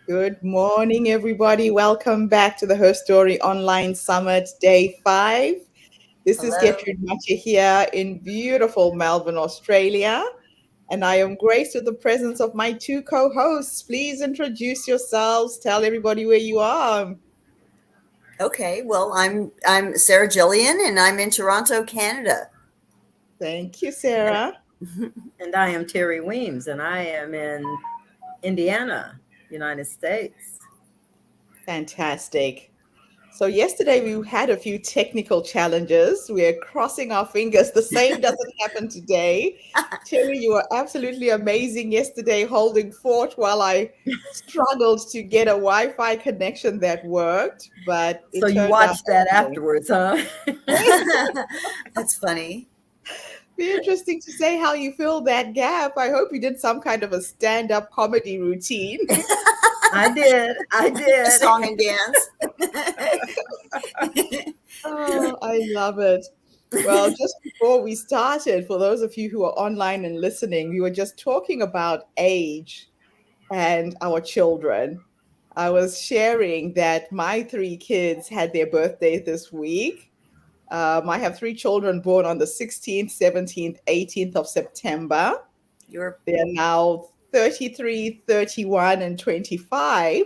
Good morning, everybody. Welcome back to the HerStory Online Summit, Day 5. This is Hello. Gertrude Matcha here in beautiful Melbourne, Australia. And I am graced with the presence of my two co-hosts. Please introduce yourselves. Tell everybody where you are. Okay, well, I'm Sarah Jillian, and I'm in Toronto, Canada. Thank you, And, Sarah. and I am Terry Weems, and I am in Indiana, United States. Fantastic. So yesterday we had a few technical challenges. We're crossing our fingers. The same doesn't happen today. Terry, you were absolutely amazing yesterday holding fort while I struggled to get a Wi-Fi connection that worked, but So it you turned out watched that okay. afterwards, huh? That's funny. Be interesting to say how you fill that gap. I hope you did some kind of a stand-up comedy routine. I did. I did. Song and dance. Oh, I love it. Well, just before we started, for those of you who are online and listening, we were just talking about age and our children. I was sharing that my three kids had their birthdays this week. I have three children born on the 16th, 17th, 18th of September. You're They're now 33, 31, and 25.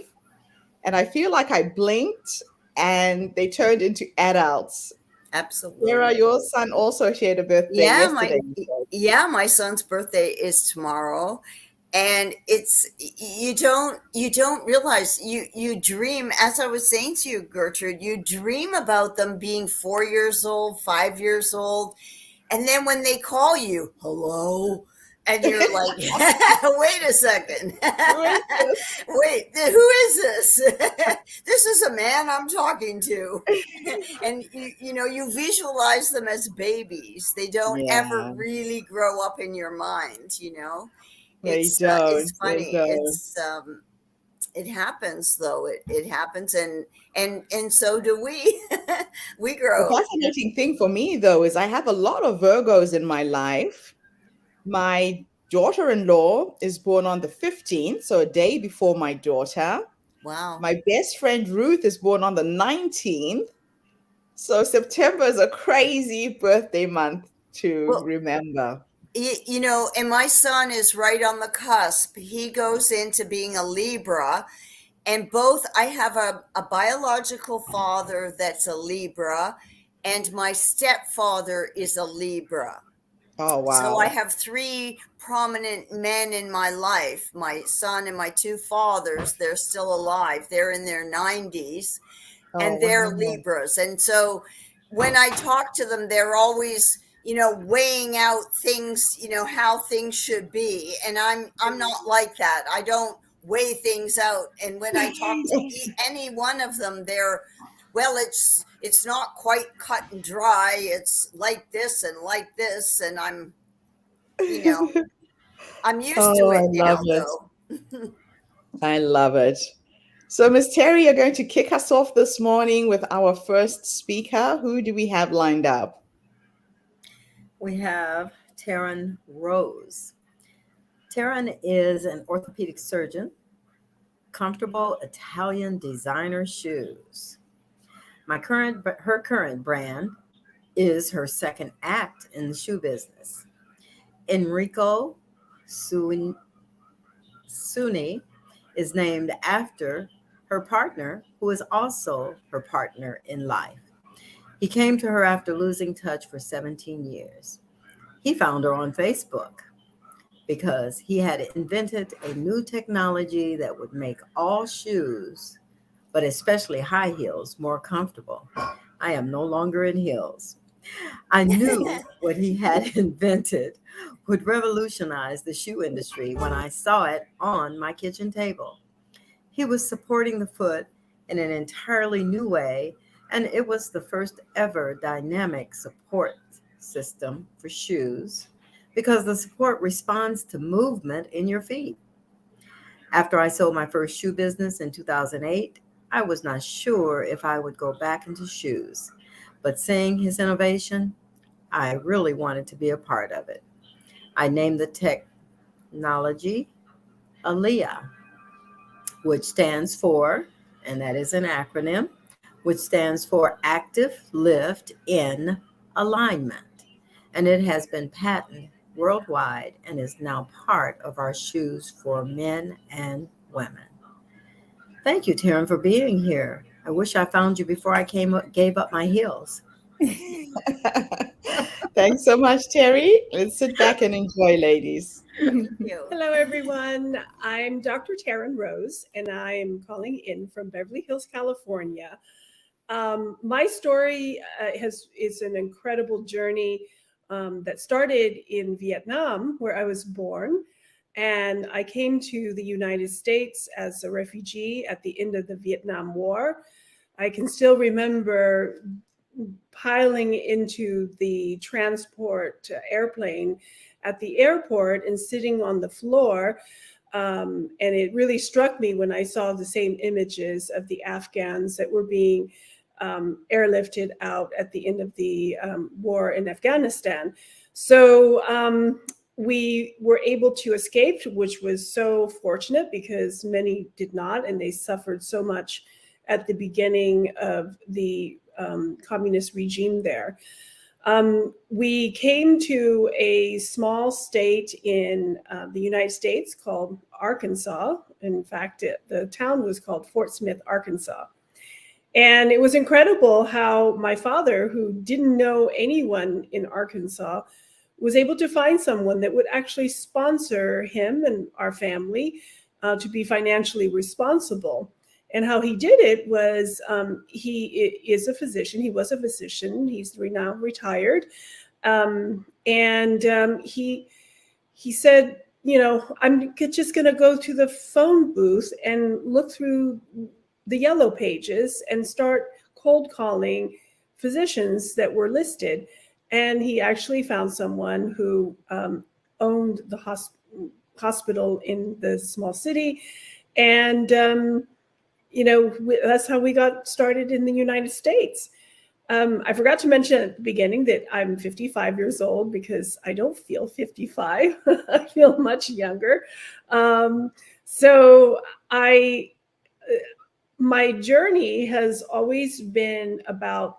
And I feel like I blinked and they turned into adults. Sarah, absolutely. your son also shared a birthday Yeah, yesterday. You said. my son's birthday is tomorrow, and it's you don't realize you dream, as I was saying to you, Gertrude, you dream about them being 4 years old, 5 years old. And then when they call you, hello, and you're like, wait a second. Who is Wait, who is this? This is a man I'm talking to. And you visualize them as babies. They don't ever Yeah, really grow up in your mind. they It's don't. They funny. don't. It happens though. It happens, and so do we. We The grow. fascinating thing for me, though, is I have a lot of Virgos in my life. My daughter in law is born on the 15th, so a day before my daughter. Wow. My best friend Ruth is born on the 19th. So September is a crazy birthday month to Well, remember. and my son is right on the cusp. He goes into being a Libra, and both I have a biological father that's a Libra, and my stepfather is a Libra. Oh, So I wow. have three prominent men in my life. My son and my two fathers, they're still alive. They're in their 90s, Oh, and they're wow. Libras. And so when I talk to them, they're always, weighing out things, how things should be. And I'm not like that. I don't weigh things out. And when I talk to any one of them, they're, well, it's not quite cut and dry. It's like this and like this, and you know, I'm used to Oh, I it love now, it. though. I love it. So, Miss Terry, you're going to kick us off this morning with our first speaker. Who do we have lined up? We have Taryn Rose. Taryn is an orthopedic surgeon, comfortable Italian designer shoes. Her current brand is her second act in the shoe business. Enrico Suni is named after her partner, who is also her partner in life. He came to her after losing touch for 17 years. He found her on Facebook because he had invented a new technology that would make all shoes, but especially high heels, more comfortable. I am no longer in heels. I knew what he had invented would revolutionize the shoe industry when I saw it on my kitchen table. He was supporting the foot in an entirely new way, and it was the first ever dynamic support system for shoes because the support responds to movement in your feet. After I sold my first shoe business in 2008, I was not sure if I would go back into shoes, but seeing his innovation, I really wanted to be a part of it. I named the technology Aaliyah, which stands for, and that is an acronym, which stands for Active Lift in Alignment. And it has been patented worldwide and is now part of our shoes for men and women. Thank you, Taryn, for being here. I wish I found you before I gave up my heels. Thanks so much, Terry. Let's sit back and enjoy, ladies. You. Hello, everyone. I'm Dr. Taryn Rose, and I'm calling in from Beverly Hills, California. My story is an incredible journey that started in Vietnam, where I was born. And I came to the United States as a refugee at the end of the Vietnam War. I can still remember piling into the transport airplane at the airport and sitting on the floor. And it really struck me when I saw the same images of the Afghans that were being airlifted out at the end of the war in Afghanistan. So we were able to escape, which was so fortunate because many did not, and they suffered so much at the beginning of the communist regime there. We came to a small state in the United States called Arkansas. In fact, the town was called Fort Smith, Arkansas. And it was incredible how my father, who didn't know anyone in Arkansas, was able to find someone that would actually sponsor him and our family to be financially responsible. And how he did it was he is a physician. He was a physician. He's now retired. He said, you know, I'm just going to go to the phone booth and look through the yellow pages and start cold calling physicians that were listed. And he actually found someone who owned the hospital in the small city. And, you know, that's how we got started in the United States. I forgot to mention at the beginning that I'm 55 years old because I don't feel 55. I feel much younger. So my journey has always been about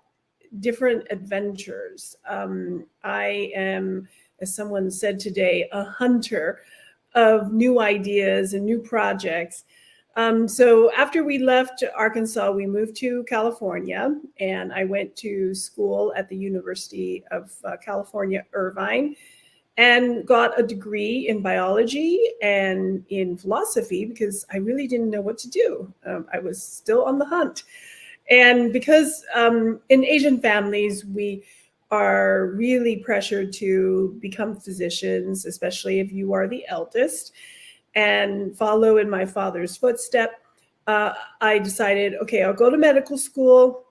different adventures. I am, as someone said today, a hunter of new ideas and new projects. So after we left Arkansas, we moved to California, and I went to school at the University of California, Irvine, and got a degree in biology and in philosophy because I really didn't know what to do. I was still on the hunt. And because in Asian families, we are really pressured to become physicians, especially if you are the eldest, and follow in my father's footstep, I decided, okay, I'll go to medical school.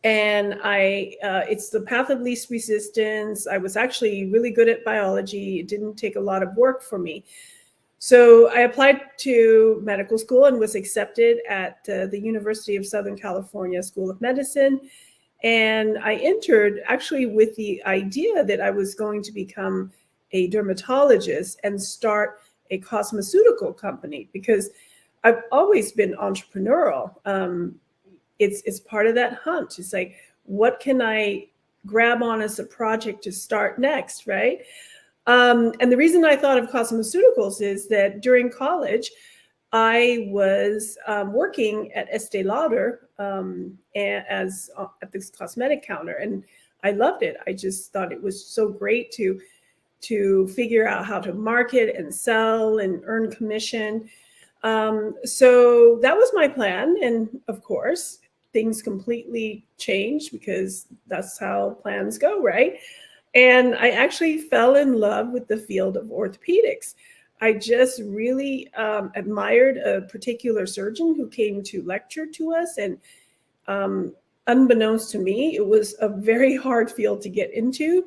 And it's the path of least resistance. I was actually really good at biology. It didn't take a lot of work for me. So I applied to medical school and was accepted at the University of Southern California School of Medicine. And I entered actually with the idea that I was going to become a dermatologist and start a cosmeceutical company because I've always been entrepreneurial. It's part of that hunt. It's like, what can I grab on as a project to start next, right? And the reason I thought of cosmeceuticals is that during college, I was working at Estee Lauder as at this cosmetic counter, and I loved it. I just thought it was so great to figure out how to market and sell and earn commission. So that was my plan, and of course, things completely changed because that's how plans go, right? And I actually fell in love with the field of orthopedics. I just really admired a particular surgeon who came to lecture to us. And unbeknownst to me, it was a very hard field to get into,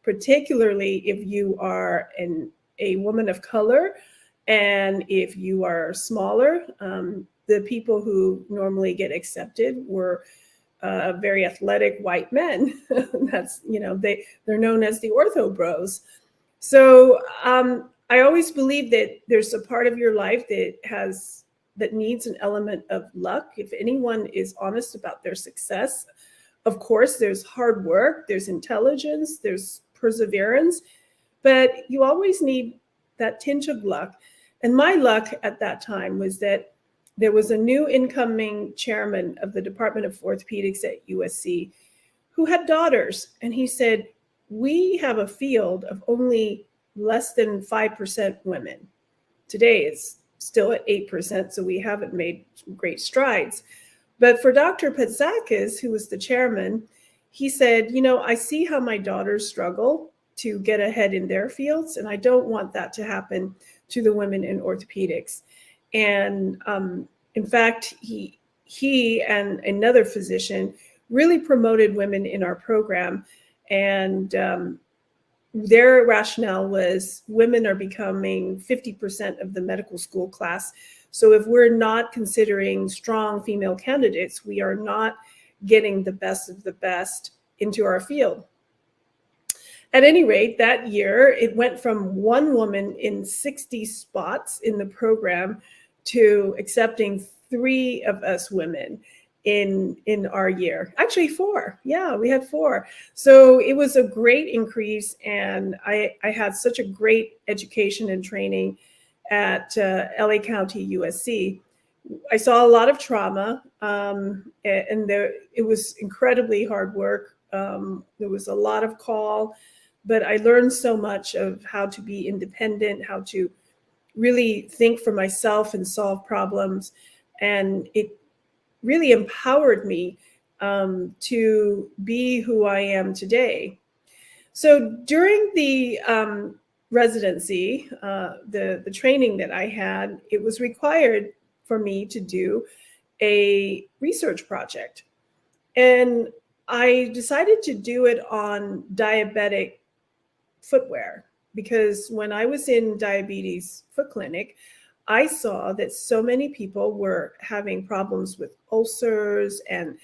particularly if you are a woman of color and if you are smaller. The people who normally get accepted were very athletic white men. That's, you know, they're known as the ortho bros. So I always believe that there's a part of your life that has that needs an element of luck. If anyone is honest about their success, of course, there's hard work, there's intelligence, there's perseverance, but you always need that tinge of luck. And my luck at that time was that there was a new incoming chairman of the Department of Orthopedics at USC who had daughters. And he said, we have a field of only less than 5% women. Today it's still at 8%, so we haven't made great strides. But for Dr. Patzakis, who was the chairman, he said, I see how my daughters struggle to get ahead in their fields, and I don't want that to happen to the women in orthopedics. And in fact, he and another physician really promoted women in our program. And their rationale was women are becoming 50% of the medical school class. So if we're not considering strong female candidates, we are not getting the best of the best into our field. At any rate, that year, it went from one woman in 60 spots in the program to accepting 3 of us women in our year. Actually 4. Yeah, we had 4. So it was a great increase, and I had such a great education and training at LA County USC. I saw a lot of trauma, and it was incredibly hard work. There was a lot of call, but I learned so much of how to be independent, how to really think for myself and solve problems. And it really empowered me to be who I am today. So during the residency, the training that I had, it was required for me to do a research project. And I decided to do it on diabetic footwear, because when I was in diabetes foot clinic, I saw that so many people were having problems with ulcers and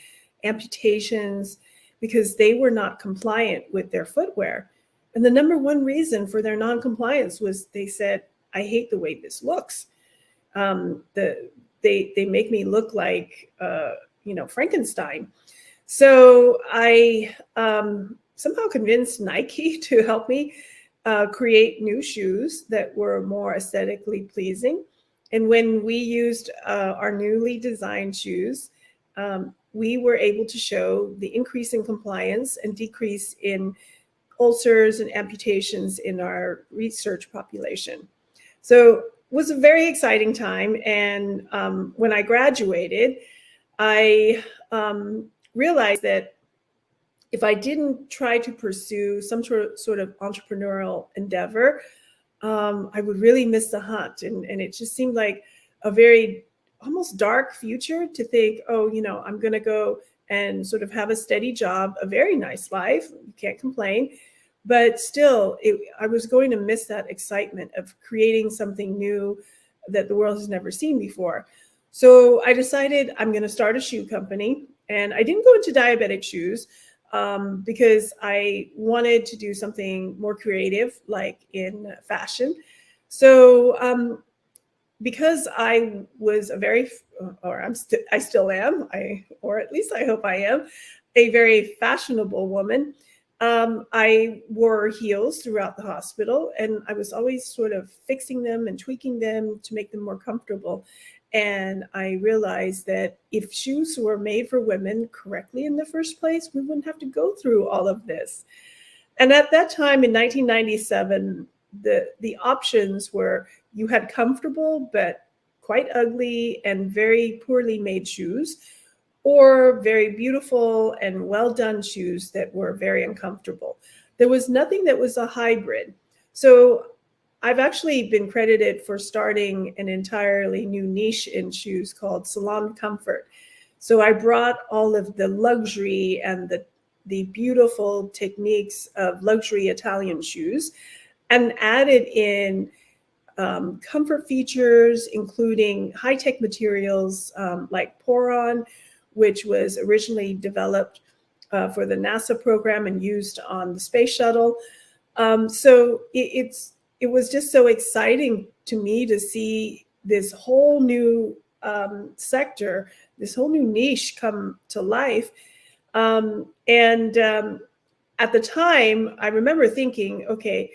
amputations because they were not compliant with their footwear. And the number one reason for their non-compliance was they said, I hate the way this looks. They make me look like, Frankenstein. So I somehow convinced Nike to help me create new shoes that were more aesthetically pleasing. And when we used our newly designed shoes, we were able to show the increase in compliance and decrease in ulcers and amputations in our research population. So it was a very exciting time. And when I graduated, I realized that if I didn't try to pursue some sort of entrepreneurial endeavor, I would really miss the hunt. And it just seemed like a very almost dark future to think, I'm going to go and sort of have a steady job, a very nice life. You can't complain. But still, I was going to miss that excitement of creating something new that the world has never seen before. So I decided I'm going to start a shoe company. And I didn't go into diabetic shoes because I wanted to do something more creative, like in fashion. So because I was I still am, or at least I hope I am, a very fashionable woman, I wore heels throughout the hospital, and I was always sort of fixing them and tweaking them to make them more comfortable. And I realized that if shoes were made for women correctly in the first place, we wouldn't have to go through all of this. And at that time in 1997, the options were you had comfortable but quite ugly and very poorly made shoes, or very beautiful and well done shoes that were very uncomfortable. There was nothing that was a hybrid. So I've actually been credited for starting an entirely new niche in shoes called salon comfort. So I brought all of the luxury and the beautiful techniques of luxury Italian shoes and added in comfort features, including high-tech materials like Poron, which was originally developed for the NASA program and used on the space shuttle. So it was just so exciting to me to see this whole new sector, this whole new niche come to life. And at the time, I remember thinking, okay,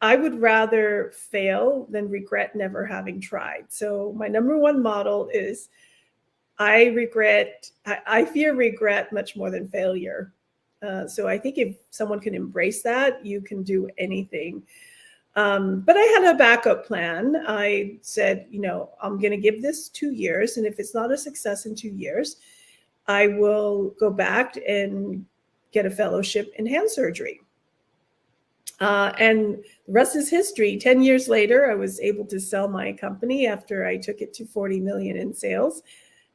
I would rather fail than regret never having tried. So my number one model is I fear regret much more than failure. So I think if someone can embrace that, you can do anything. But I had a backup plan. I said, I'm going to give this 2 years. And if it's not a success in 2 years, I will go back and get a fellowship in hand surgery. And the rest is history. 10 years later, I was able to sell my company after I took it to 40 million in sales.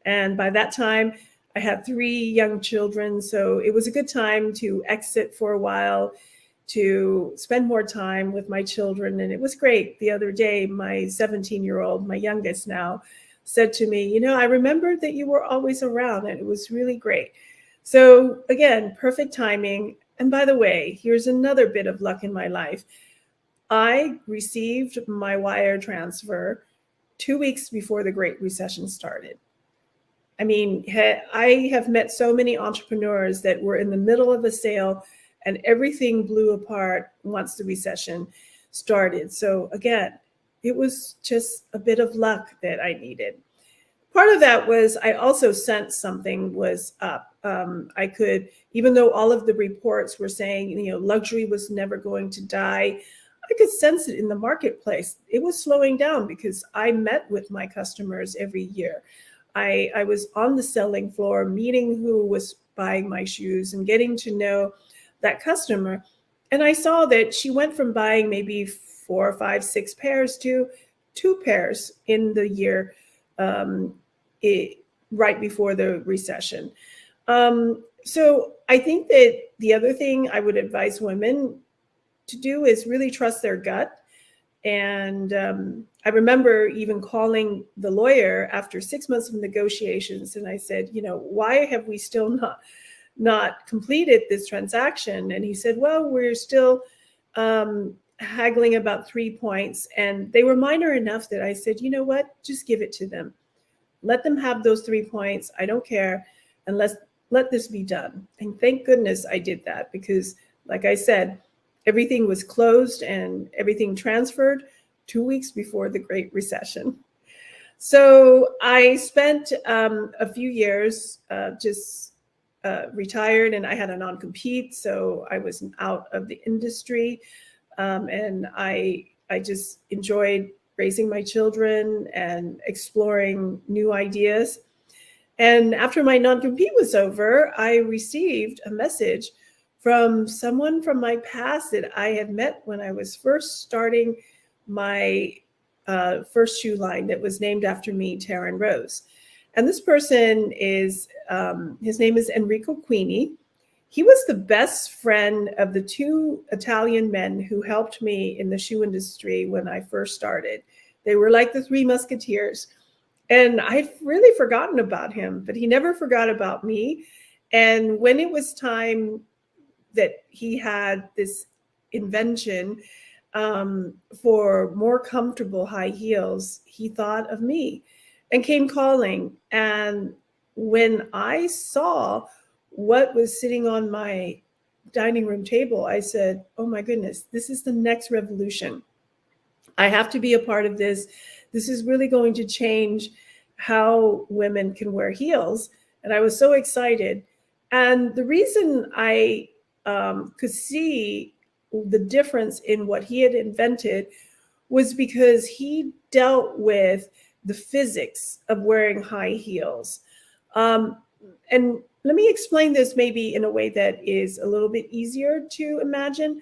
And by that time, I had 3 young children. So it was a good time to exit for a while, to spend more time with my children. And it was great. The other day, my 17-year-old, my youngest now, said to me, I remembered that you were always around, and it was really great. So again, perfect timing. And by the way, here's another bit of luck in my life. I received my wire transfer 2 weeks before the Great Recession started. I mean, I have met so many entrepreneurs that were in the middle of a sale and everything blew apart once the recession started. So again, it was just a bit of luck that I needed. Part of that was I also sensed something was up. I could, even though all of the reports were saying, luxury was never going to die, I could sense it in the marketplace. It was slowing down because I met with my customers every year. I was on the selling floor, meeting who was buying my shoes and getting to know that customer. And I saw that she went from buying maybe 4, 5, 6 pairs to 2 pairs in the year right before the recession. So I think that the other thing I would advise women to do is really trust their gut. And I remember even calling the lawyer after 6 months of negotiations, and I said, why have we still not completed this transaction? And he said, well, we're still haggling about 3 points, and they were minor enough that I said, you know what, just give it to them. Let them have those 3 points. I don't care, and let this be done. And thank goodness I did that, because like I said, everything was closed and everything transferred 2 weeks before the Great Recession. So I spent a few years just retired, and I had a non-compete, so I was out of the industry, and I just enjoyed raising my children and exploring new ideas. And after my non-compete was over, I received a message from someone from my past that I had met when I was first starting my first shoe line that was named after me, Taryn Rose. And this person is, his name is Enrico Queenie. He was the best friend of the 2 Italian men who helped me in the shoe industry when I first started. They were like the 3 musketeers. And I'd really forgotten about him, but he never forgot about me. And when it was time that he had this invention for more comfortable high heels, he thought of me and came calling. And when I saw what was sitting on my dining room table, I said, oh my goodness, this is the next revolution. I have to be a part of this. This is really going to change how women can wear heels. And I was so excited. And the reason I could see the difference in what he had invented was because he dealt with the physics of wearing high heels. And let me explain this maybe in a way that is a little bit easier to imagine.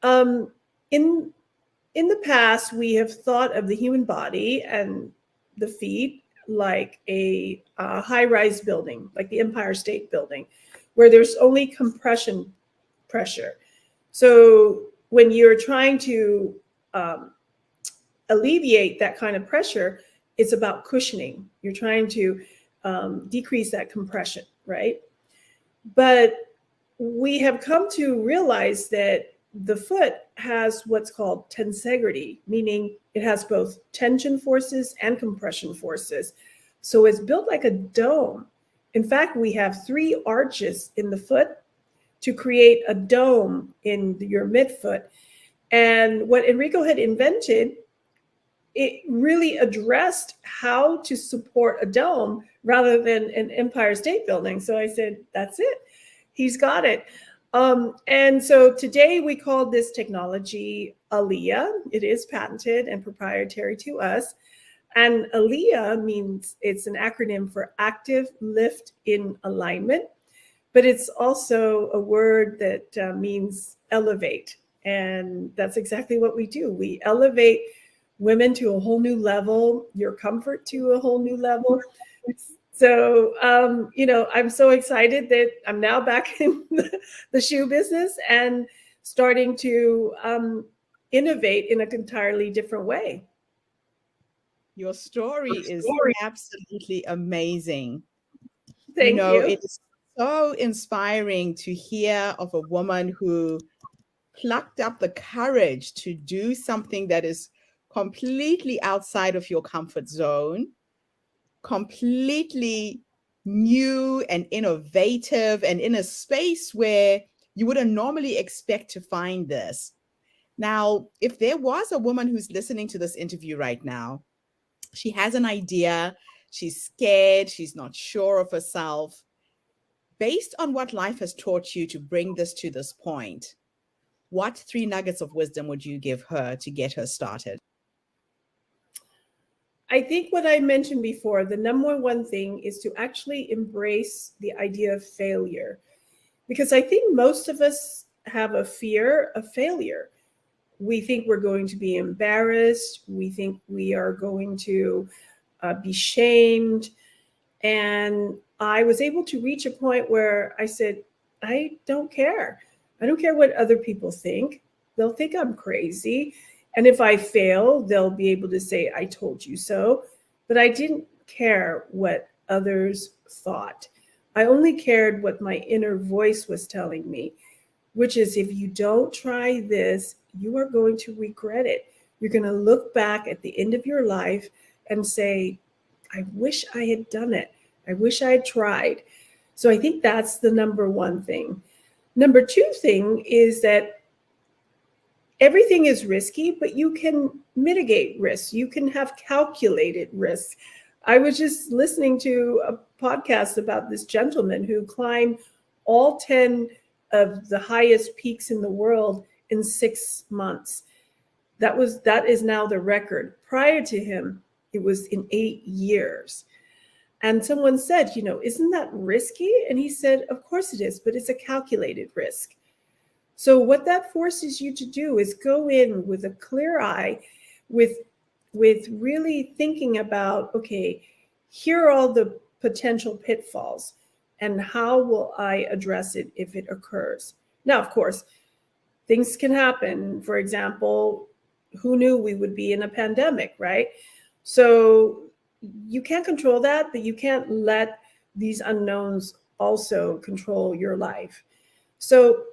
In the past, we have thought of the human body and the feet like a high-rise building, like the Empire State Building, where there's only compression pressure. So when you're trying to alleviate that kind of pressure, it's about cushioning. You're trying to decrease that compression, right? But we have come to realize that the foot has what's called tensegrity, meaning it has both tension forces and compression forces. So it's built like a dome. In fact, we have 3 arches in the foot to create a dome in your midfoot. And what Enrico had invented, it really addressed how to support a dome rather than an Empire State Building. So I said, that's it. He's got it. And so today we call this technology ALIA. It is patented and proprietary to us. And ALIA means, it's an acronym for Active Lift in Alignment, but it's also a word that means elevate. And that's exactly what we do. We elevate women to a whole new level, your comfort to a whole new level. So, I'm so excited that I'm now back in the shoe business and starting to innovate in an entirely different way. Your story is absolutely amazing. Thank you. It is so inspiring to hear of a woman who plucked up the courage to do something that is completely outside of your comfort zone, completely new and innovative, and in a space where you wouldn't normally expect to find this. Now, if there was a woman who's listening to this interview right now, she has an idea, she's scared, she's not sure of herself. Based on what life has taught you to bring this to this point, what 3 nuggets of wisdom would you give her to get her started? I think what I mentioned before, the number one thing is to actually embrace the idea of failure. Because I think most of us have a fear of failure. We think we're going to be embarrassed. We think we are going to be shamed. And I was able to reach a point where I said, I don't care. I don't care what other people think. They'll think I'm crazy. And if I fail, they'll be able to say, I told you so. But I didn't care what others thought. I only cared what my inner voice was telling me, which is, if you don't try this, you are going to regret it. You're going to look back at the end of your life and say, I wish I had done it. I wish I had tried. So I think that's the number one thing. Number two thing is that everything is risky, but you can mitigate risks. You can have calculated risks. I was just listening to a podcast about this gentleman who climbed all 10 of the highest peaks in the world in 6 months. That is now the record. Prior to him, it was in 8 years. And someone said, isn't that risky? And he said, of course it is, but it's a calculated risk. So what that forces you to do is go in with a clear eye, with really thinking about, okay, here are all the potential pitfalls and how will I address it if it occurs. Now, of course, things can happen. For example, who knew we would be in a pandemic, right? So you can't control that, but you can't let these unknowns also control your life. So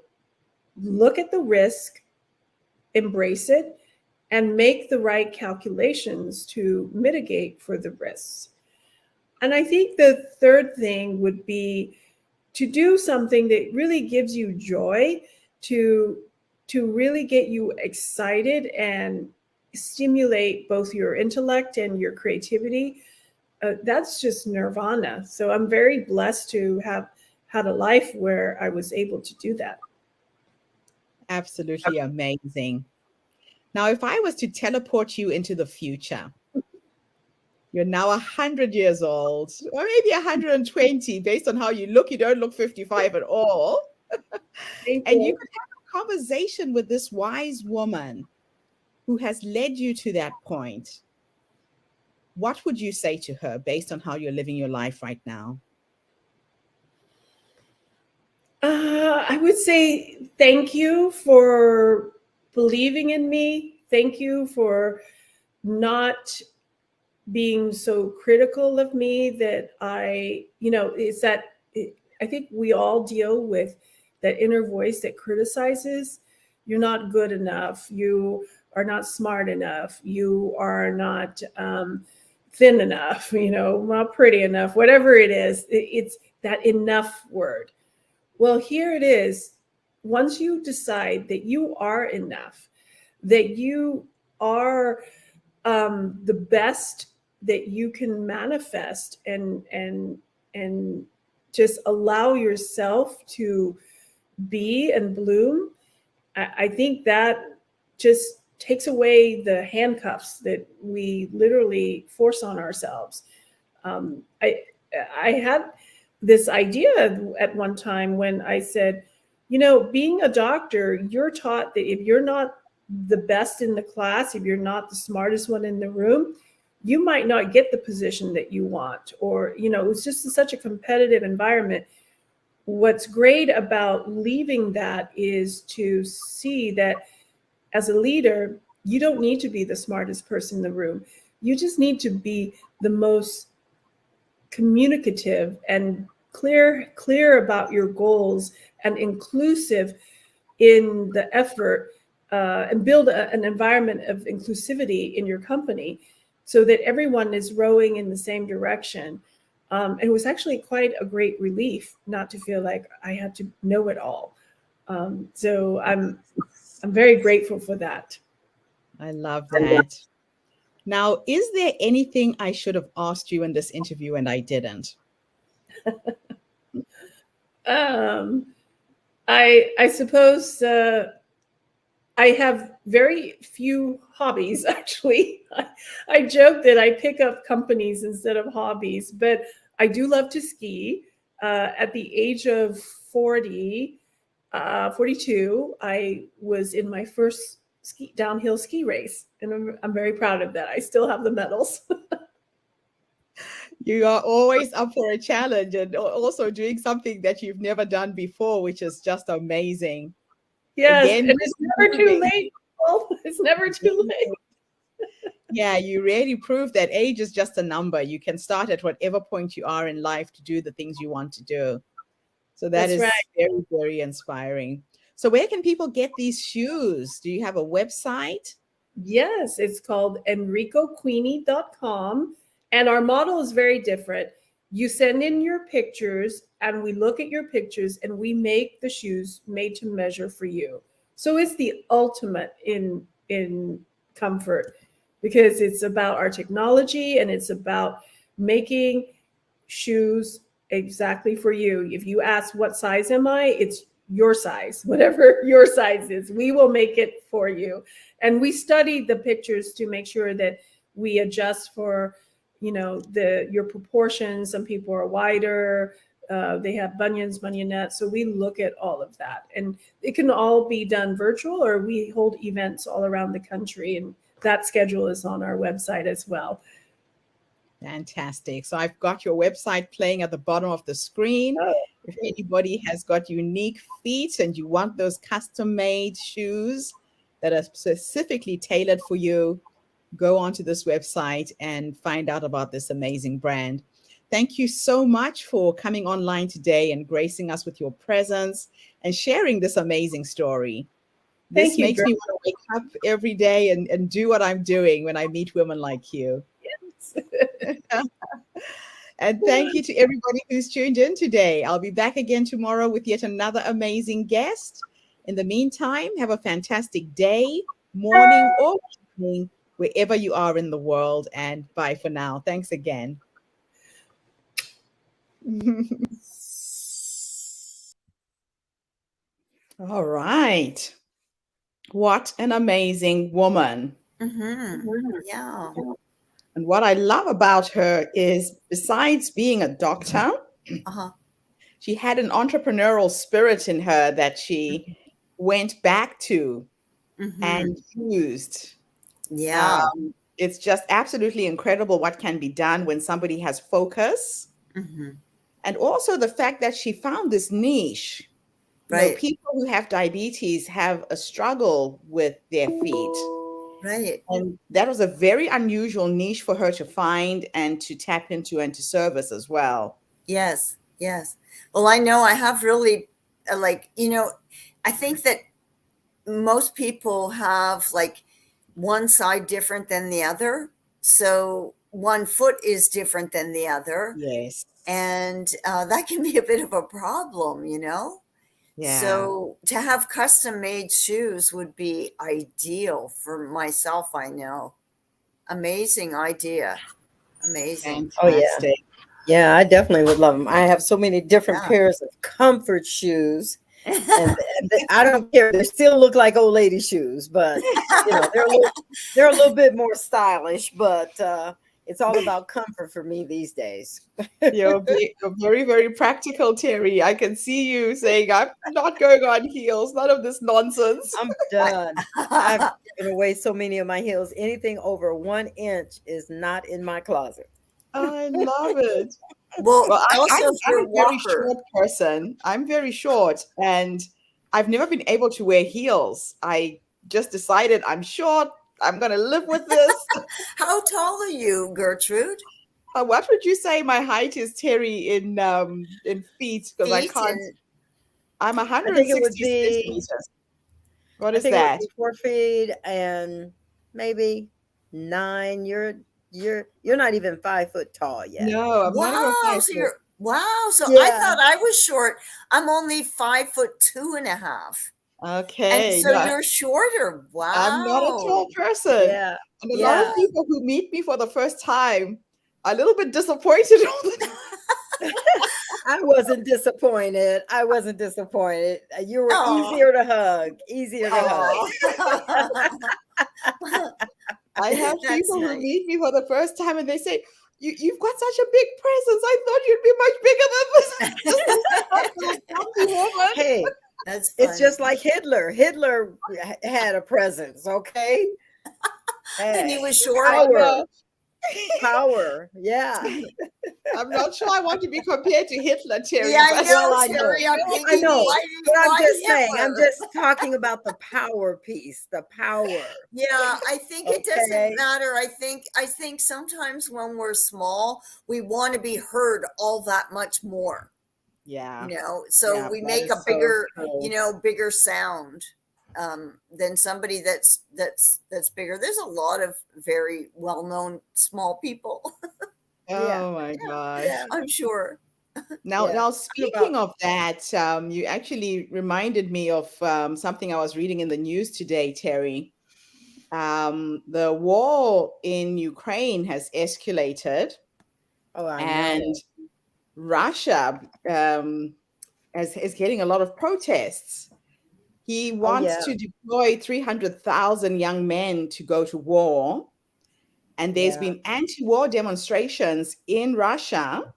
look at the risk, embrace it, and make the right calculations to mitigate for the risks. And I think the third thing would be to do something that really gives you joy, to really get you excited and stimulate both your intellect and your creativity. That's just nirvana. So I'm very blessed to have had a life where I was able to do that. Absolutely amazing. Now, if I was to teleport you into the future, you're now 100 years old, or maybe 120, based on how you look. You don't look 55 at all. And you could have a conversation with this wise woman who has led you to that point. What would you say to her based on how you're living your life right now? I would say thank you for believing in me. Thank you for not being so critical of me that I think we all deal with that inner voice that criticizes. You're not good enough. You are not smart enough. You are not thin enough, not pretty enough, whatever it is. It's that enough word. Well, here it is. Once you decide that you are enough, that you are the best that you can manifest, and just allow yourself to be and bloom, I think that just takes away the handcuffs that we literally force on ourselves. Um, I I had this idea at one time when I said, being a doctor, you're taught that if you're not the best in the class, if you're not the smartest one in the room, you might not get the position that you want. Or, it's just such a competitive environment. What's great about leaving that is to see that as a leader, you don't need to be the smartest person in the room. You just need to be the most communicative and clear about your goals, and inclusive in the effort, and build an environment of inclusivity in your company so that everyone is rowing in the same direction. And it was actually quite a great relief not to feel like I had to know it all. So I'm very grateful for that. I love that. Now, is there anything I should have asked you in this interview and I didn't? Um, I suppose I have very few hobbies, actually. I joke that I pick up companies instead of hobbies, but I do love to ski. At the age of 40, 42, I was in my first downhill ski race, and I'm very proud of that. I still have the medals. You are always up for a challenge and also doing something that you've never done before, which is just amazing. Yes, Again, and it's never too late. Well, it's never too late. yeah, you really prove that age is just a number. You can start at whatever point you are in life to do the things you want to do. So that That's right. is very, very inspiring. So where can people get these shoes? Do you have a website? Yes, it's called enricoqueenie.com. And our model is very different. You send in your pictures, and we look at your pictures, and we make the shoes made to measure for you. So it's the ultimate in comfort, because it's about our technology, and it's about making shoes exactly for you. If you ask what size am I, it's your size, whatever your size is. We will make it for you. And we study the pictures to make sure that we adjust for, the your proportions. Some people are wider. They have bunions, bunionettes. So we look at all of that, and it can all be done virtual, or we hold events all around the country, and that schedule is on our website as well. Fantastic. So I've got your website playing at the bottom of the screen. Oh, If anybody has got unique feet and you want those custom made shoes that are specifically tailored for you, go onto this website and find out about this amazing brand. Thank you so much for coming online today and gracing us with your presence and sharing this amazing story. This thank you, makes Grace. me want to wake up every day and do what I'm doing when I meet women like you. And thank you to everybody who's tuned in today. I'll be back again tomorrow with yet another amazing guest. In the meantime, have a fantastic day, morning, or evening, wherever you are in the world. And bye for now. Thanks again. All right. What an amazing woman. Mm-hmm. Yeah. And what I love about her is, besides being a doctor, Uh-huh. she had an entrepreneurial spirit in her that she went back to Mm-hmm. and used. Yeah. It's just absolutely incredible what can be done when somebody has focus. Mm-hmm. And also the fact that she found this niche. Right. People who have diabetes have a struggle with their feet. Right. And that was a very unusual niche for her to find and to tap into and to service as well. Yes. Yes. Well, I know I have really like, I think that most people have like one side different than the other. So one foot is different than the other, Yes. and that can be a bit of a problem, you know. Yeah. So to have custom made shoes would be ideal for myself. I know. Amazing idea. Amazing. Oh yeah. Fantastic. Yeah, I definitely would love them. I have so many different Yeah. pairs of comfort shoes, and I don't care. They still look like old lady shoes, but they're a little bit more stylish. But it's all about comfort for me these days. You're very, very practical, Terry. I can see you saying, I'm not going on heels, none of this nonsense. I'm done. I've given away so many of my heels. Anything over 1 inch is not in my closet. I love it. Well, Well, also I'm for a a very walker. short person. I'm very short, and I've never been able to wear heels. I just decided I'm short. I'm going to live with this. How tall are you, Gertrude? What would you say my height is, Terry, in feet? Because I Feet can't. and I'm I think it would 160 be centimeters. What I is think it would that? be 4 feet and maybe 9. You're not even 5 foot tall yet. No, I'm not even wow, 5 foot. wow. So I Yeah. thought I was short. I'm only 5 foot 2.5. And Okay, so no, you're shorter. I'm not a Wow. tall person. Yeah. And a lot Yeah. of people who meet me for the first time are a little bit disappointed all the time. I wasn't disappointed. I wasn't disappointed. You were Oh. easier to hug. Easier to hug. Oh. I have That's people who nice. meet me for the first time and they say, you've got such a big presence. I thought you'd be much bigger than this. Just this little stumpy woman. Hey, That's funny. it's just like Hitler. Hitler had a presence, okay? And he Hey, was short. I power. know. Power. Yeah. I'm not sure I want to be compared to Hitler, Terry. Yeah, I but- know, Well, I know. Terry. I'm I thinking, know. why, But I'm why just saying, I'm Hitler? just talking about the power piece, the power. Yeah, I think it Okay. doesn't matter. I think sometimes when we're small, we want to be heard all that much more, Yeah. so Yeah, we that make is a so bigger, true. bigger sound than somebody that's bigger. There's a lot of very well-known small people, Yeah. Oh my gosh. Yeah. I'm sure. Now, Yeah. now Talking about speaking of that, you actually reminded me of something I was reading in the news today, Terry. The war in Ukraine has escalated, oh, I and know. Russia is getting a lot of protests. He Oh wants yeah. to deploy 300,000 young men to go to war, and there's Yeah. been anti-war demonstrations in Russia.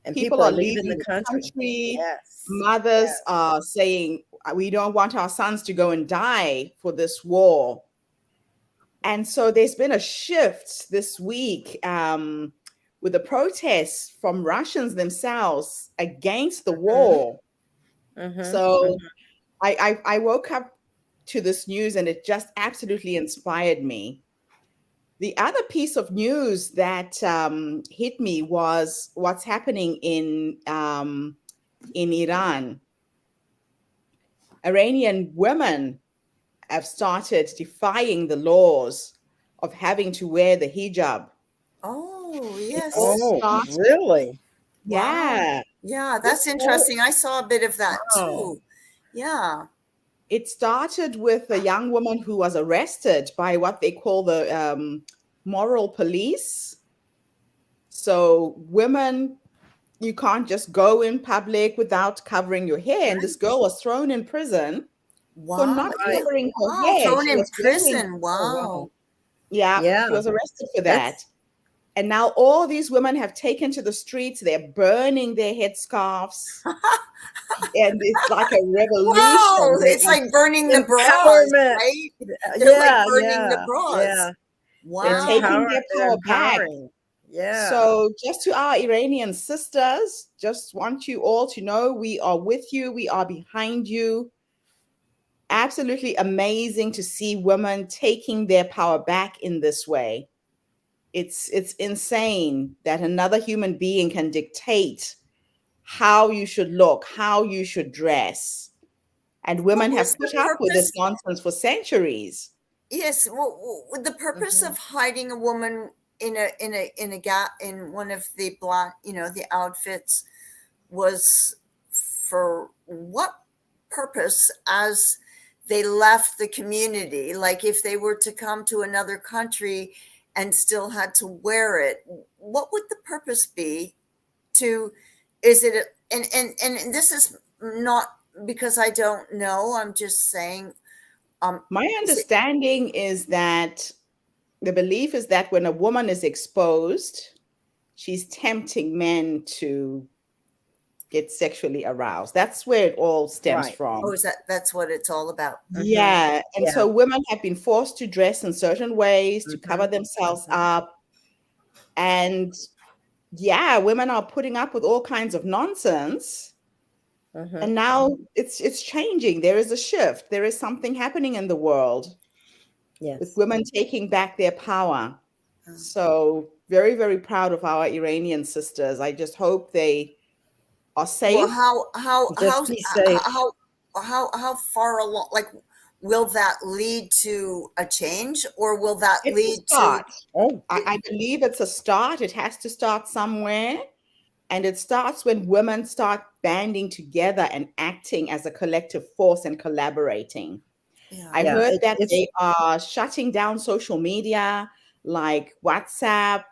And People people are are leaving leaving the the country. country. Yes. Mothers Yes. are saying, we don't want our sons to go and die for this war. And so there's been a shift this week with the protests from Russians themselves against the Mm-hmm. war. Mm-hmm. So I woke up to this news and it just absolutely inspired me. The other piece of news that hit me was what's happening in Iran. Iranian women have started defying the laws of having to wear the hijab. Oh, It yes. all Oh, started, really? Wow. yeah. Yeah, This that's all interesting. I saw a bit of that Wow. too. Yeah. it started with a young woman who was arrested by what they call the moral police. So women, you can't just go in public without covering your hair. And this girl was thrown in prison for Wow. not Right. covering her Wow. hair. Thrown She in was wearing, prison. Oh, wow. Wow. yeah, Yeah. she was arrested for that. That's And now all these women have taken to the streets. They're burning their headscarves. And it's like a Wow. revolution. They It's are like burning the bras, empowerment. right? They're like Yeah, burning the yeah, bras. yeah. they're Wow. taking their They're power back. empowering. Yeah. So just to our Iranian sisters, just want you all to know we are with you. We are behind you. Absolutely amazing to see women taking their power back in this way. It's insane that another human being can dictate how you should look, how you should dress. And What women was have the put up with this purpose? nonsense for centuries. Yes. The purpose Mhm. of hiding a woman in one of the black, the outfits was for what purpose as they left the community? Like if they were to come to another country and still had to wear it, what would the purpose be? To Is it and this is not because I don't know, I'm just saying, My is it understanding is that the belief is that when a woman is exposed, she's tempting men to get sexually aroused. That's where it all stems Right. oh, from. is that's what it's all about? Mm-hmm. Yeah. And Yeah. so women have been forced to dress in certain ways to Mm-hmm. cover themselves Mm-hmm. up. And yeah, women are putting up with all kinds of nonsense. Mm-hmm. And now it's changing. There is a shift. There is something happening in the world with Yes. women taking back their power. Um, So very, very proud of our Iranian sisters. I just hope they are well, safe. Just be safe. how how far along, like, will that lead to a change, or will that It's a lead to start. Oh, I believe it's a start. It has to start somewhere. And it starts when women start banding together and acting as a collective force and collaborating. I yeah, yeah. heard that It's they are shutting down social media like WhatsApp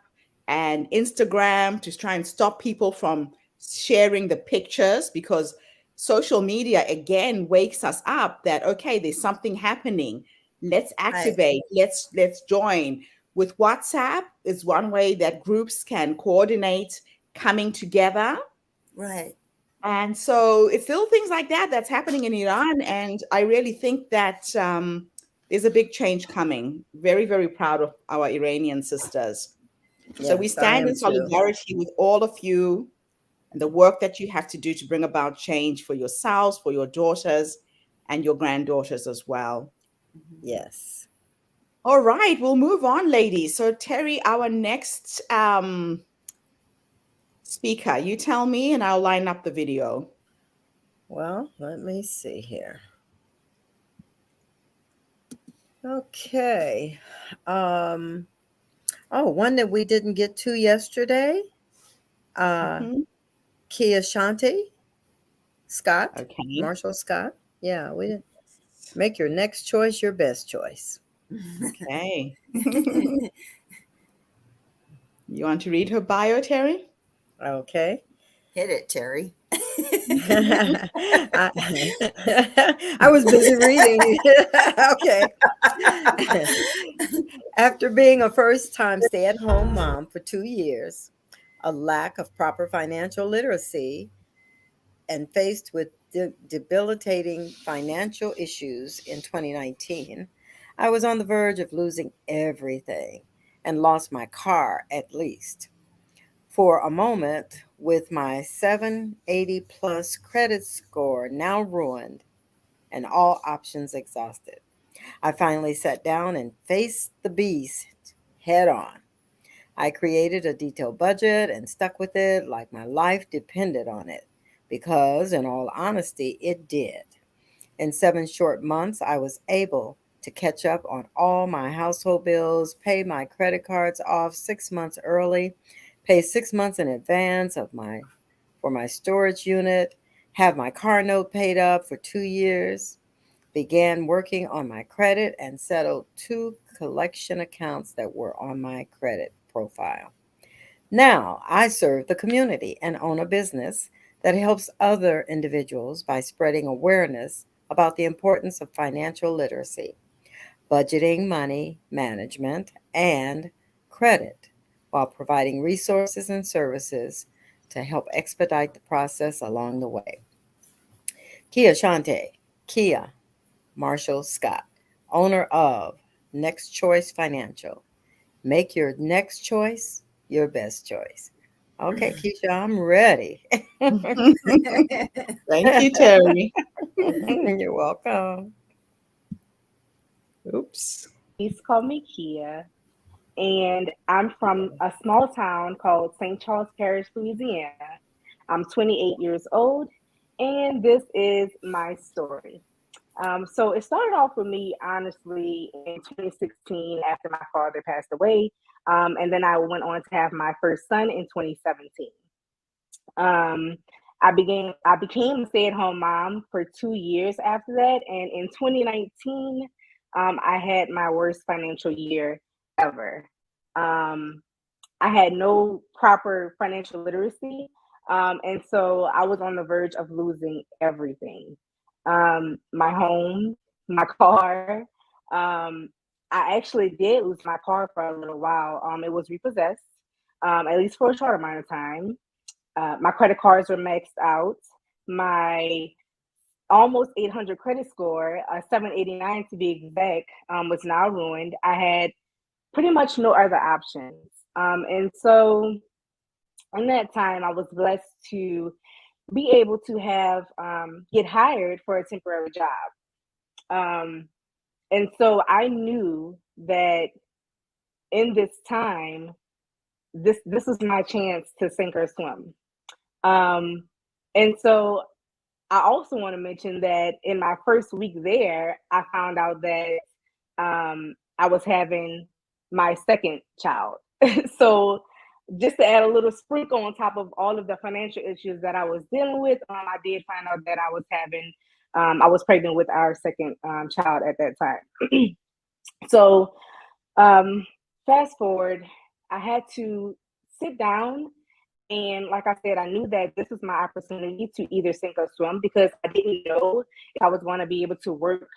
and Instagram to try and stop people from sharing the pictures because social media again wakes us up that okay, there's something happening. Let's right, activate, let's join. With WhatsApp is one way that groups can coordinate coming together, right. and so it's little things like that that's happening in Iran. And I really think that there's a big change coming. Very, very proud of our Iranian sisters. So we yes, I stand am in too. solidarity with all of you and the work that you have to do to bring about change for yourselves, for your daughters, and your granddaughters as well. Mhm. Yes. All right, we'll move on, ladies. So, Terry, our next speaker, you tell me and I'll line up the video. Well, let me see here. Okay. Um, oh, one that we didn't get to yesterday. Uh, Mhm. Kia Shanti Scott, Okay. Marshall Scott. Yeah, we didn't make your next choice your best choice. Okay. You want to read her bio, Terry? Okay. Hit it, Terry. I, I was busy reading. Okay. After being a first time stay at home mom for 2 years, a lack of proper financial literacy, and faced with debilitating financial issues in 2019, I was on the verge of losing everything and lost my car at least. For a moment, with my 780 plus credit score now ruined and all options exhausted, I finally sat down and faced the beast head on. I created a detailed budget and stuck with it like my life depended on it, because, in all honesty, it did. In 7 short months, I was able to catch up on all my household bills, pay my credit cards off 6 months early, pay 6 months in advance for my storage unit, have my car note paid up for 2 years, began working on my credit, and settled two collection accounts that were on my credit profile. Now I serve the community and own a business that helps other individuals by spreading awareness about the importance of financial literacy, budgeting, money management, and credit, while providing resources and services to help expedite the process along the way. Kia Shante, Kia Marshall Scott, owner of Next Choice Financial. Make your next choice your best choice. Okay, Keisha, I'm ready. Thank you, Terry. You're welcome. Oops. Please call me Kia, and I'm from a small town called St. Charles Parish, Louisiana. I'm 28 years old, and this is my story. So it started off with me, honestly, in 2016 after my father passed away. And then I went on to have my first son in 2017. Um, I became a stay-at-home mom for 2 years after that, and in 2019, I had my worst financial year ever. Um, I had no proper financial literacy, and so I was on the verge of losing everything, my home, my car. Um, I actually did lose my car for a little while. It was repossessed, at least for a short amount of time. My credit cards were maxed out. My almost 800 credit score, 789 to be exact, was now ruined. I had pretty much no other options. And so in that time, I was blessed to be able to have get hired for a temporary job. Um, and so I knew that in this time, this was my chance to sink or swim. Um, and so I also want to mention that in my first week there, I found out that I was having my second child. So just to add a little sprinkle on top of all of the financial issues that I was dealing with, I did find out that I was pregnant with our second child at that time. So fast forward, I had to sit down, and like I said, I knew that this was my opportunity to either sink or swim, because I didn't know if I was going to be able to work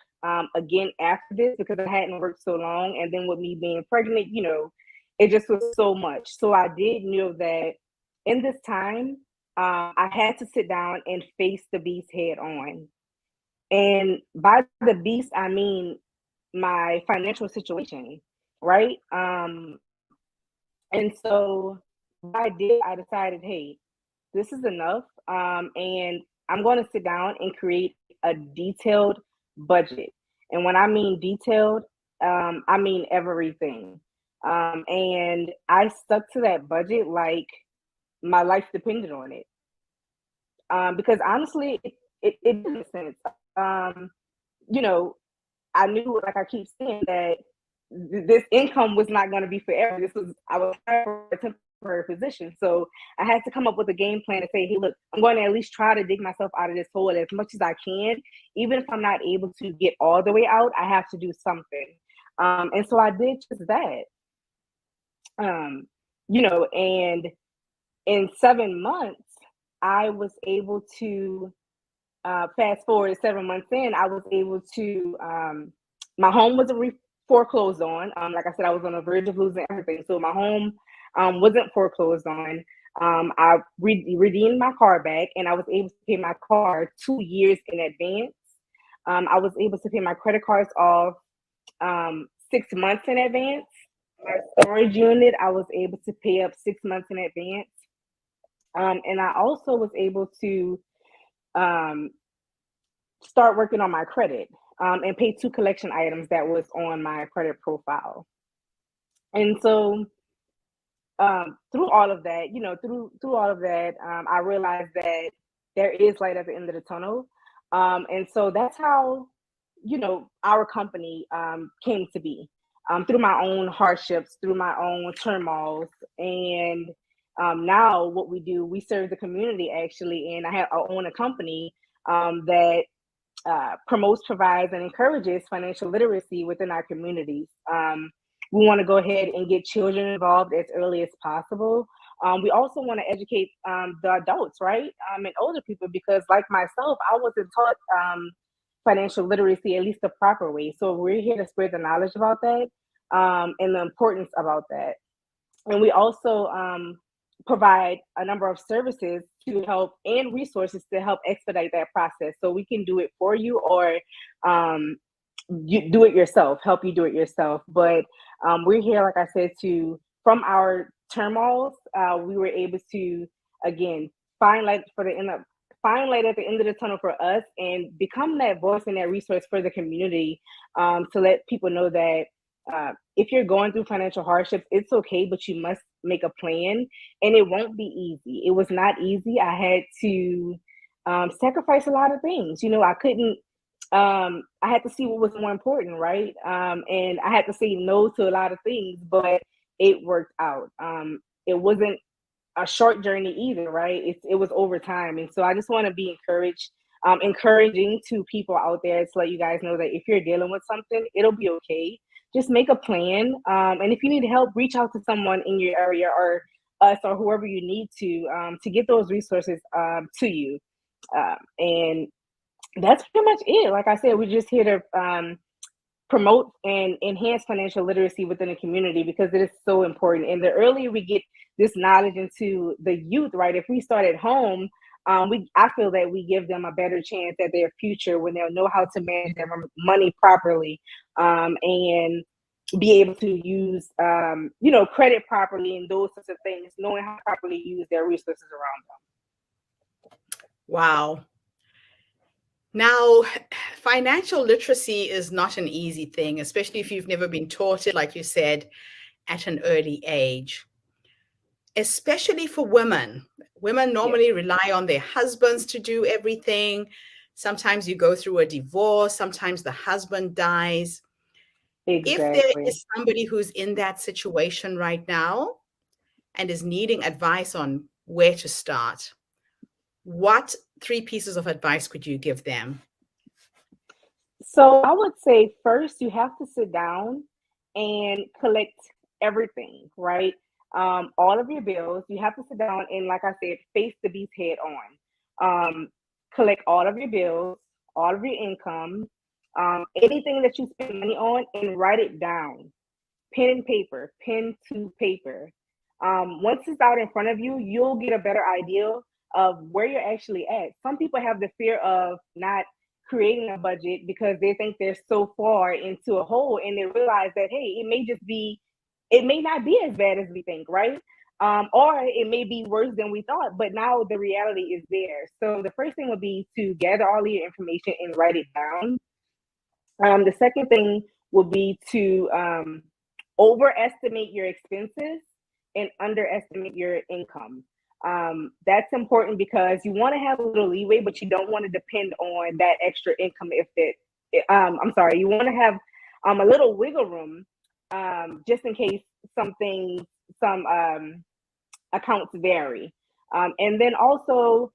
again after this, because I hadn't worked so long. And then with me being pregnant, it just was so much. So I did know that in this time, I had to sit down and face the beast head on. And by the beast, I mean my financial situation, right? And so what I did, I decided, hey, this is enough. And I'm going to sit down and create a detailed budget. And when I mean detailed, I mean everything. And I stuck to that budget like my life depended on it. Because honestly, it didn't make sense. Um, you know, I knew, like I keep saying, that this income was not going to be forever. I was hired for a temporary position. So I had to come up with a game plan to say, hey, look, I'm going to at least try to dig myself out of this hole as much as I can. Even if I'm not able to get all the way out, I have to do something. And so I did just that. And in 7 months, I was able to fast forward 7 months in, I was able to, my home was foreclosed on. Like I said, I was on the verge of losing everything. So my home wasn't foreclosed on. I redeemed my car back, and I was able to pay my car 2 years in advance. I was able to pay my credit cards off 6 months in advance. My storage unit, I was able to pay up 6 months in advance. And I also was able to um, start working on my credit, and pay 2 collection items that was on my credit profile. And so through all of that, through all of that, I realized that there is light at the end of the tunnel. And so that's how, our company came to be, through my own hardships, through my own turmoils. And now what we do, we serve the community actually. And I own a company that promotes, provides, and encourages financial literacy within our communities. We want to go ahead and get children involved as early as possible. We also want to educate the adults, right? And older people, because like myself, I wasn't taught financial literacy, at least the proper way. So we're here to spread the knowledge about that, and the importance about that. And we also provide a number of services to help, and resources to help expedite that process. So we can do it for you, or you do it yourself, help you do it yourself. But we're here, like I said, from our turmoils, we were able to, again, find light at the end of the tunnel for us, and become that voice and that resource for the community, to let people know that if you're going through financial hardships, it's okay, but you must make a plan, and it won't be easy. It was not easy. I had to sacrifice a lot of things. I couldn't. I had to see what was more important, right? And I had to say no to a lot of things, but it worked out. It wasn't a short journey either, right? It was over time. And so I just want to be encouraging to people out there to let you guys know that if you're dealing with something, it'll be okay. Just make a plan. And if you need help, reach out to someone in your area or us or whoever you need to get those resources to you. And that's pretty much it. Like I said, we're just here to promote and enhance financial literacy within the community because it is so important. And the earlier we get this knowledge into the youth, right? If we start at home, I feel that we give them a better chance at their future when they'll know how to manage their money properly, and be able to use, credit properly and those sorts of things, knowing how to properly use their resources around them. Wow. Now, financial literacy is not an easy thing, especially if you've never been taught it, like you said, at an early age, especially for women. Women normally rely on their husbands to do everything. Sometimes you go through a divorce, sometimes the husband dies. If there Exactly. is somebody who's in that situation right now and is needing advice on where to start, what 3 pieces of advice could you give them? So I would say first you have to sit down and collect everything, right? All of your bills. You have to sit down and, like I said, face the beast head on. Collect all of your bills, all of your income, anything that you spend money on, and write it down. Pen to paper. Once it's out in front of you, you'll get a better idea of where you're actually at. Some people have the fear of not creating a budget because they think they're so far into a hole and they realize that, hey, it may not be as bad as we think, right? Or it may be worse than we thought, but now the reality is there. So the first thing would be to gather all of your information and write it down. The second thing would be to overestimate your expenses and underestimate your income. That's important because you want to have a little leeway, but you don't want to depend on that extra income. You want to have a little wiggle room, just in case some accounts vary. And then also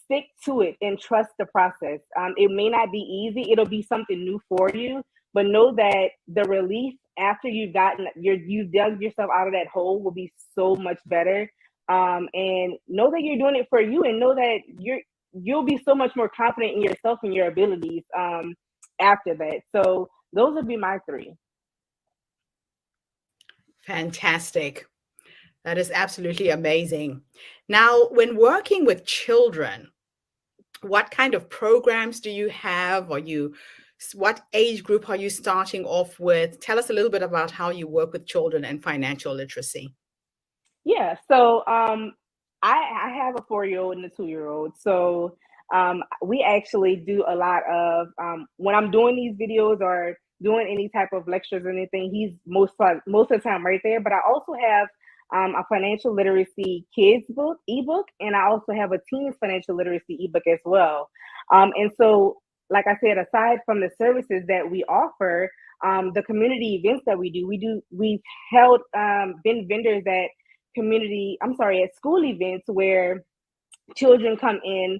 stick to it and trust the process. It may not be easy. It'll be something new for you, but know that the relief after you've dug yourself out of that hole will be so much better. And know that you're doing it for you, and know that you'll be so much more confident in yourself and your abilities after that. So those would be my 3. Fantastic. That is absolutely amazing. Now, when working with children, what kind of programs do you have? What age group are you starting off with? Tell us a little bit about how you work with children and financial literacy. Yeah, so I have a 4-year-old and a 2-year-old. So we actually do a lot of when I'm doing these videos or doing any type of lectures or anything, he's most of the time right there. But I also have a financial literacy kids ebook, and I also have a teens financial literacy ebook as well. And so, like I said, aside from the services that we offer, the community events that we've held been vendors at at school events where children come in,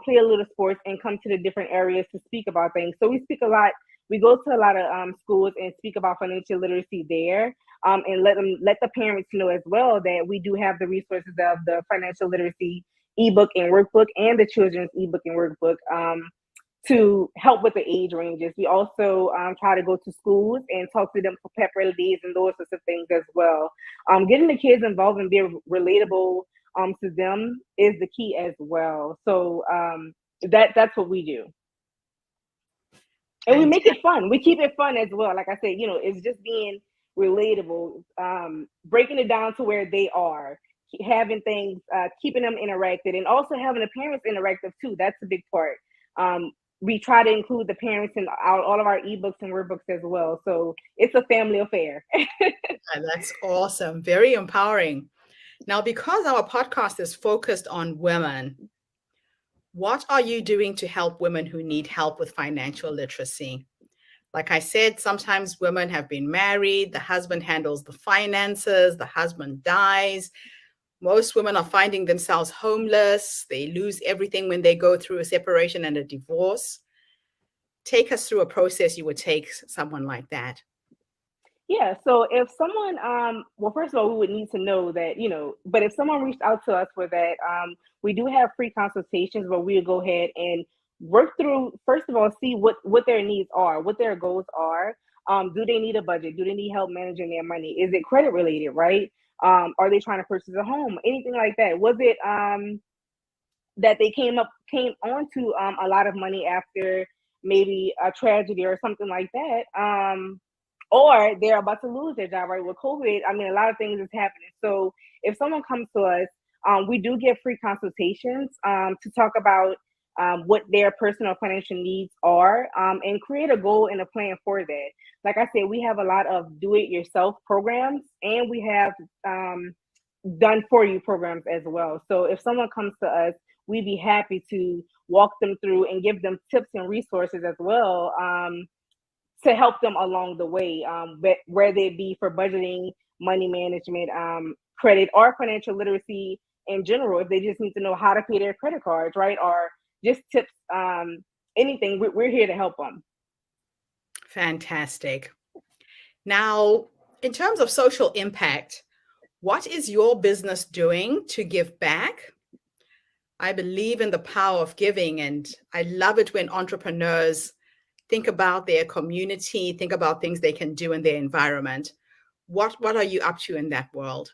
play a little sports, and come to the different areas to speak about things. So we speak a lot. We go to a lot of schools and speak about financial literacy there, and let the parents know as well that we do have the resources of the financial literacy ebook and workbook and the children's ebook and workbook to help with the age ranges. We also try to go to schools and talk to them for pep days and those sorts of things as well. Getting the kids involved and being relatable to them is the key as well. So that's what we do. And we make it fun. We keep it fun as well. Like I said, it's just being relatable, breaking it down to where they are, having things, keeping them interactive, and also having the parents interactive too. That's a big part. We try to include the parents in all of our ebooks and workbooks as well. So it's a family affair. That's awesome. Very empowering. Now, because our podcast is focused on women, what are you doing to help women who need help with financial literacy? Like I said, sometimes women have been married, the husband handles the finances, the husband dies. Most women are finding themselves homeless. They lose everything when they go through a separation and a divorce. Take us through a process you would take someone like that. Yeah, so if someone, well, first of all, we would need to know that, but if someone reached out to us for that, we do have free consultations where we'll go ahead and work through, first of all, see what their needs are, what their goals are. Do they need a budget? Do they need help managing their money? Is it credit related, right? Are they trying to purchase a home? Anything like that? Was it that they came on to a lot of money after maybe a tragedy or something like that? Or they're about to lose their job, right? With COVID, I mean, a lot of things is happening. So if someone comes to us, we do give free consultations to talk about what their personal financial needs are, and create a goal and a plan for that. Like I said, we have a lot of do-it-yourself programs, and we have done for you programs as well. So if someone comes to us, we'd be happy to walk them through and give them tips and resources as well, to help them along the way, whether it be for budgeting, money management, credit, or financial literacy in general. If they just need to know how to pay their credit cards, right, or just tips, anything, we're here to help them. Fantastic. Now, in terms of social impact, what is your business doing to give back? I believe in the power of giving, and I love it when entrepreneurs think about their community, think about things they can do in their environment. What are you up to in that world?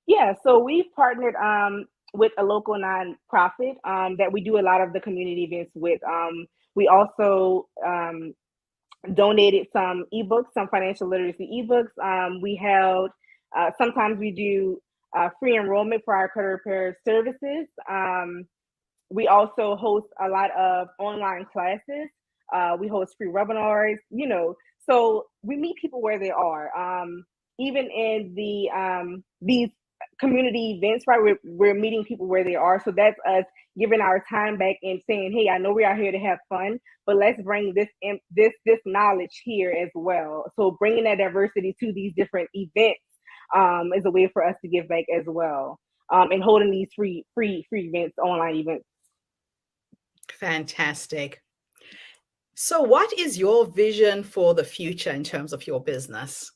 Yeah, so we've partnered with a local nonprofit that we do a lot of the community events with. We also donated some ebooks, some financial literacy ebooks. We held, sometimes we do free enrollment for our credit repair services. We also host a lot of online classes. We host free webinars, so we meet people where they are. Even in these community events, right? We're meeting people where they are. So that's us giving our time back and saying, hey, I know we're out here to have fun, but let's bring this knowledge here as well. So bringing that diversity to these different events is a way for us to give back as well, and holding these free events, online events. Fantastic. So what is your vision for the future in terms of your business?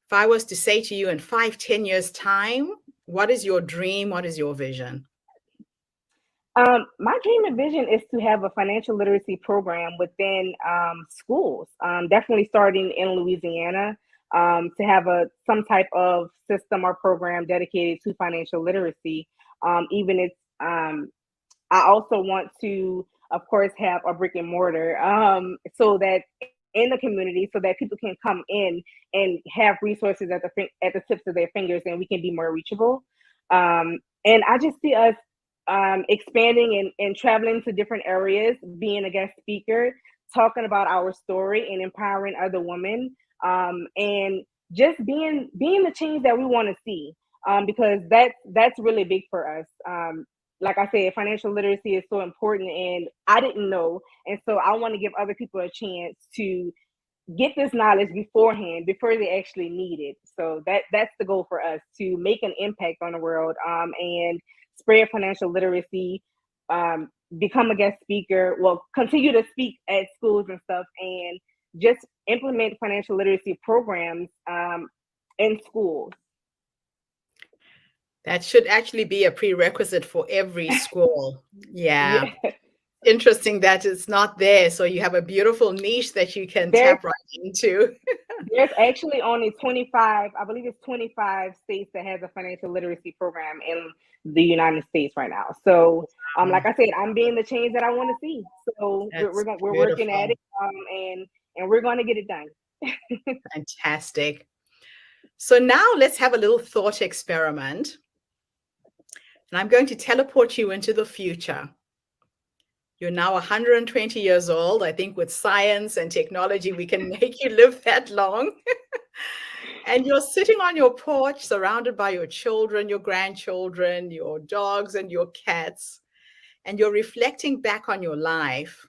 If I was to say to you in 5-10 years time, what is your dream? What is your vision? My dream and vision is to have a financial literacy program within schools, definitely starting in Louisiana, to have some type of system or program dedicated to financial literacy. Even if I also want to, of course, have a brick and mortar, so that in the community, so that people can come in and have resources at the tips of their fingers, and we can be more reachable. And I just see us expanding and traveling to different areas, being a guest speaker, talking about our story and empowering other women, and just being the change that we want to see, because that's really big for us. Like I said, financial literacy is so important, and I didn't know, and so I want to give other people a chance to get this knowledge beforehand, before they actually need it. So that's the goal for us, to make an impact on the world, and spread financial literacy, become a guest speaker, well, continue to speak at schools and stuff, and just implement financial literacy programs in schools. That should actually be a prerequisite for every school. Yeah. Yeah. Interesting that it's not there. So you have a beautiful niche that you can There's tap right into. there's actually only 25, I believe it's 25 states that has a financial literacy program in the United States right now. So like I said, I'm being the change that I want to see. So That's we're working at beautiful. it, and we're going to get it done. Fantastic. So now let's have a little thought experiment. And I'm going to teleport you into the future. You're now 120 years old. I think with science and technology, we can make you live that long. And you're sitting on your porch, surrounded by your children, your grandchildren, your dogs, and your cats. And you're reflecting back on your life.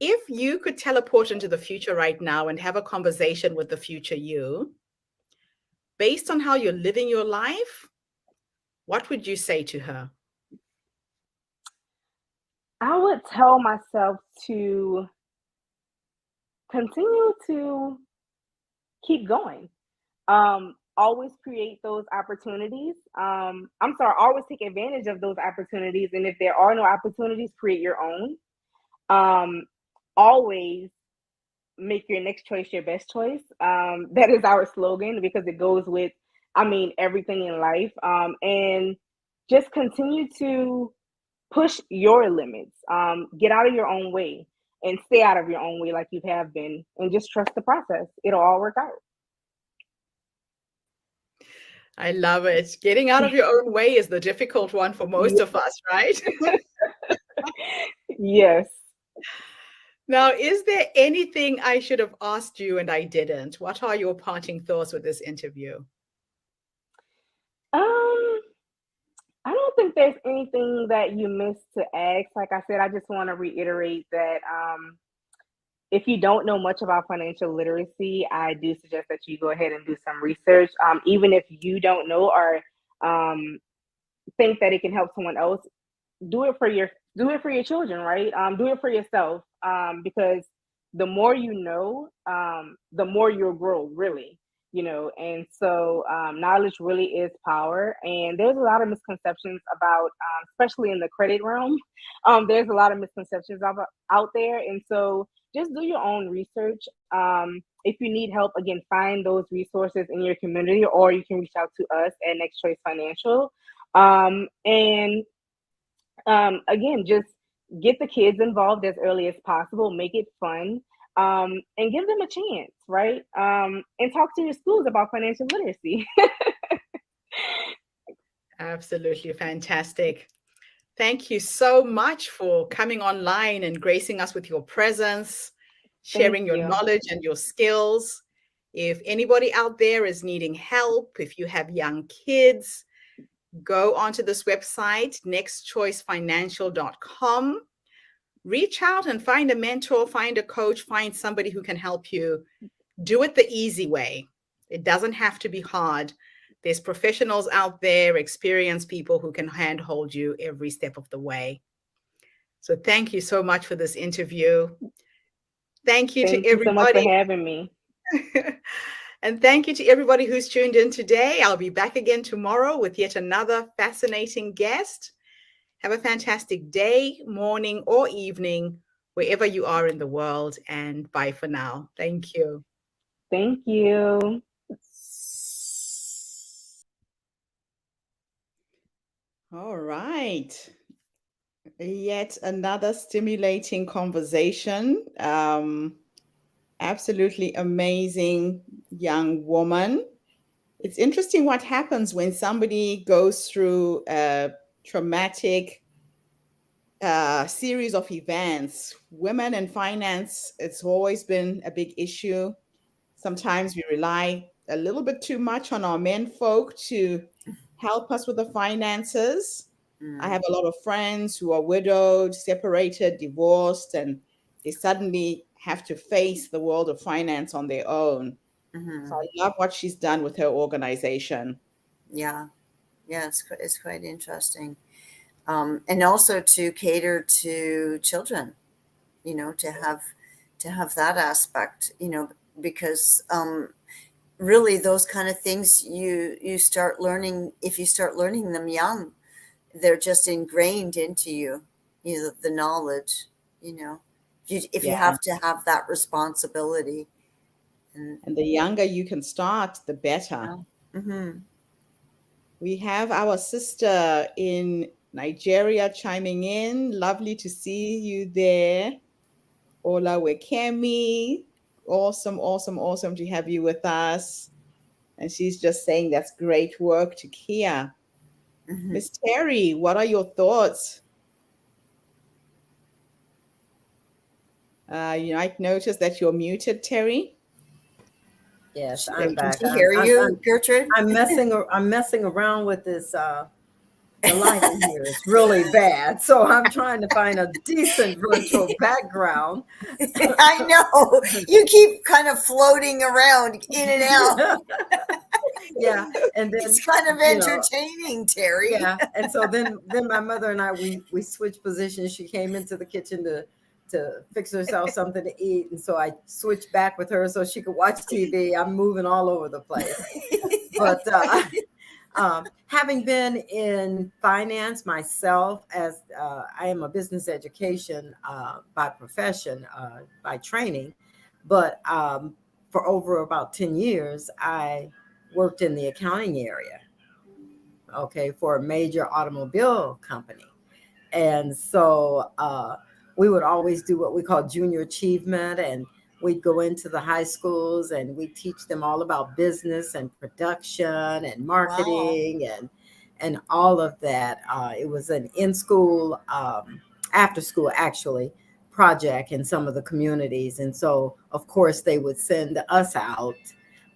If you could teleport into the future right now and have a conversation with the future you, based on how you're living your life, what would you say to her? I would tell myself to continue to keep going. Always create those opportunities. I'm sorry, always take advantage of those opportunities. And if there are no opportunities, create your own. Um, Always make your next choice your best choice. That is our slogan because it goes with, I mean, everything in life. And just continue to push your limits. Get out of your own way and stay out of your own way like you have been, and just trust the process. It'll all work out. I love it. Getting out of your own way is the difficult one for most of us, right? Yes. Now, is there anything I should have asked you and I didn't? What are your parting thoughts with this interview? Um, I don't think there's anything that you missed to ask. Like I said, I just want to reiterate that if you don't know much about financial literacy, I do suggest that you go ahead and do some research. Even if you don't know or um, think that it can help someone else, do it for your children, right? Do it for yourself, because the more you know, the more you'll grow, really. And so knowledge really is power, and there's a lot of misconceptions about, especially in the credit realm. There's a lot of misconceptions out there, and so just do your own research. If you need help, again, find those resources in your community, or you can reach out to us at Next Choice Financial. And again, just get the kids involved as early as possible, make it fun, and give them a chance, right? And talk to your schools about financial literacy. Absolutely fantastic. Thank you so much for coming online and gracing us with your presence, Thank sharing your you. knowledge and your skills. If anybody out there is needing help, if you have young kids, go onto this website, nextchoicefinancial.com. Reach out and find a mentor, find a coach, find somebody who can help you. Do it the easy way. It doesn't have to be hard. There's professionals out there, experienced people who can handhold you every step of the way. So thank you so much for this interview. Thank you to Thank you so much for everybody. having me. And thank you to everybody who's tuned in today. I'll be back again tomorrow with yet another fascinating guest. Have a fantastic day, morning, or evening, wherever you are in the world. And bye for now. Thank you. Thank you. All right. Yet another stimulating conversation. Absolutely amazing young woman. It's interesting what happens when somebody goes through a traumatic series of events. Women in finance, it's always been a big issue. Sometimes we rely a little bit too much on our men folk to help us with the finances. I have a lot of friends who are widowed, separated, divorced, and they suddenly have to face the world of finance on their own. So Mm-hmm. I love what she's done with her organization. Yeah, yeah, it's quite interesting. And also to cater to children, to have that aspect, because really those kind of things you start learning. If you start learning them young, they're just ingrained into you, the knowledge, you know, if you Yeah. have to have that responsibility. And And the younger you can start, the better. yeah. Mm-hmm. We have our sister in Nigeria chiming in. Lovely to see you there. Ola Wekemi. Awesome, awesome, awesome to have you with us. And she's just saying that's great work to Kia. Mm-hmm. Miss Terry, what are your thoughts? You might notice that you're muted, Terry. Yes, I'm There we back. Can she hear you, Gertrude? I'm messing around with this the lighting here is really bad. So I'm trying to find a decent virtual background. I know you keep kind of floating around in and out. Yeah. And then, It's kind of you know, entertaining, Terry. yeah. And so then my mother and I, we switched positions. She came into the kitchen to fix herself something to eat. And so I switched back with her so she could watch TV. I'm moving all over the place. But having been in finance myself, as I am a business education by profession, by training, but for over about 10 years, I worked in the accounting area, okay, for a major automobile company. And so we would always do what we call junior achievement, and we'd go into the high schools and we teach them all about business and production and Wow. marketing and all of that. It was an in-school, after school actually, project in some of the communities. And so, of course, they would send us out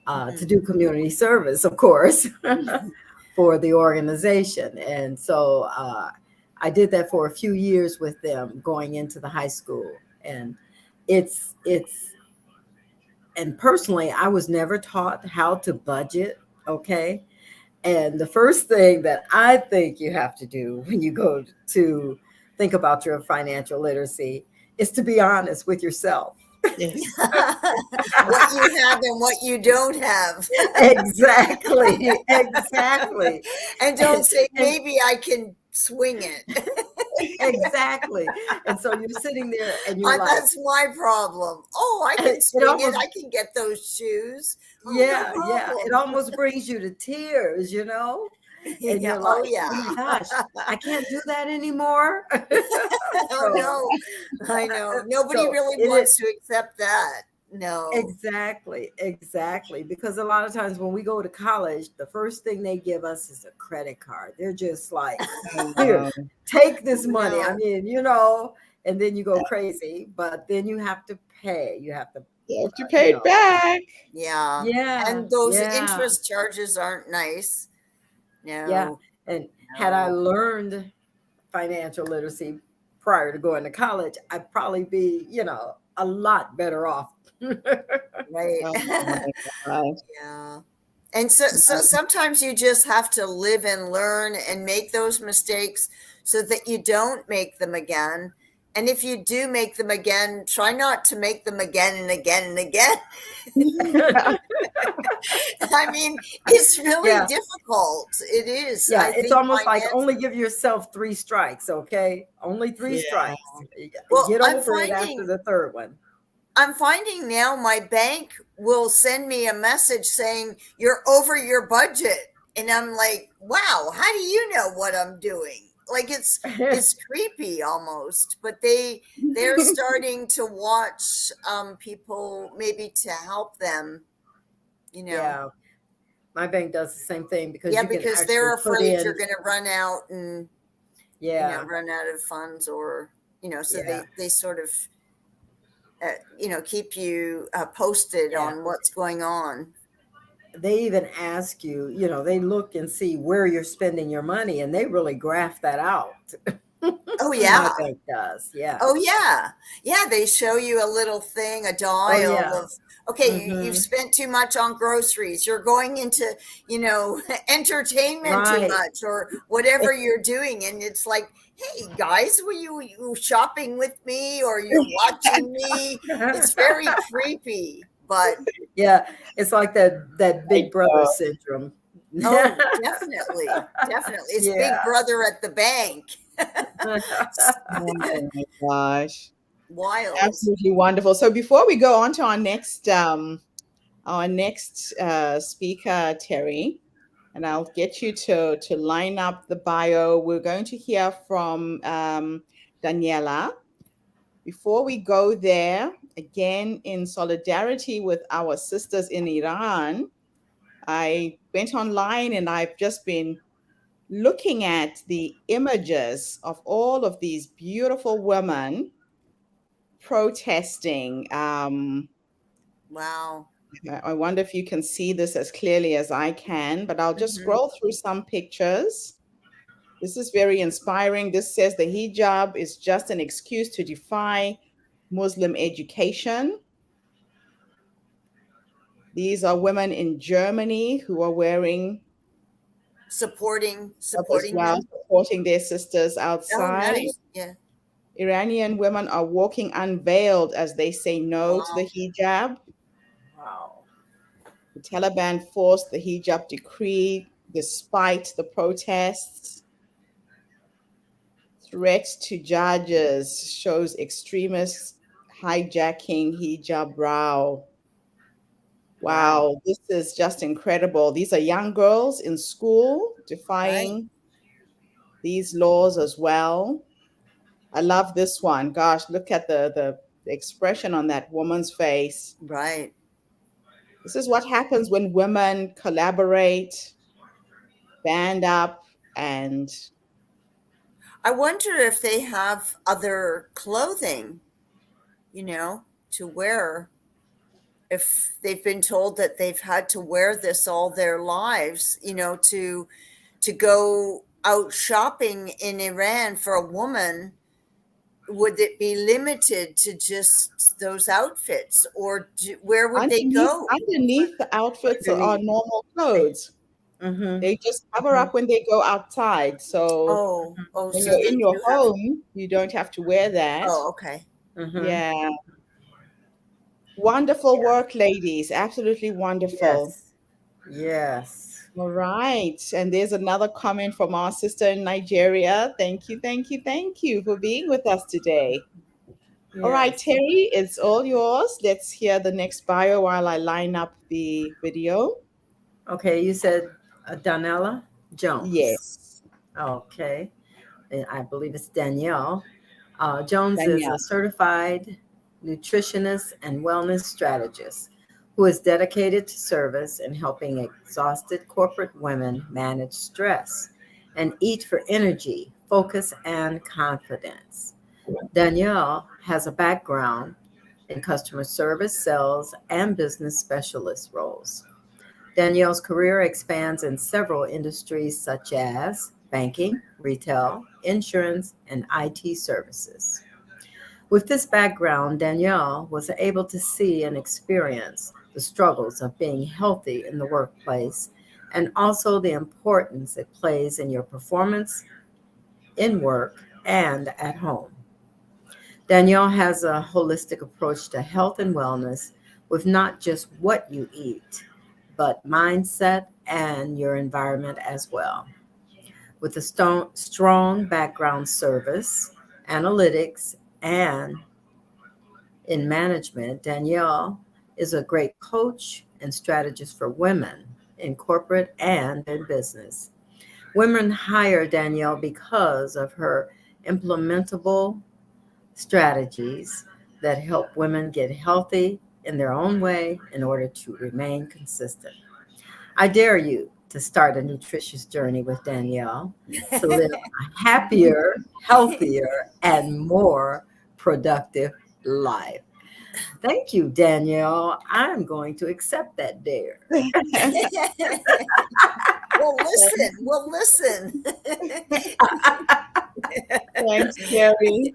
to Mhm. do community service, of course, for the organization. And so I did that for a few years with them going into the high school. And it's and personally, I was never taught how to budget, okay? And the first thing that I think you have to do when you go to think about your financial literacy is to be honest with yourself. Yes. What you have and what you don't have. Exactly, exactly. And don't And, say, and maybe I can swing it. exactly. And so you're sitting there and you're like, That's my problem. Oh, I can it swing it. almost, I can get those shoes. Oh, no yeah, yeah, it problem. almost brings you to tears, you know? And Yeah. you're Oh, like, oh my yeah. gosh, I can't do that anymore. Oh, So, no. I know. Nobody so really it is. wants to accept that. No. Exactly, exactly. Because a lot of times when we go to college, the first thing they give us is a credit card. They're just like, I here, know. take this money. I No. mean, you know, and then you go crazy, but then you have to pay. You have to, You have to you pay it know, back. Yeah. yeah, And those yeah, interest charges aren't nice. yeah. No. And had I No. learned financial literacy prior to going to college, I'd probably be, you know, a lot better off. Right. Oh my God. Yeah. And so sometimes you just have to live and learn and make those mistakes so that you don't make them again. And if you do make them again, try not to make them again and again and again. I mean, it's really Yeah. difficult. It is. Yeah, I it's think almost like only financially. give yourself 3 strikes, okay? Only 3 Yeah. strikes. Well, Get over it after the 3rd one. I'm finding now my bank will send me a message saying you're over your budget. And I'm like, wow, how do you know what I'm doing? Like it's creepy almost, but they're starting to watch people maybe to help them, you know. Yeah, my bank does the same thing because Yeah, you can because actually they're put afraid you're in. going to run out and Yeah, run out of funds or so yeah, they sort of keep you posted yeah. on what's going on. They even ask you, you know, they look and see where you're spending your money and they really graph that out. Oh My yeah. bank does. Yeah. Oh yeah. Yeah, they show you a little thing, a Oh, dial yeah. of okay, you've Mhm. spent too much on groceries. You're going into, entertainment too Right. much or whatever you're doing. And it's like, hey guys, were you shopping with me or you're watching me? It's very creepy, but Yeah, it's like that I big brother know. syndrome. oh, definitely. Definitely. It's Yeah. Big Brother at the bank. Oh my gosh. Wild. Absolutely wonderful. So before we go on to our next speaker, Terry, and I'll get you to line up the bio. We're going to hear from Daniela. Before we go there, again, in solidarity with our sisters in Iran, I went online and I've just been looking at the images of all of these beautiful women protesting. Wow. I wonder if you can see this as clearly as I can, but I'll just Mhm. scroll through some pictures. This is very inspiring. This says the hijab is just an excuse to defy Muslim education. These are women in Germany who are wearing as supporting well, them. supporting their sisters Oh, outside. nice. Yeah. Iranian women are walking unveiled as they say no to the Wow. hijab. Wow. The Taliban forced the hijab decree despite the protests. Threats to judges shows extremists hijacking hijab brow. Wow. Wow, this is just incredible. These are young girls in school Right. defying these laws as well. I love this one. Gosh, look at the expression on that woman's face. Right. This is what happens when women collaborate, band up, and I wonder if they have other clothing, to wear. If they've been told that they've had to wear this all their lives, to go out shopping in Iran for a woman, would it be limited to just those outfits, or where would they underneath go? underneath the outfits are Underneath. normal clothes. Mm-hmm. They just cover Mm-hmm. up when they go outside. So Oh, when so you're they in your do have. home, you don't have to wear that. Oh, okay. Mm-hmm. Yeah. Wonderful Yeah. work, ladies. Absolutely wonderful. Yes. Yes. All right. And there's another comment from our sister in Nigeria. Thank you, thank you, thank you for being with us today. All right, Yes. Terry, it's all yours. Let's hear the next bio while I line up the video. Okay, you said Donella Jones. Yes, Okay, and I believe it's Danielle. Jones is a Danielle. certified nutritionist and wellness strategist who is dedicated to service and helping exhausted corporate women manage stress and eat for energy, focus, and confidence. Danielle has a background in customer service, sales, and business specialist roles. Danielle's career expands in several industries such as banking, retail, insurance, and IT services. With this background, Danielle was able to see and experience the struggles of being healthy in the workplace and also the importance it plays in your performance in work and at home. Danielle has a holistic approach to health and wellness with not just what you eat, but mindset and your environment as well. With a strong background service, analytics, and in management, Danielle is a great coach and strategist for women in corporate and in business. Women hire Danielle because of her implementable strategies that help women get healthy in their own way in order to remain consistent. I dare you to start a nutritious journey with Danielle to live a happier, healthier, and more productive life. Thank you, Danielle. I'm going to accept that dare. Well, listen. Well, listen. Thanks, Terry.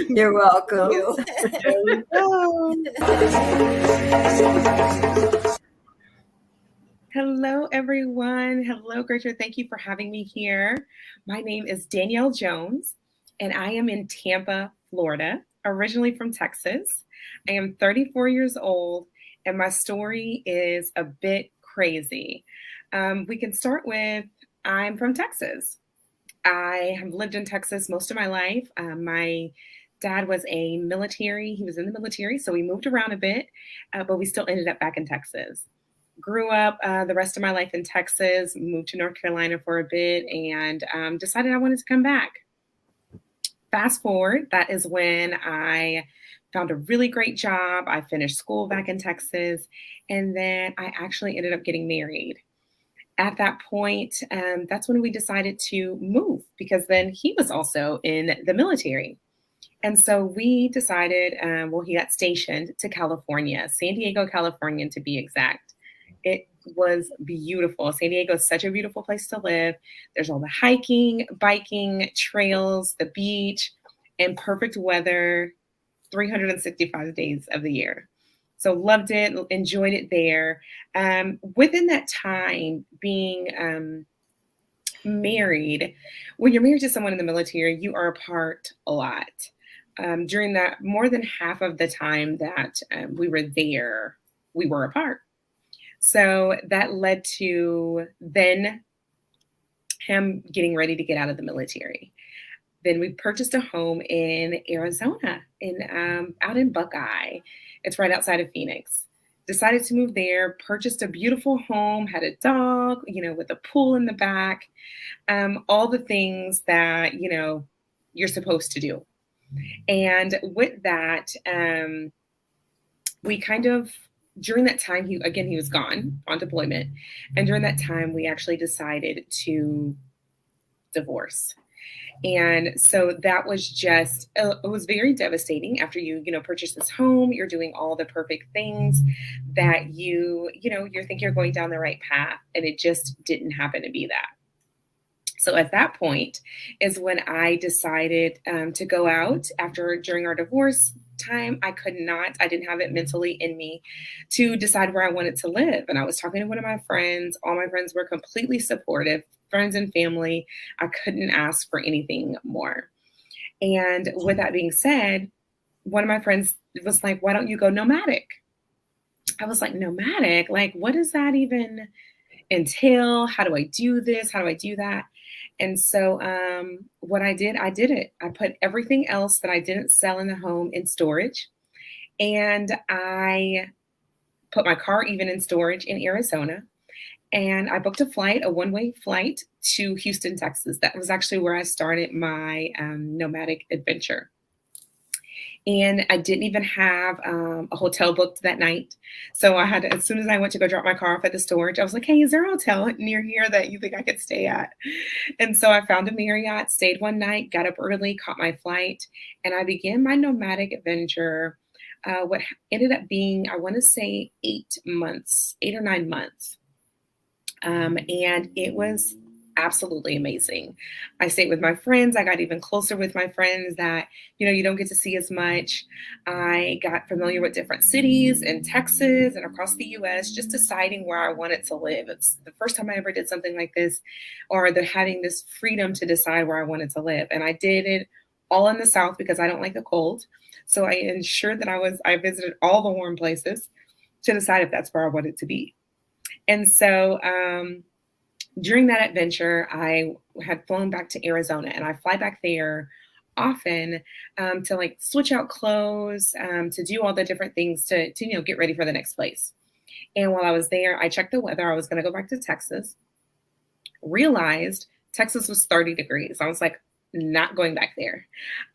You're welcome. You. There we go. Hello, everyone. Hello, Gertrude. Thank you for having me here. My name is Danielle Jones, and I am in Tampa, Florida, originally from Texas. I am 34 years old, and my story is a bit crazy. We can start with I'm from Texas. I have lived in Texas most of my life. My dad was he was in the military, so we moved around a bit, but we still ended up back in Texas. Grew up the rest of my life in Texas, moved to North Carolina for a bit, and decided I wanted to come back. Fast forward, that is when I found a really great job. I finished school back in Texas, and then I actually ended up getting married. At that point, that's when we decided to move because then he was also in the military. And so we decided, he got stationed to California, San Diego, California, to be exact. It was beautiful. San Diego is such a beautiful place to live. There's all the hiking, biking, trails, the beach, and perfect weather 365 days of the year. So loved it, enjoyed it there. Within that time, being married, when you're married to someone in the military, you are apart a lot. During that, more than half of the time that we were there, we were apart. So that led to then him getting ready to get out of the military. Then we purchased a home in Arizona, out in Buckeye. It's right outside of Phoenix. Decided to move there, purchased a beautiful home, had a dog, with a pool in the back, all the things that, you're supposed to do. And with that, we kind of, during that time, he was gone on deployment. And during that time, we actually decided to divorce. And so that was just, it was very devastating after you purchase this home, you're doing all the perfect things that you think you're going down the right path. And it just didn't happen to be that. So at that point is when I decided to go out during our divorce time. I didn't have it mentally in me to decide where I wanted to live. And I was talking to one of my friends. All my friends were completely supportive, friends and family. I couldn't ask for anything more. And with that being said, one of my friends was like, why don't you go nomadic? I was like, nomadic? Like, what does that even entail? How do I do this? How do I do that? And so what I did it. I put everything else that I didn't sell in the home in storage. And I put my car even in storage in Arizona. And I booked a one-way flight to Houston, Texas. That was actually where I started my nomadic adventure. And I didn't even have a hotel booked that night. So I had to, as soon as I went to go drop my car off at the storage, I was like, hey, is there a hotel near here that you think I could stay at? And so I found a Marriott, stayed one night, got up early, caught my flight, and I began my nomadic adventure. What ended up being, I want to say 8 or 9 months. And it was absolutely amazing. I stayed with my friends. I got even closer with my friends that, you don't get to see as much. I got familiar with different cities in Texas and across the US, just deciding where I wanted to live. It's the first time I ever did something like this, or having this freedom to decide where I wanted to live. And I did it all in the South because I don't like the cold. So I ensured that I visited all the warm places to decide if that's where I wanted to be. And so, during that adventure, I had flown back to Arizona, and I fly back there often to switch out clothes, to do all the different things to get ready for the next place. And while I was there, I checked the weather. I was going to go back to Texas, realized Texas was 30 degrees. I was like, not going back there.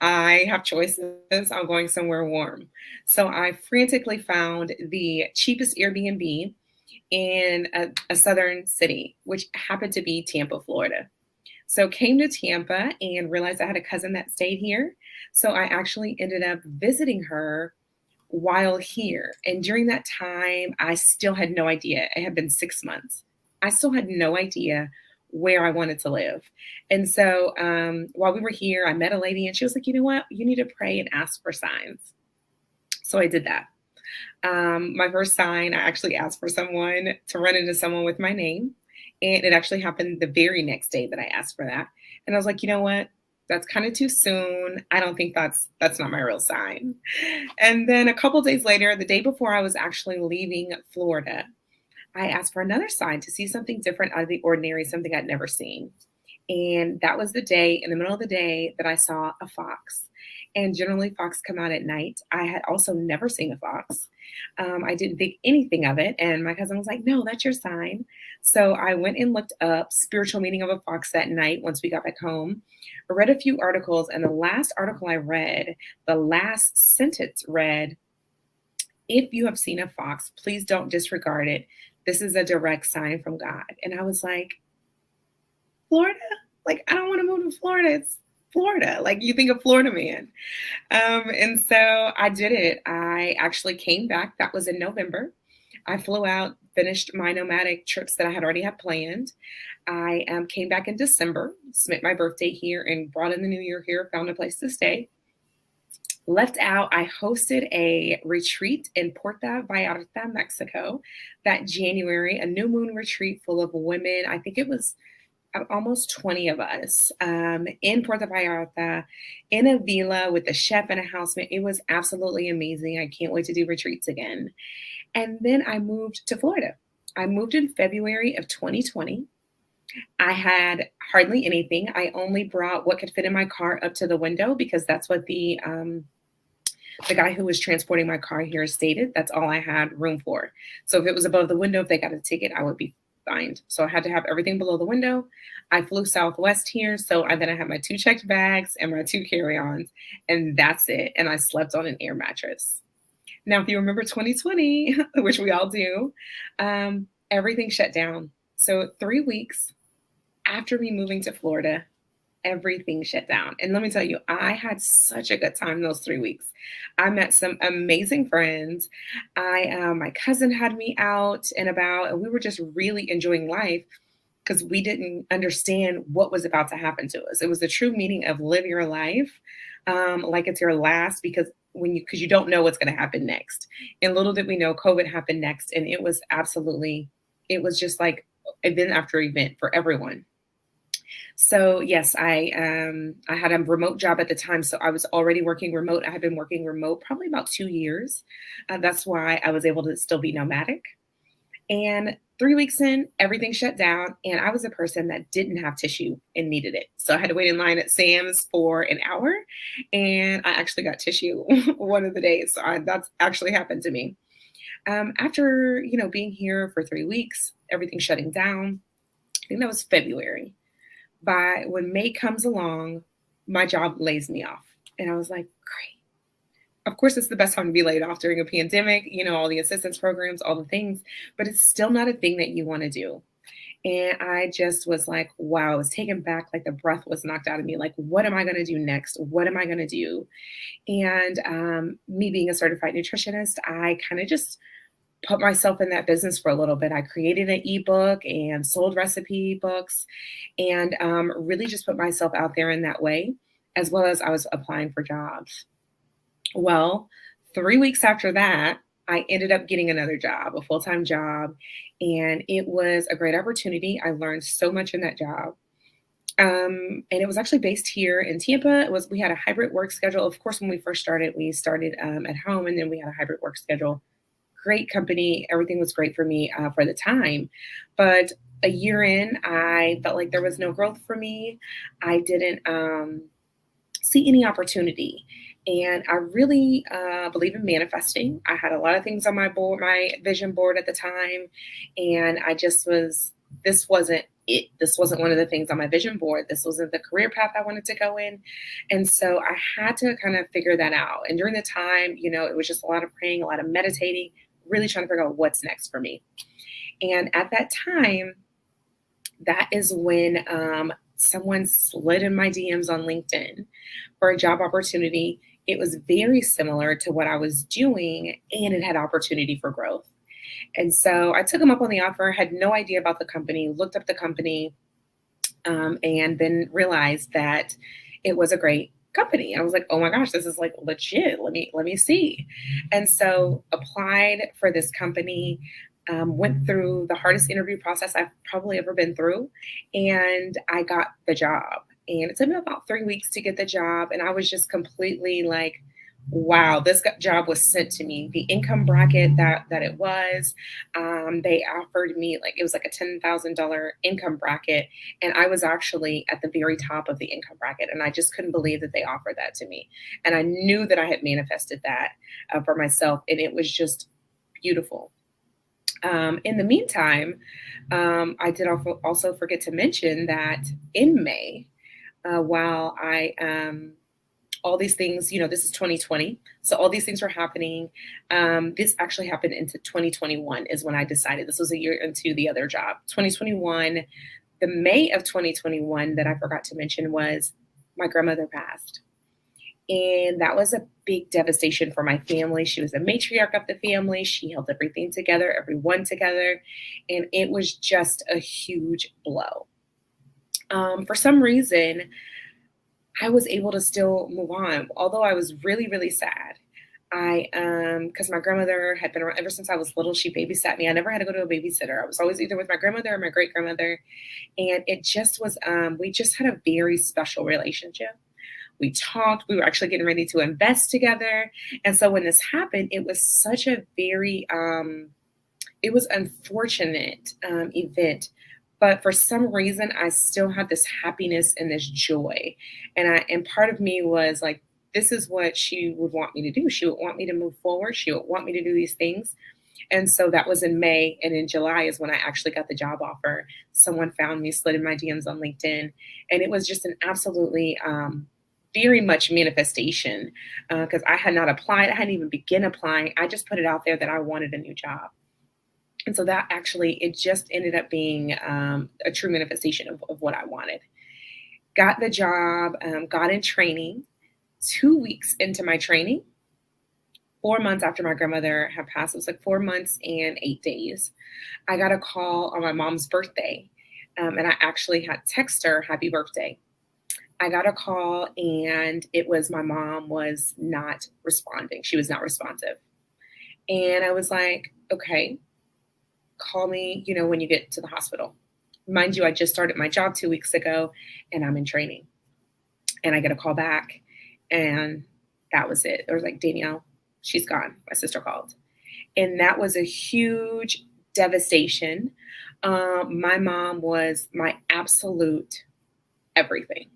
I have choices. I'm going somewhere warm. So I frantically found the cheapest Airbnb in a southern city, which happened to be Tampa, Florida. So came to Tampa and realized I had a cousin that stayed here. So I actually ended up visiting her while here. And during that time, I still had no idea. It had been 6 months. I still had no idea where I wanted to live. And so while we were here, I met a lady and she was like, you know what? You need to pray and ask for signs. So I did that. My first sign, I actually asked for someone to run into someone with my name. And it actually happened the very next day that I asked for that. And I was like, you know what? That's kind of too soon. I don't think that's not my real sign. And then a couple days later, the day before I was actually leaving Florida, I asked for another sign to see something different out of the ordinary, something I'd never seen. And that was the day, in the middle of the day, that I saw a fox. And generally, fox come out at night. I had also never seen a fox. I didn't think anything of it. And my cousin was like, no, that's your sign. So I went and looked up spiritual meaning of a fox that night once we got back home. I read a few articles. And the last article I read, the last sentence read, if you have seen a fox, please don't disregard it. This is a direct sign from God. And I was like, Florida? Like, I don't want to move to Florida. It's Florida. Like, you think of Florida man. And so I did it. I actually came back. That was in November. I flew out, finished my nomadic trips that I had already had planned. I came back in December, spent my birthday here, and brought in the new year here, found a place to stay. Left out, I hosted a retreat in Puerto Vallarta, Mexico, that January, a new moon retreat full of women. I think it was almost 20 of us in Puerto Vallarta in a villa with a chef and a housemate. It was absolutely amazing. I can't wait to do retreats again. And then I moved to Florida. I moved in February of 2020. I had hardly anything. I only brought what could fit in my car up to the window because that's what the guy who was transporting my car here stated. That's all I had room for. So if it was above the window, if they got a ticket, I would be fined. So I had to have everything below the window. I flew Southwest here. So then I had my 2 checked bags and my 2 carry-ons, and that's it. And I slept on an air mattress. Now, if you remember 2020, which we all do, everything shut down. So 3 weeks after me moving to Florida, everything shut down. And let me tell you, I had such a good time those 3 weeks. I met some amazing friends. My cousin had me out and about, and we were just really enjoying life because we didn't understand what was about to happen to us. It was the true meaning of live your life like it's your last, because you don't know what's going to happen next. And little did we know COVID happened next, and it was just like event after event for everyone. So yes, I had a remote job at the time. So I was already working remote. I had been working remote probably about 2 years. That's why I was able to still be nomadic. And 3 weeks in, everything shut down. And I was a person that didn't have tissue and needed it. So I had to wait in line at Sam's for an hour. And I actually got tissue one of the days. So that's actually happened to me. After, being here for 3 weeks, everything shutting down, I think that was February. By when May comes along, my job lays me off. And I was like, great. Of course, it's the best time to be laid off during a pandemic, all the assistance programs, all the things, but it's still not a thing that you want to do. And I just was like, wow, I was taken back, like the breath was knocked out of me. Like, what am I going to do next? What am I going to do? And me being a certified nutritionist, I kind of just put myself in that business for a little bit. I created an ebook and sold recipe books and really just put myself out there in that way, as well as I was applying for jobs. Well, 3 weeks after that, I ended up getting another job, a full-time job, and it was a great opportunity. I learned so much in that job. And it was actually based here in Tampa. We had a hybrid work schedule. Of course, when we first started, we started at home, and then we had a hybrid work schedule. Great company. Everything was great for me for the time. But a year in, I felt like there was no growth for me. I didn't see any opportunity. And I really believe in manifesting. I had a lot of things on my vision board at the time. And this wasn't it. This wasn't one of the things on my vision board. This wasn't the career path I wanted to go in. And so I had to kind of figure that out. And during the time, it was just a lot of praying, a lot of meditating, really trying to figure out what's next for me. And at that time, that is when someone slid in my DMs on LinkedIn for a job opportunity. It was very similar to what I was doing, and it had opportunity for growth. And so I took them up on the offer, had no idea about the company, looked up the company, and then realized that it was a great company. I was like, oh my gosh, this is like legit. Let me see. And so applied for this company, went through the hardest interview process I've probably ever been through. And I got the job. And it took me about 3 weeks to get the job. And I was just completely like, wow, this job was sent to me. The income bracket that it was, they offered me it was like a $10,000 income bracket. And I was actually at the very top of the income bracket. And I just couldn't believe that they offered that to me. And I knew that I had manifested that for myself. And it was just beautiful. In the meantime, I did also forget to mention that in May, while all these things, this is 2020. So all these things were happening. This actually happened into 2021 is when I decided. This was a year into the other job. 2021, the May of 2021 that I forgot to mention was my grandmother passed. And that was a big devastation for my family. She was the matriarch of the family. She held everything together, everyone together. And it was just a huge blow. For some reason, I was able to still move on, although I was really, really sad. Because my grandmother had been around ever since I was little. She babysat me. I never had to go to a babysitter. I was always either with my grandmother or my great grandmother. And it just was, we just had a very special relationship. We talked, we were actually getting ready to invest together. And so when this happened, it was such a very, it was unfortunate event. But for some reason, I still had this happiness and this joy. And part of me was like, this is what she would want me to do. She would want me to move forward. She would want me to do these things. And so that was in May. And in July is when I actually got the job offer. Someone found me, slid in my DMs on LinkedIn. And it was just an absolutely very much manifestation because I had not applied. I hadn't even begun applying. I just put it out there that I wanted a new job. And so that actually, it just ended up being a true manifestation of what I wanted. Got the job, got in training. 2 weeks into my training, 4 months after my grandmother had passed, it was like 4 months and 8 days, I got a call on my mom's birthday. And I actually had text her, happy birthday. I got a call and it was my mom was not responding. She was not responsive. And I was like, okay, call me, when you get to the hospital. Mind you, I just started my job 2 weeks ago and I'm in training. And I get a call back. And that was it. It was like, Danielle, she's gone. My sister called. And that was a huge devastation. My mom was my absolute everything.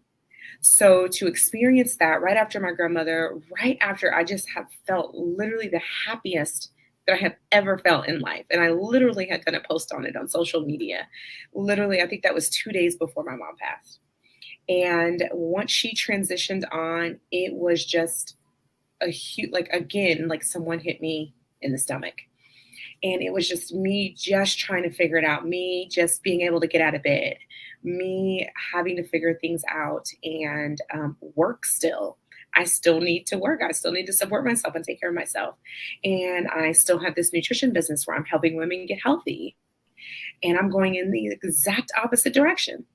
So to experience that right after my grandmother, right after I just have felt literally the happiest that I have ever felt in life. And I literally had done a post on it on social media. Literally, I think that was 2 days before my mom passed. And once she transitioned on, it was just a huge, like someone hit me in the stomach. And it was just me just trying to figure it out, me just being able to get out of bed, me having to figure things out and work still. I still need to work. I still need to support myself and take care of myself. And I still have this nutrition business where I'm helping women get healthy. And I'm going in the exact opposite direction.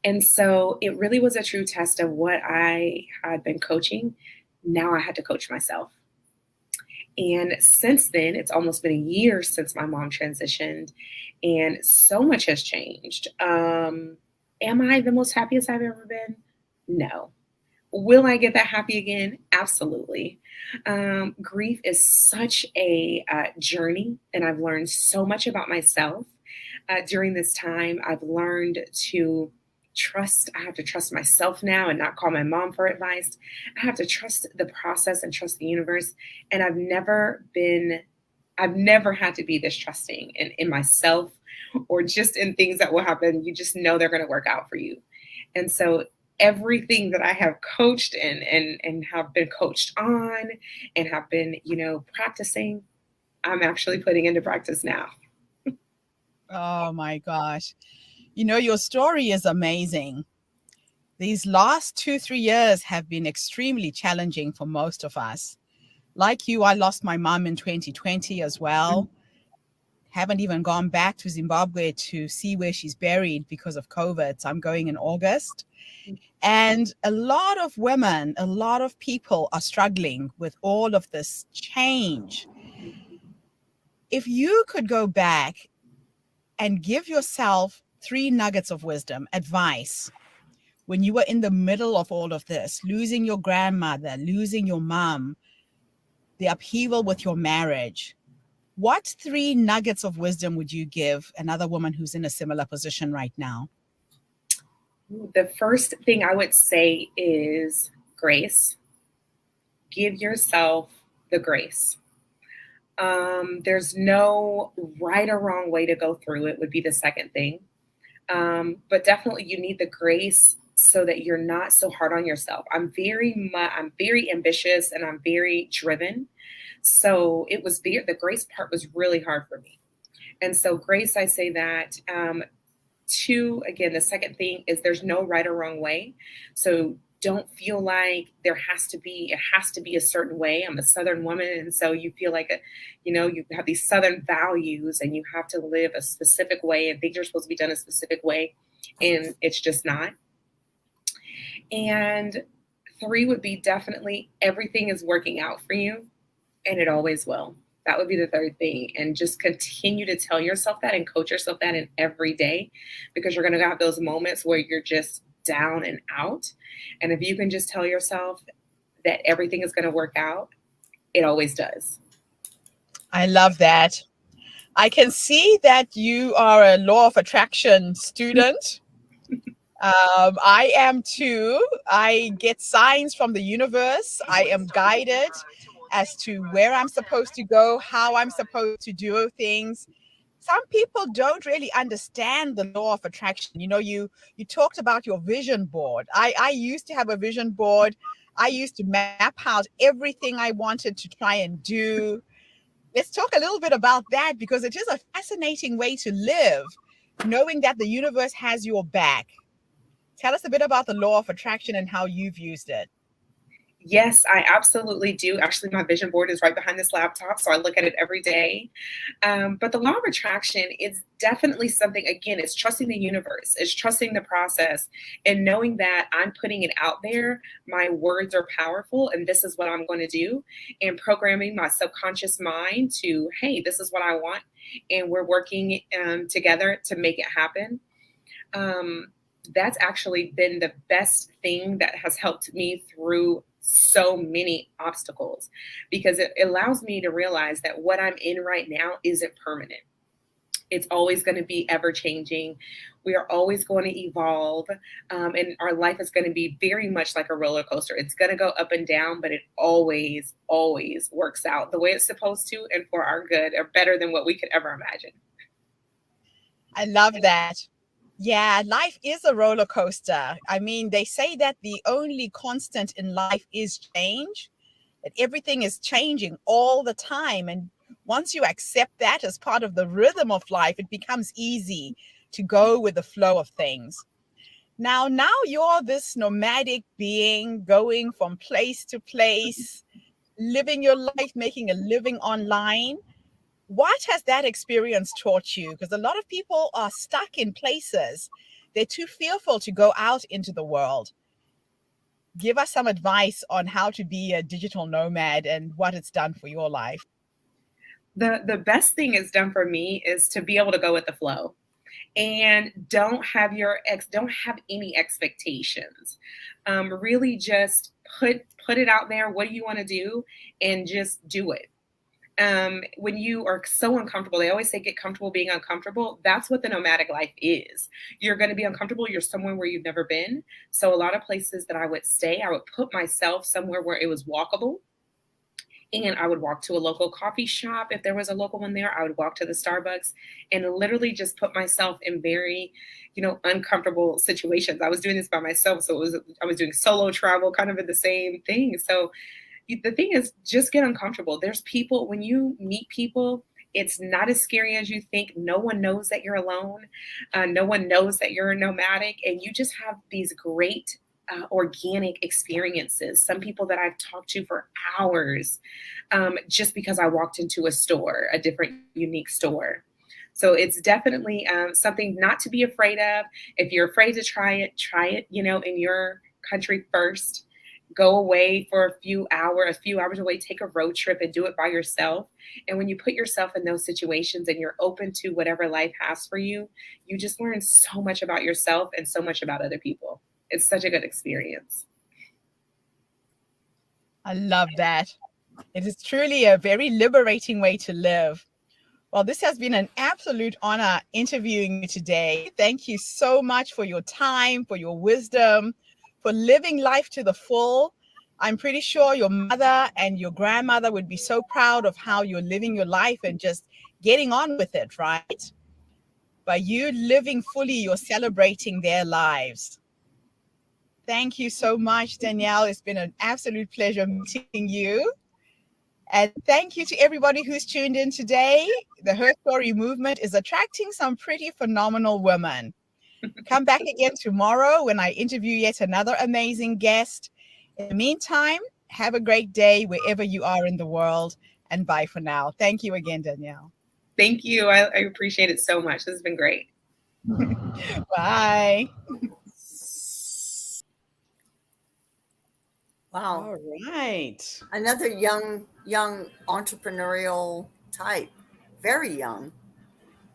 And so it really was a true test of what I had been coaching. Now I had to coach myself. And since then, it's almost been a year since my mom transitioned, and so much has changed. Am I the most happiest I've ever been? No. Will I get that happy again? Absolutely. Grief is such a journey, and I've learned so much about myself during this time. I've learned to trust. I have to trust myself now and not call my mom for advice. I have to trust the process and trust the universe. And I've never had to be this trusting in myself or just in things that will happen. You just know they're going to work out for you. And so everything that I have coached and have been coached on and have been, practicing, I'm actually putting into practice now. Oh my gosh. Your story is amazing. These last 2, 3 years have been extremely challenging for most of us. Like you, I lost my mom in 2020 as well. Haven't even gone back to Zimbabwe to see where she's buried because of COVID. So I'm going in August. And a lot of women, a lot of people are struggling with all of this change. If you could go back and give yourself 3 nuggets of wisdom, advice, when you were in the middle of all of this, losing your grandmother, losing your mom, the upheaval with your marriage, what 3 nuggets of wisdom would you give another woman who's in a similar position right now? The first thing I would say is grace. Give yourself the grace. There's no right or wrong way to go through it would be the second thing. But definitely you need the grace so that you're not so hard on yourself. I'm very ambitious and I'm very driven. So the grace part was really hard for me. And so grace, I say that. Two, again, the second thing is there's no right or wrong way. So don't feel like it has to be a certain way. I'm a Southern woman, and so you feel like you have these Southern values, and you have to live a specific way, and things are supposed to be done a specific way, and it's just not. And three would be definitely everything is working out for you, and it always will. That would be the third thing. And just continue to tell yourself that and coach yourself that in every day, because you're going to have those moments where you're just down and out. And if you can just tell yourself that everything is going to work out, it always does. I love that. I can see that you are a law of attraction student. I am too. I get signs from the universe. I am guided as to where I'm supposed to go, how I'm supposed to do things. Some people don't really understand the law of attraction. You talked about your vision board. I used to have a vision board. I used to map out everything I wanted to try and do. Let's talk a little bit about that, because it is a fascinating way to live, knowing that the universe has your back. Tell us a bit about the law of attraction and how you've used it. Yes, I absolutely do. Actually, my vision board is right behind this laptop, so I look at it every day. But the law of attraction is definitely something, again, it's trusting the universe, it's trusting the process, and knowing that I'm putting it out there. My words are powerful, and this is what I'm going to do, and programming my subconscious mind to, hey, this is what I want, and we're working together to make it happen. That's actually been the best thing that has helped me through so many obstacles, because it allows me to realize that what I'm in right now isn't permanent. It's always going to be ever changing. We are always going to evolve. And our life is going to be very much like a roller coaster. It's going to go up and down, but it always, always works out the way it's supposed to, and for our good, or better than what we could ever imagine. I love that. Yeah, life is a roller coaster. I mean, they say that the only constant in life is change, that everything is changing all the time. And once you accept that as part of the rhythm of life, it becomes easy to go with the flow of things. Now you're this nomadic being going from place to place, living your life, making a living online. What has that experience taught you? Because a lot of people are stuck in places. They're too fearful to go out into the world. Give us some advice on how to be a digital nomad and what it's done for your life. The best thing it's done for me is to be able to go with the flow, and don't have any expectations. Really just put it out there. What do you want to do, and just do it. When you are so uncomfortable, they always say get comfortable being uncomfortable. That's what the nomadic life is. You're going to be uncomfortable. You're somewhere where you've never been. So a lot of places that I would stay, I would put myself somewhere where it was walkable. And I would walk to a local coffee shop. If there was a local one there, I would walk to the Starbucks and literally just put myself in very, uncomfortable situations. I was doing this by myself. So I was doing solo travel, kind of in the same thing. So the thing is, just get uncomfortable. There's people, when you meet people, it's not as scary as you think. No one knows that you're alone. No one knows that you're nomadic, and you just have these great organic experiences. Some people that I've talked to for hours, just because I walked into a store, a different, unique store. So it's definitely something not to be afraid of. If you're afraid to try it, in your country first. Go away for a few hours away, take a road trip and do it by yourself. And when you put yourself in those situations and you're open to whatever life has for you, you just learn so much about yourself and so much about other people. It's such a good experience. I love that. It is truly a very liberating way to live. Well, this has been an absolute honor interviewing you today. Thank you so much for your time, for your wisdom, for living life to the full. I'm pretty sure your mother and your grandmother would be so proud of how you're living your life and just getting on with it, right? By you living fully, you're celebrating their lives. Thank you so much, Danielle. It's been an absolute pleasure meeting you. And thank you to everybody who's tuned in today. The Her Story movement is attracting some pretty phenomenal women. Come back again tomorrow when I interview yet another amazing guest. In the meantime, have a great day wherever you are in the world. And bye for now. Thank you again, Danielle. Thank you. I appreciate it so much. This has been great. Bye. Wow. All right. Another young entrepreneurial type. Very young.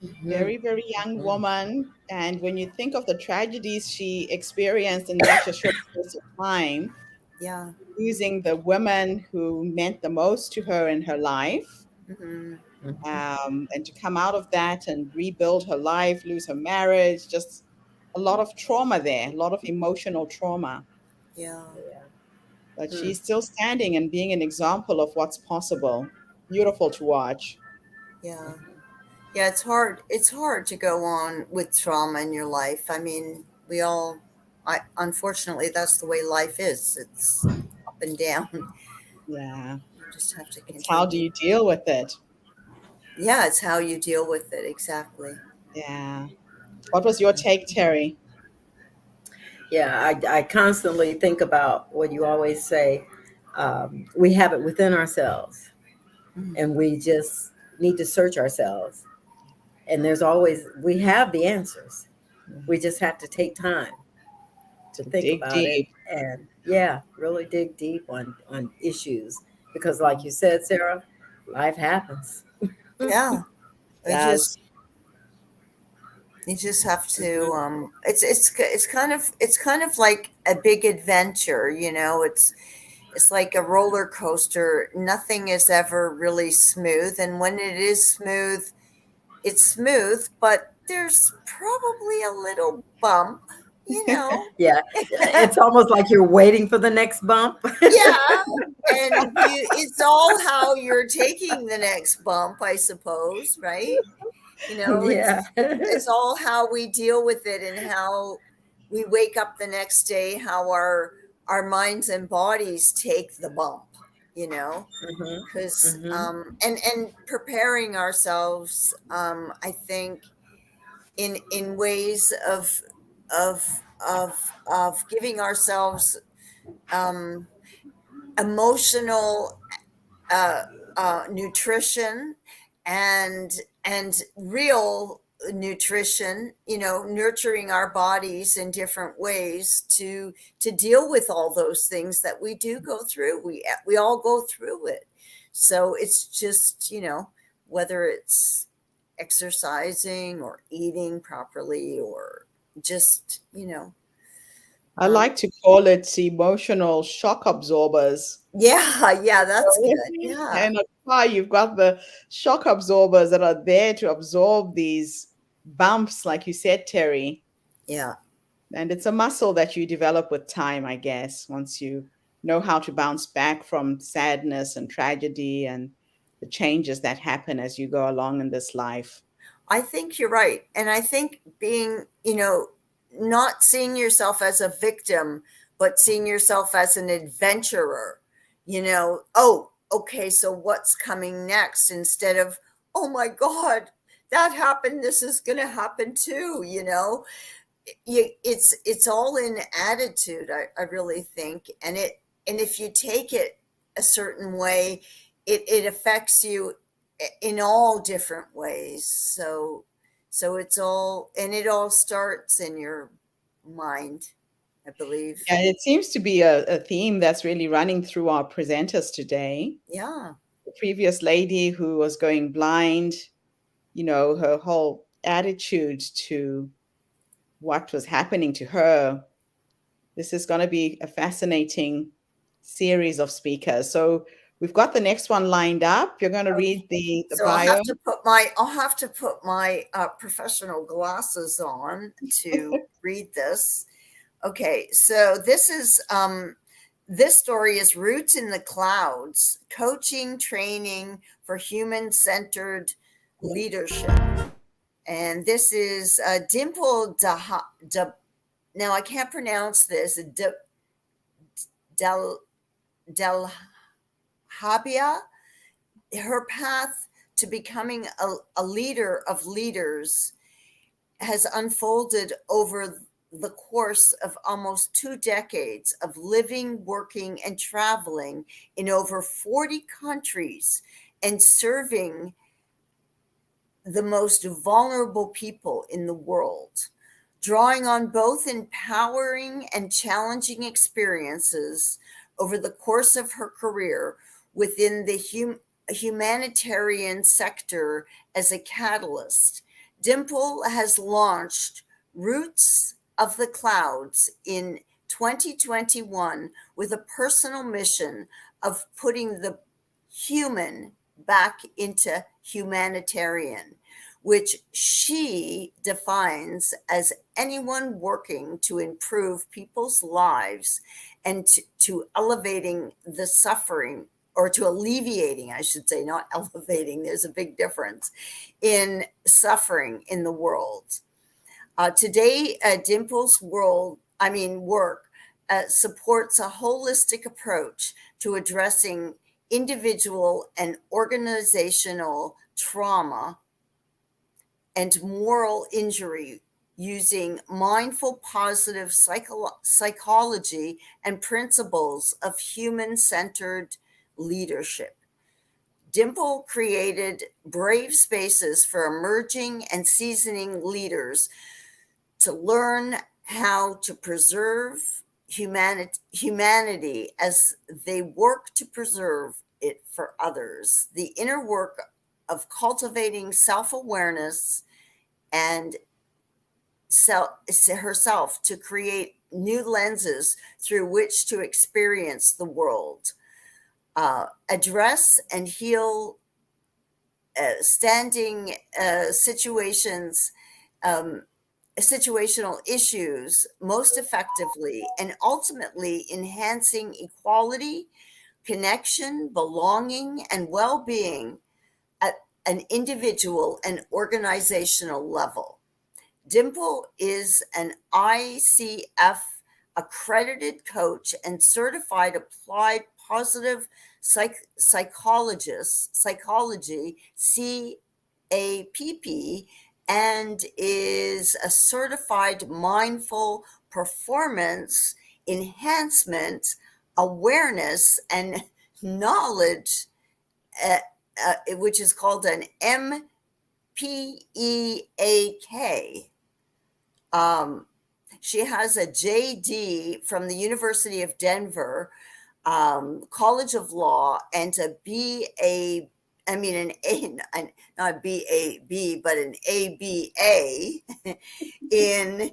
Mhm. Very, very young Mhm. woman. And when you think of the tragedies she experienced in such a short space of time, Yeah. losing the women who meant the most to her in her life, Hmm. Mhm. and to come out of that and rebuild her life, lose her marriage, just a lot of trauma there, a lot of emotional trauma. Yeah. Yeah. But Hmm. she's still standing and being an example of what's possible. Beautiful to watch. Yeah. Yeah, it's hard. It's hard to go on with trauma in your life. I mean, we all, I unfortunately, that's the way life is. It's up and down. Yeah. You just have to It's how do continue. you deal with it? Yeah, it's how you deal with it. Exactly. Yeah. What was your take, Terry? Yeah, I constantly think about what you always say. We have it within ourselves, Mhm. and we just need to search ourselves. And there's always, we have the answers. We just have to take time to think Dig about it deep. and, yeah, really dig deep on issues. Because, like you said, Sarah, life happens. Yeah. I just Does. You just have to. Mhm. It's kind of like a big adventure. It's like a roller coaster. Nothing is ever really smooth, and when it is smooth, it's smooth. But there's probably a little bump. You know. Yeah, it's almost like you're waiting for the next bump. Yeah, and it's all how you're taking the next bump, I suppose, right? Yeah. It's all how we deal with it and how we wake up the next day, how our minds and bodies take the bump, you know, Mhm. because Mhm. and preparing ourselves, I think in ways of of giving ourselves um, emotional uh, nutrition and real nutrition, nurturing our bodies in different ways to deal with all those things that we do go through. We all go through it. So it's just, whether it's exercising or eating properly or just, I um, like to call it emotional shock absorbers. yeah, yeah, that's good. Yeah, In a car, you've got the shock absorbers that are there to absorb these bumps, like you said, Terry. yeah. And it's a muscle that you develop with time, I guess, once you know how to bounce back from sadness and tragedy and the changes that happen as you go along in this life. I think you're right. And I think being, not seeing yourself as a victim, but seeing yourself as an adventurer, oh, okay, so what's coming next instead of, oh my God, that happened. This is going to happen too, it's all in attitude. I really think. And if you take it a certain way, it affects you in all different ways. So it's all, and it all starts in your mind, I believe. And it seems to be a theme that's really running through our presenters today. Yeah. The previous lady who was going blind, her whole attitude to what was happening to her. This is going to be a fascinating series of speakers. So we've got the next one lined up. You're going to read the So bio. I'll have to put my professional glasses on to read this. Okay, so this story is Roots in the Clouds: Coaching Training for Human-Centered Leadership. And this is Dimple now I can't pronounce this, Del Habia, her path to becoming a leader of leaders. has unfolded over the course of almost 2 decades of living, working, and traveling in over 40 countries and serving the most vulnerable people in the world, drawing on both empowering and challenging experiences over the course of her career within the humanitarian sector as a catalyst. Dimple has launched Roots of the Clouds in 2021 with a personal mission of putting the human back into humanitarian, which she defines as anyone working to improve people's lives and to elevating the suffering, or to alleviating, I should say, not elevating, there's a big difference, in suffering in the world. Today, Dimple's work supports a holistic approach to addressing individual and organizational trauma and moral injury using mindful positive psychology and principles of human-centered leadership. Dimple created brave spaces for emerging and seasoning leaders to learn how to preserve humanity as they work to preserve it for others. The inner work of cultivating self-awareness and herself to create new lenses through which to experience the world, address and heal standing situations, situational issues most effectively, and ultimately enhancing equality, connection, belonging, and well-being at an individual and organizational level. Dimple is an ICF accredited coach and certified applied positive psychology, CAPP, and is a certified mindful performance enhancement awareness and knowledge, which is called an MPEAK. She has a JD from the University of Denver College of Law, and a BA, an A, not a BAB, but an ABA in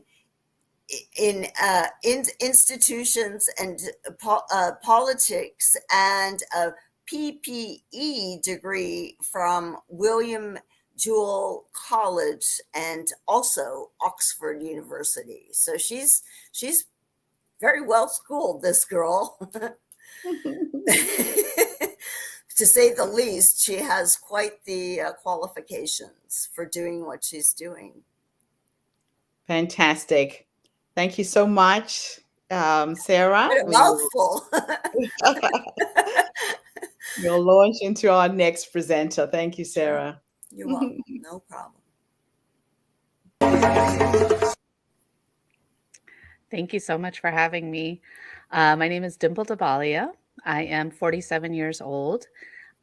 institutions and politics, and a PPE degree from William Jewell College and also Oxford University. So she's very well schooled, this girl. To say the least. She has quite the qualifications for doing what she's doing. Fantastic. Thank you so much, Sarah. What a mouthful. We'll launch into our next presenter. Thank you, Sarah. You're welcome. No problem. Thank you so much for having me. My name is Dimple Dabalia. I am 47 years old.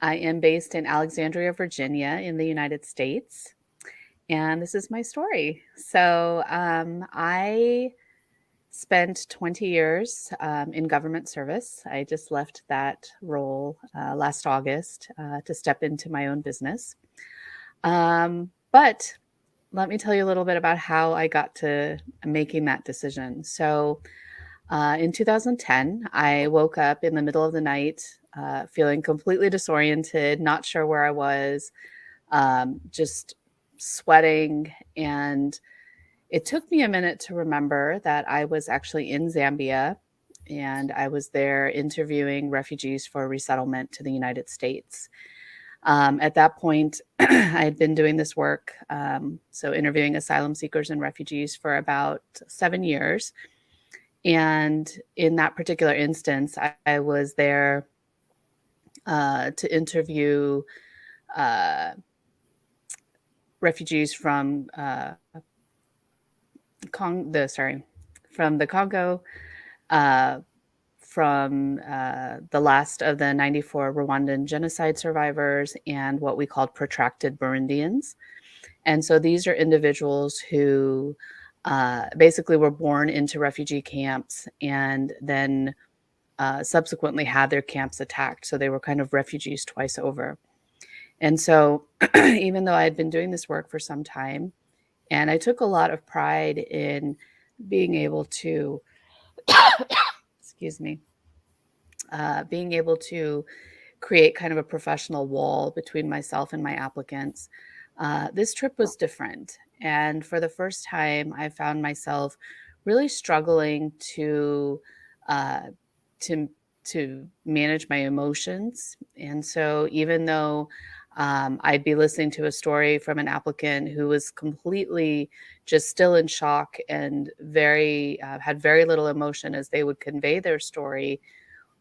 I am based in Alexandria, Virginia, in the United States. And this is my story. So I spent 20 years in government service. I just left that role last August to step into my own business. But let me tell you a little bit about how I got to making that decision. So in 2010, I woke up in the middle of the night feeling completely disoriented, not sure where I was, just sweating. And it took me a minute to remember that I was actually in Zambia, and I was there interviewing refugees for resettlement to the United States. At that point, I had been doing this work, so interviewing asylum seekers and refugees for about 7 years. And in that particular instance, I was there to interview refugees from from the Congo, uh, from the last of the 94 Rwandan genocide survivors and what we called protracted Burundians. And so these are individuals who basically were born into refugee camps and then subsequently had their camps attacked. So they were kind of refugees twice over. And so, even though I had been doing this work for some time, and I took a lot of pride in being able to, excuse me, being able to create kind of a professional wall between myself and my applicants. This trip was different. And for the first time, I found myself really struggling uh, to, to manage my emotions. And so even though I'd be listening to a story from an applicant who was completely just still in shock and very had very little emotion as they would convey their story,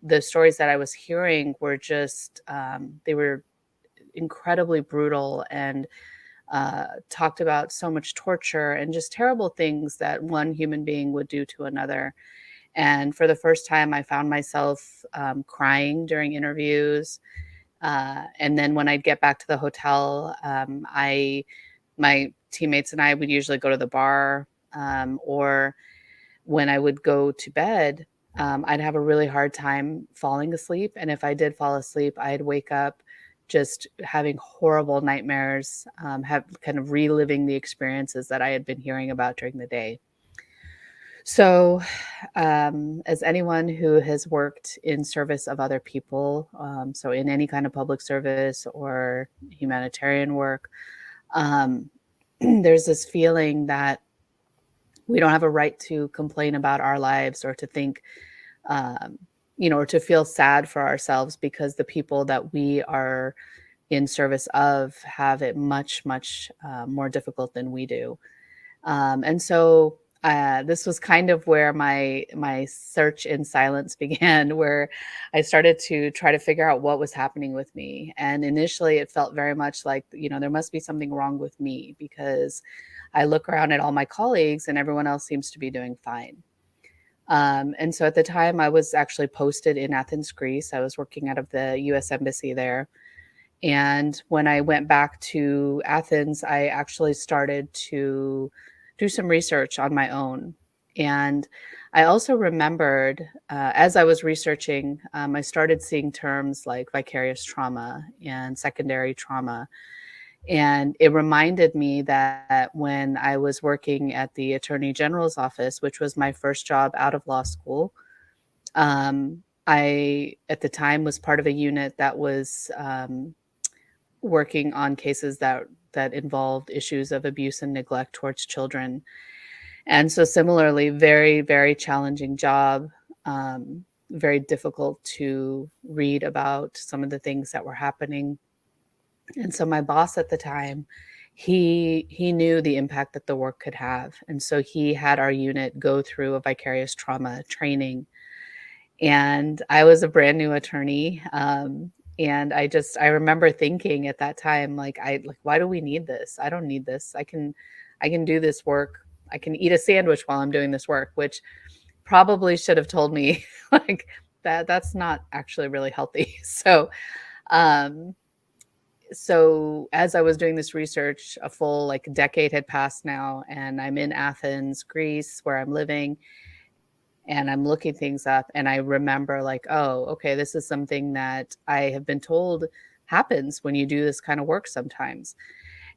the stories that I was hearing were just they were incredibly brutal and talked about so much torture and just terrible things that one human being would do to another. And for the first time, I found myself crying during interviews. And then when I'd get back to the hotel, my teammates and I would usually go to the bar, or when I would go to bed, I'd have a really hard time falling asleep. And if I did fall asleep, I'd wake up just having horrible nightmares, have kind of reliving the experiences that I had been hearing about during the day. So, as anyone who has worked in service of other people, so in any kind of public service or humanitarian work, um, there's this feeling that we don't have a right to complain about our lives or to think, um, or to feel sad for ourselves because the people that we are in service of have it much, much more difficult than we do. And so this was kind of where my search in silence began, where I started to try to figure out what was happening with me. And initially, it felt very much like, there must be something wrong with me because I look around at all my colleagues and everyone else seems to be doing fine. And so at the time, I was actually posted in Athens, Greece. I was working out of the US Embassy there. And when I went back to Athens, I actually started to do some research on my own. And I also remembered, as I was researching, I started seeing terms like vicarious trauma and secondary trauma. And it reminded me that when I was working at the Attorney General's office, which was my first job out of law school, I, at the time, was part of a unit that was working on cases that involved issues of abuse and neglect towards children. And so similarly, very, very challenging job, very difficult to read about some of the things that were happening. And so my boss at the time, he knew the impact that the work could have. And so he had our unit go through a vicarious trauma training. And I was a brand new attorney. And I remember thinking at that time, like, why do we need this? I don't need this. I can do this work. I can eat a sandwich while I'm doing this work, which probably should have told me like that's not actually really healthy. Um, so as I was doing this research, a full like decade had passed now, and I'm in Athens, Greece, where I'm living, and I'm looking things up, and I remember like, oh, okay, this is something that I have been told happens when you do this kind of work sometimes.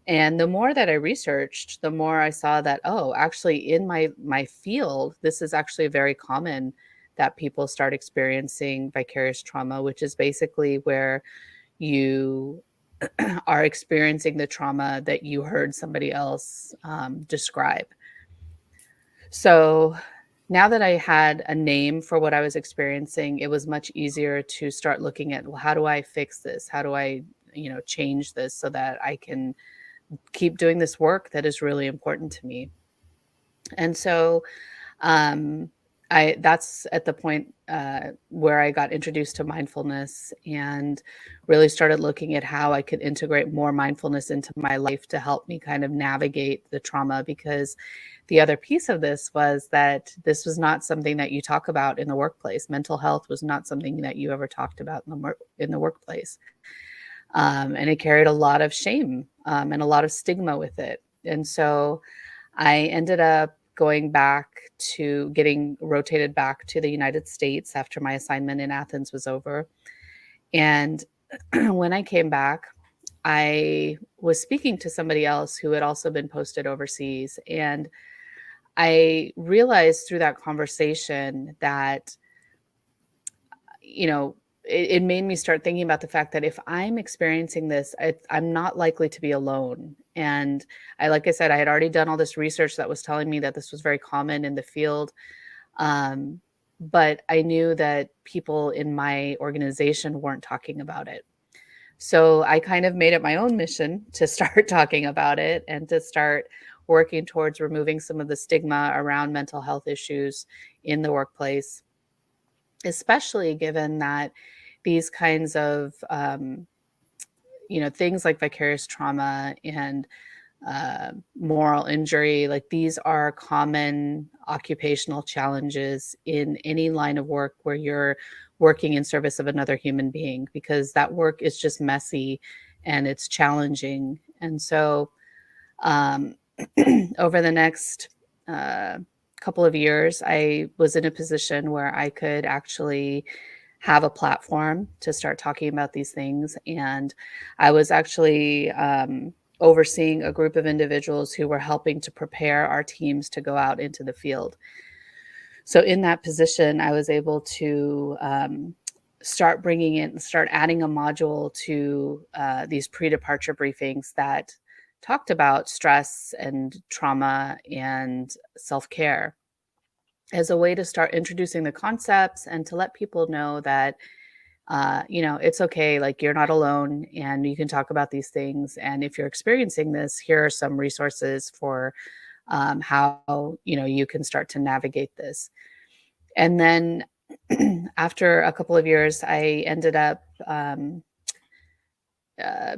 And the more that I researched, the more I saw that, oh, actually in my field, this is actually very common that people start experiencing vicarious trauma, which is basically where you are experiencing the trauma that you heard somebody else describe. So now that I had a name for what I was experiencing, it was much easier to start looking at, well, how do I fix this? How do I, change this so that I can keep doing this work that is really important to me? And so um, that's at the point where I got introduced to mindfulness and really started looking at how I could integrate more mindfulness into my life to help me kind of navigate the trauma. Because the other piece of this was that this was not something that you talk about in the workplace. Mental health was not something that you ever talked about in the workplace. And it carried a lot of shame and a lot of stigma with it. And so I ended up going back to getting rotated back to the United States after my assignment in Athens was over. And when I came back, I was speaking to somebody else who had also been posted overseas. And I realized through that conversation that, it made me start thinking about the fact that if I'm experiencing this, I'm not likely to be alone. And like I said, I had already done all this research that was telling me that this was very common in the field. But I knew that people in my organization weren't talking about it. So I kind of made it my own mission to start talking about it and to start working towards removing some of the stigma around mental health issues in the workplace, especially given that these kinds of things like vicarious trauma and moral injury, like these are common occupational challenges in any line of work where you're working in service of another human being, because that work is just messy and it's challenging. And so um, over the next couple of years, I was in a position where I could actually have a platform to start talking about these things. And I was actually overseeing a group of individuals who were helping to prepare our teams to go out into the field. So in that position, I was able to start adding a module to these pre-departure briefings that talked about stress and trauma and self-care as a way to start introducing the concepts and to let people know that it's okay, like you're not alone and you can talk about these things. And if you're experiencing this, here are some resources for how you can start to navigate this. And then after a couple of years, I ended up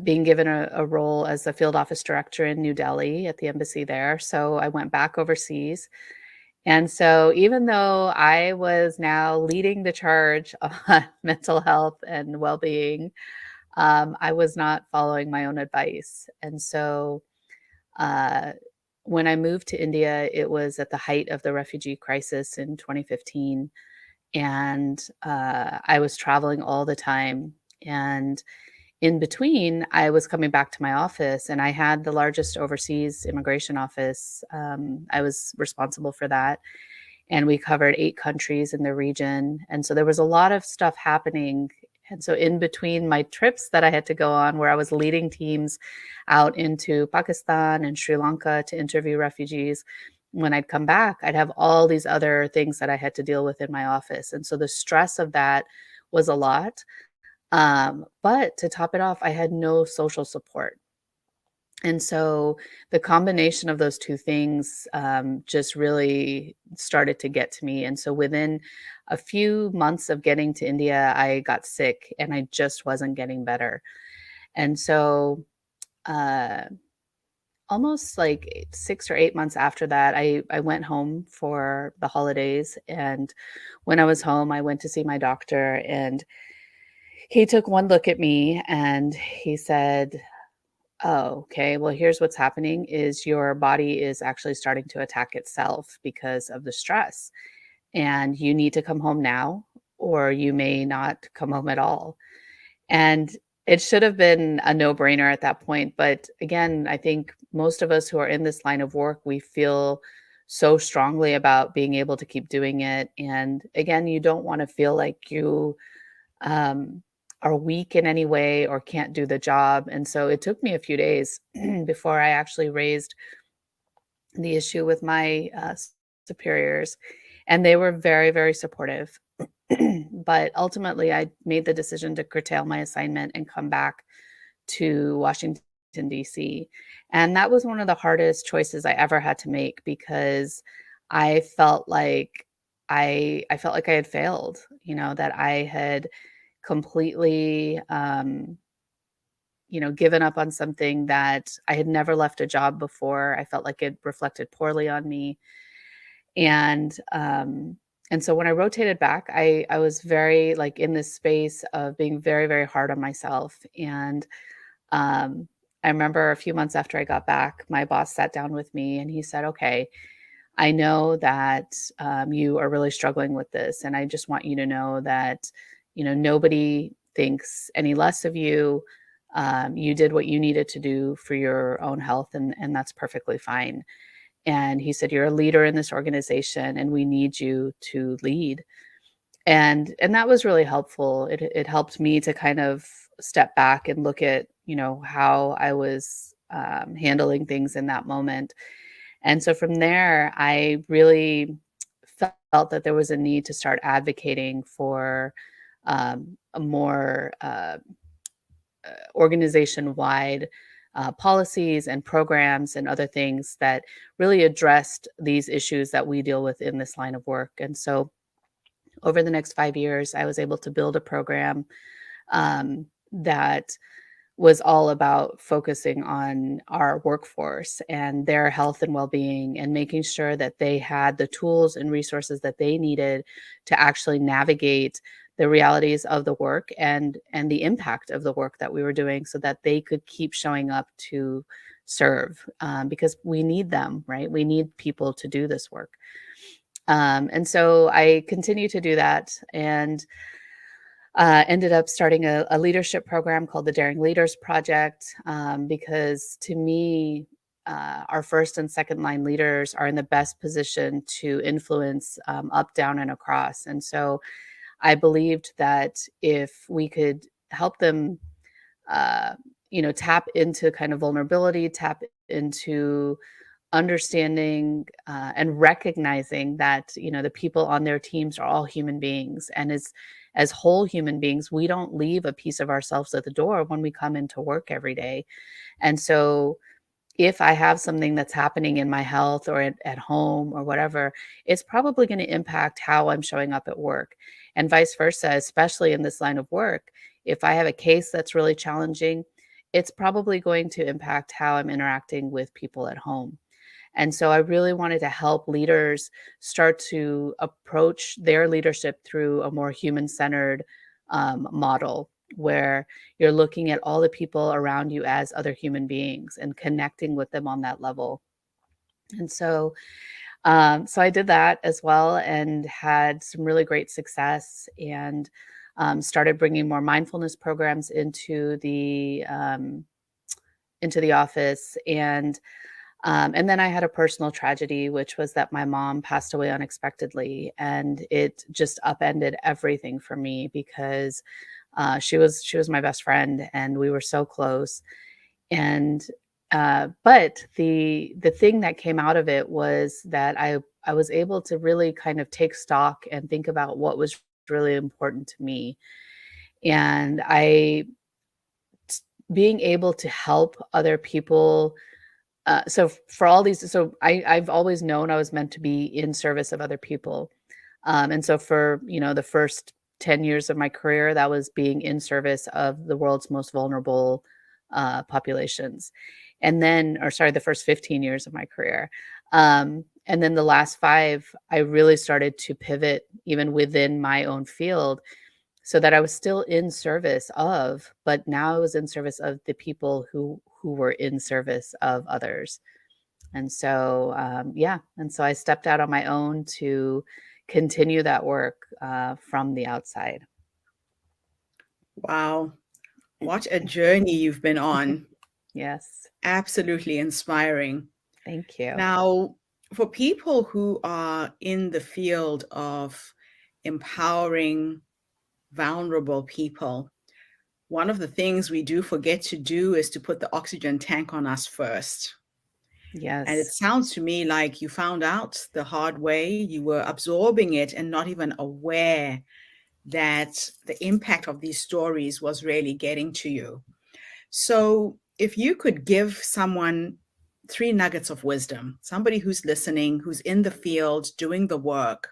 being given a role as a field office director in New Delhi at the embassy there. So I went back overseas. And so even though I was now leading the charge on mental health and well-being, I was not following my own advice. And so when I moved to India, it was at the height of the refugee crisis in 2015. And I was traveling all the time. And in between, I was coming back to my office, and I had the largest overseas immigration office. I was responsible for that. And we covered 8 countries in the region. And so there was a lot of stuff happening. And so in between my trips that I had to go on, where I was leading teams out into Pakistan and Sri Lanka to interview refugees, when I'd come back, I'd have all these other things that I had to deal with in my office. And so the stress of that was a lot. But to top it off, I had no social support. And so the combination of those two things just really started to get to me. And so within a few months of getting to India, I got sick and I just wasn't getting better. And so almost like 6 or 8 months after that, I went home for the holidays. And when I was home, I went to see my doctor, and he took one look at me and he said, "Oh, okay. Well, here's what's happening is your body is actually starting to attack itself because of the stress. And you need to come home now, or you may not come home at all." And it should have been a no-brainer at that point. But again, I think most of us who are in this line of work, we feel so strongly about being able to keep doing it. And again, you don't want to feel like you um, are weak in any way or can't do the job. And so it took me a few days before I actually raised the issue with my superiors, and they were very, very supportive. But ultimately, I made the decision to curtail my assignment and come back to Washington, D.C. And that was one of the hardest choices I ever had to make, because I felt like I felt like I had failed, that I had completely, given up on something that I had never left a job before. I felt like it reflected poorly on me. And and so when I rotated back, I was very like in this space of being very, very hard on myself. And um I remember a few months after I got back, my boss sat down with me and he said, "Okay, I know that you are really struggling with this, and I just want you to know that, nobody thinks any less of you. You did what you needed to do for your own health, and that's perfectly fine." And he said, "You're a leader in this organization, and we need you to lead." And that was really helpful. It helped me to kind of step back and look at, how I was handling things in that moment. And so from there, I really felt that there was a need to start advocating for a more organization wide policies and programs and other things that really addressed these issues that we deal with in this line of work. And so over the next 5 years, I was able to build a program that was all about focusing on our workforce and their health and well-being, and making sure that they had the tools and resources that they needed to actually navigate the realities of the work and the impact of the work that we were doing, so that they could keep showing up to serve, because we need them, right? We need people to do this work. And so I continue to do that, and ended up starting a leadership program called the Daring Leaders Project, because to me, our first and second line leaders are in the best position to influence up, down, and across. And so I believed that if we could help them, uh, tap into kind of vulnerability, tap into understanding and recognizing that the people on their teams are all human beings, and as whole human beings, we don't leave a piece of ourselves at the door when we come into work every day. And so if I have something that's happening in my health or at home or whatever, it's probably going to impact how I'm showing up at work, and vice versa, especially in this line of work. If I have a case that's really challenging, it's probably going to impact how I'm interacting with people at home. And so I really wanted to help leaders start to approach their leadership through a more human centered model, where you're looking at all the people around you as other human beings and connecting with them on that level. And so, so I did that as well and had some really great success, and started bringing more mindfulness programs into the office. And then I had a personal tragedy, which was that my mom passed away unexpectedly, and it just upended everything for me, because she was my best friend, and we were so close. And but the thing that came out of it was that I was able to really kind of take stock and think about what was really important to me, and being able to help other people. So for all these, so I've always known I was meant to be in service of other people. And so for, the first 10 years of my career, that was being in service of the world's most vulnerable populations. And then, or sorry, the first 15 years of my career. And then the last five, I really started to pivot even within my own field, so that I was still in service of, but now I was in service of the people who were in service of others. And so, yeah, and so I stepped out on my own to continue that work from the outside. Wow. What a journey you've been on. Yes, Absolutely inspiring. thank you. Now, for people who are in the field of empowering vulnerable people, one of the things we do forget to do is to put the oxygen tank on us first. And it Yes, sounds to me like you found out the hard way, you were absorbing it and not even aware that the impact of these stories was really getting to you. So, if you could give someone three nuggets of wisdom, somebody who's listening, who's in the field doing the work,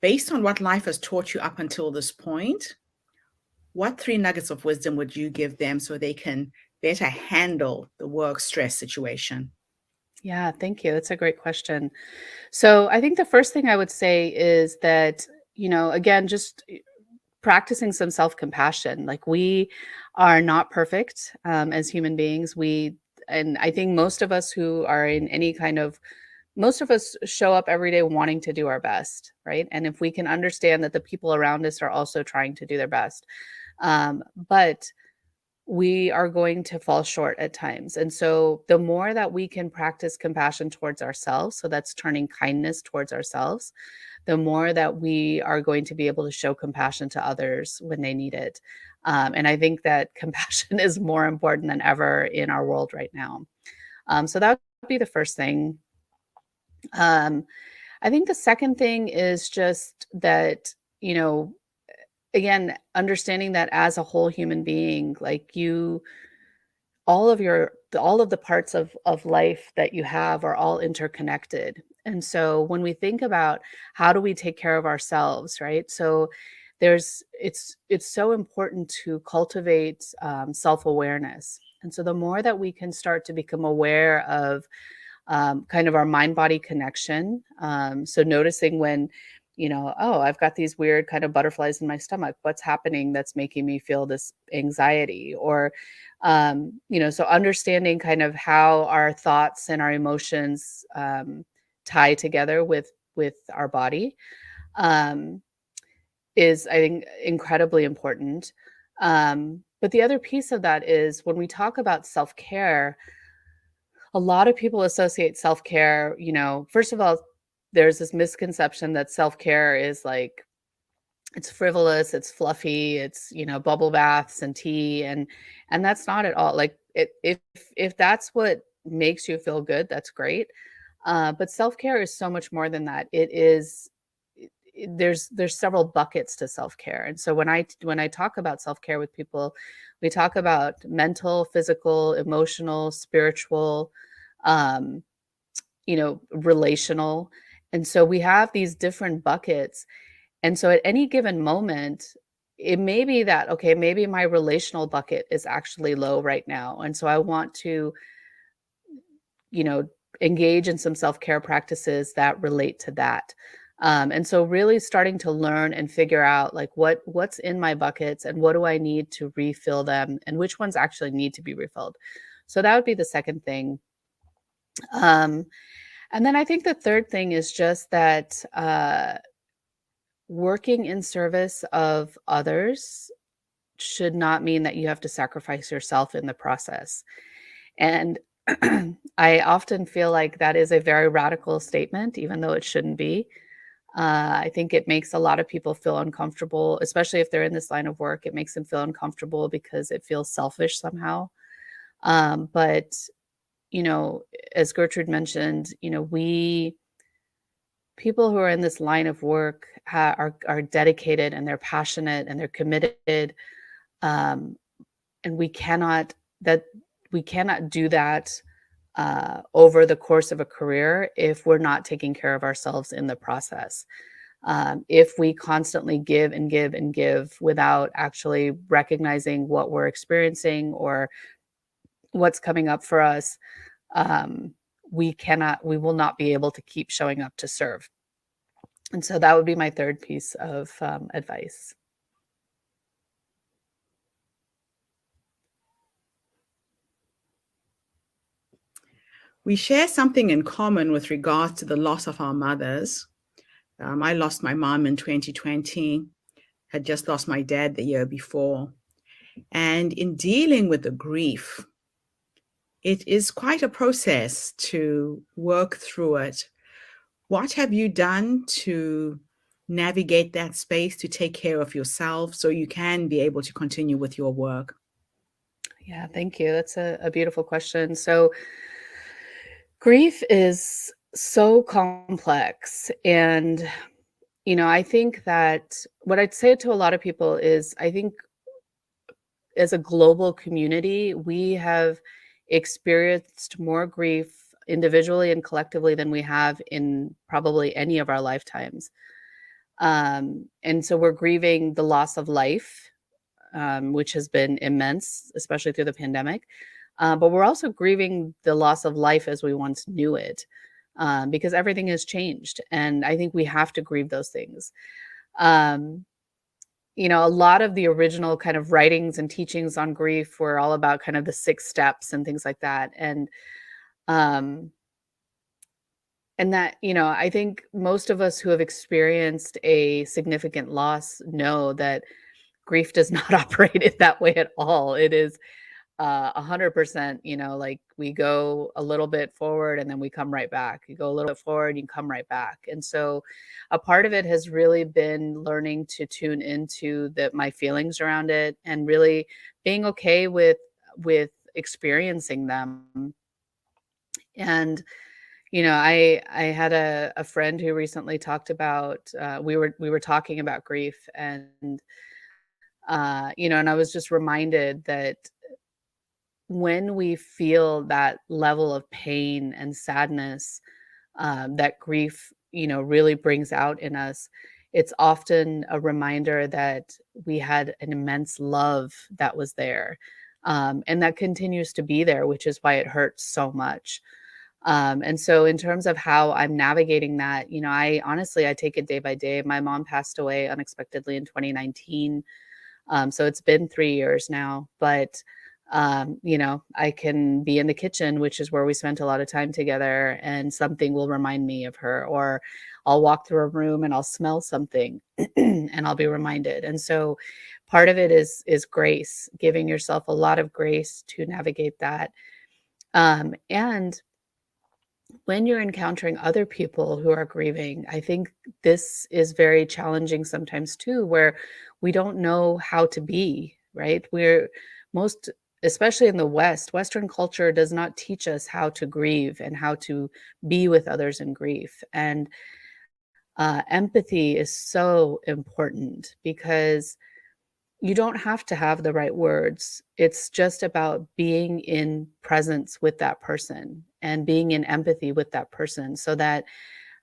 based on what life has taught you up until this point, what 3 nuggets of wisdom would you give them so they can better handle the work stress situation? Yeah, thank you. That's a great question. So I think the first thing I would say is that, again, just practicing some self-compassion. Like, we are not perfect as human beings. And I think most of us who are in any kind of most of us show up every day wanting to do our best, right? And if we can understand that the people around us are also trying to do their best, but we are going to fall short at times. And so the more that we can practice compassion towards ourselves, so that's turning kindness towards ourselves, the more that we are going to be able to show compassion to others when they need it. And I think that compassion is more important than ever in our world right now. So that would be the first thing. Um, I think the second thing is just that, again, understanding that as a whole human being, like, all of the parts of life that you have are all interconnected. And so when we think about how do we take care of ourselves, right? So it's so important to cultivate self-awareness. And so the more that we can start to become aware of kind of our mind body connection. So noticing when, oh, I've got these weird kind of butterflies in my stomach. What's happening that's making me feel this anxiety? Or, so understanding kind of how our thoughts and our emotions tie together with our body um, is, I think, incredibly important. But the other piece of that is when we talk about self care, a lot of people associate self-care, first of all, there's this misconception that self-care is like it's frivolous, it's fluffy, it's, bubble baths and tea and that's not at all. Like, if that's what makes you feel good, that's great. But self-care is so much more than that. It is there's several buckets to self-care. And so when I talk about self-care with people, we talk about mental, physical, emotional, spiritual, um, relational. And so we have these different buckets. And so at any given moment, it may be that, okay, maybe my relational bucket is actually low right now. And so I want to, you know, engage in some self-care practices that relate to that. And so really starting to learn and figure out like what's in my buckets and what do I need to refill them and which ones actually need to be refilled. So that would be the second thing. Um, and then I think the third thing is just that working in service of others should not mean that you have to sacrifice yourself in the process. And I often feel like that is a very radical statement, even though it shouldn't be. I think it makes a lot of people feel uncomfortable, especially if they're in this line of work. It makes them feel uncomfortable because it feels selfish somehow. But, you know, as Gertrude mentioned, people who are in this line of work are dedicated and they're passionate and they're committed. Um, and we cannot do that over the course of a career if we're not taking care of ourselves in the process. If we constantly give and give and give without actually recognizing what we're experiencing or what's coming up for us, um, we will not be able to keep showing up to serve. And so that would be my third piece of advice. We share something in common with regards to the loss of our mothers. I lost my mom in 2020, had just lost my dad the year before. And in dealing with the grief, it is quite a process to work through it. What have you done to navigate that space to take care of yourself so you can be able to continue with your work? Yeah, thank you. That's a beautiful question. So grief is so complex. And, I think that what I'd say to a lot of people is I think as a global community, we have experienced more grief individually and collectively than we have in probably any of our lifetimes. And so we're grieving the loss of life, which has been immense, especially through the pandemic. But we're also grieving the loss of life as we once knew it, because everything has changed. And I think we have to grieve those things. Um, a lot of the original kind of writings and teachings on grief were all about kind of the 6 steps and things like that. Um, and that, I think most of us who have experienced a significant loss know that grief does not operate it that way at all. It is 100%, like we go a little bit forward and then we come right back. You go a little bit forward, you come right back. And so a part of it has really been learning to tune into my feelings around it and really being okay with experiencing them. And I had a friend who recently talked about we were talking about grief, and and I was just reminded that when we feel that level of pain and sadness, that grief, really brings out in us, it's often a reminder that we had an immense love that was there, and that continues to be there, which is why it hurts so much. And so in terms of how I'm navigating that, I honestly, I take it day by day. My mom passed away unexpectedly in 2019. So it's been 3 years now, but I can be in the kitchen, which is where we spent a lot of time together, and something will remind me of her, or I'll walk through a room and I'll smell something and I'll be reminded. And so part of it is grace, giving yourself a lot of grace to navigate that. And when you're encountering other people who are grieving, I think this is very challenging sometimes too, where we don't know how to be, right? Most, especially in the West, Western culture does not teach us how to grieve and how to be with others in grief. And empathy is so important because you don't have to have the right words. It's just about being in presence with that person and being in empathy with that person so that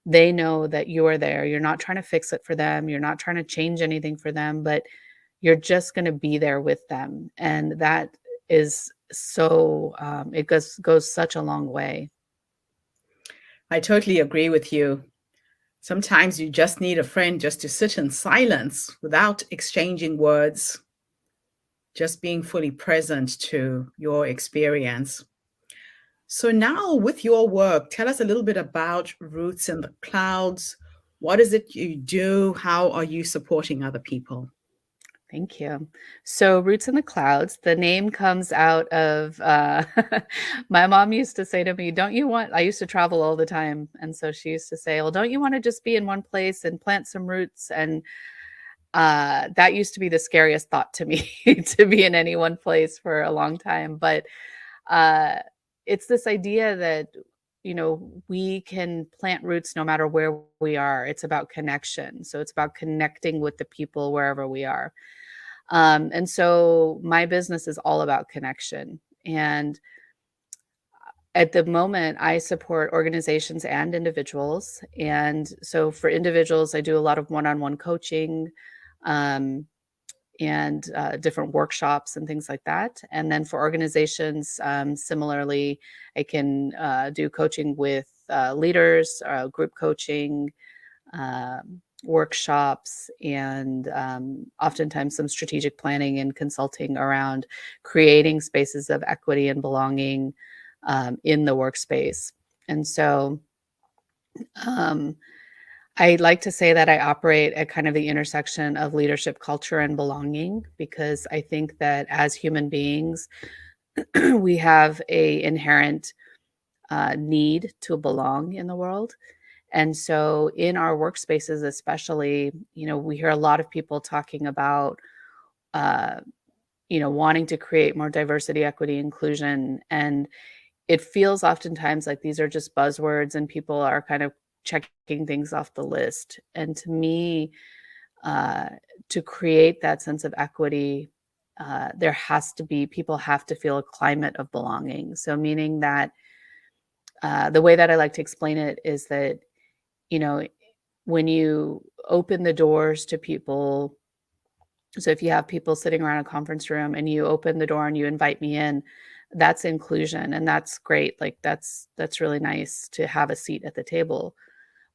they know that you are there. You're not trying to fix it for them. You're not trying to change anything for them, but you're just going to be there with them. And that is so, it goes such a long way. I totally agree with you. Sometimes you just need a friend just to sit in silence without exchanging words, just being fully present to your experience. So, now with your work, tell us a little bit about Roots in the Clouds. What is it you do? How are you supporting other people? Thank you. So, Roots in the Clouds, the name comes out of my mom used to say to me, "Don't you want?" I used to travel all the time. And so she used to say, "Well, don't you want to just be in one place and plant some roots?" And that used to be the scariest thought to me to be in any one place for a long time. But uh, it's this idea that, we can plant roots no matter where we are. It's about connection. So, it's about connecting with the people wherever we are. And so my business is all about connection. And at the moment, I support organizations and individuals. And so for individuals, I do a lot of one-on-one coaching, um, and different workshops and things like that. And then for organizations, similarly, I can do coaching with leaders, group coaching, workshops, and oftentimes some strategic planning and consulting around creating spaces of equity and belonging in the workspace. And so um, I like to say that I operate at kind of the intersection of leadership, culture, and belonging, because I think that as human beings, we have a inherent need to belong in the world. And so in our workspaces, especially, we hear a lot of people talking about, uh, wanting to create more diversity, equity, inclusion. And it feels oftentimes like these are just buzzwords and people are kind of checking things off the list. And to me, uh, to create that sense of equity, people have to feel a climate of belonging. So meaning that the way that I like to explain it is that, you know, when you open the doors to people. So if you have people sitting around a conference room and you open the door and you invite me in, that's inclusion, and that's great. Like that's really nice to have a seat at the table.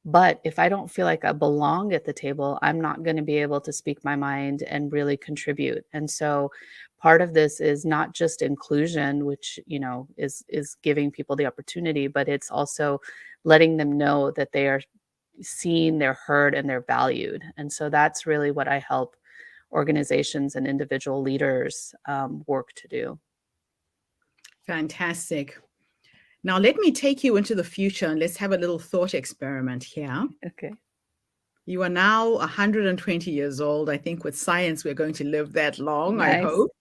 But if I don't feel like I belong at the table, I'm not going to be able to speak my mind and really contribute. And so part of this is not just inclusion, which, is giving people the opportunity, but it's also letting them know that they are seen, they're heard, and they're valued. And so that's really what I help organizations and individual leaders work to do. Fantastic. Now, let me take you into the future and let's have a little thought experiment here. Okay. You are now 120 years old. I think with science, we're going to live that long, I Nice. hope.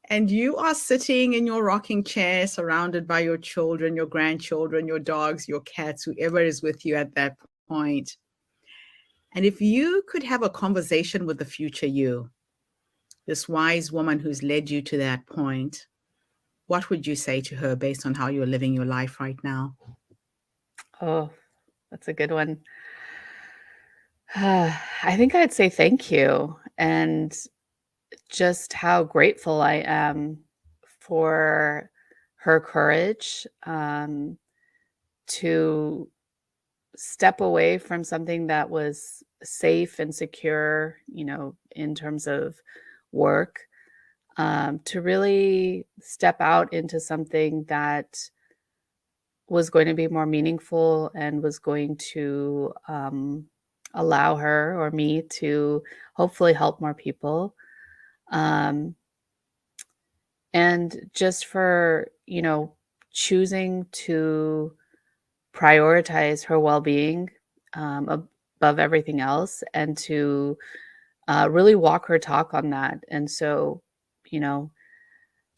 And you are sitting in your rocking chair, surrounded by your children, your grandchildren, your dogs, your cats, whoever is with you at that point. And if you could have a conversation with the future you, this wise woman who's led you to that point, what would you say to her based on how you're living your life right now? Oh, that's a good one. I think I'd say thank you, and just how grateful I am for her courage to step away from something that was safe and secure, in terms of work, to really step out into something that was going to be more meaningful and was going to allow her or me to hopefully help more people. Um, and just for, choosing to prioritize her well-being above everything else, and to really walk her talk on that. And so, you know,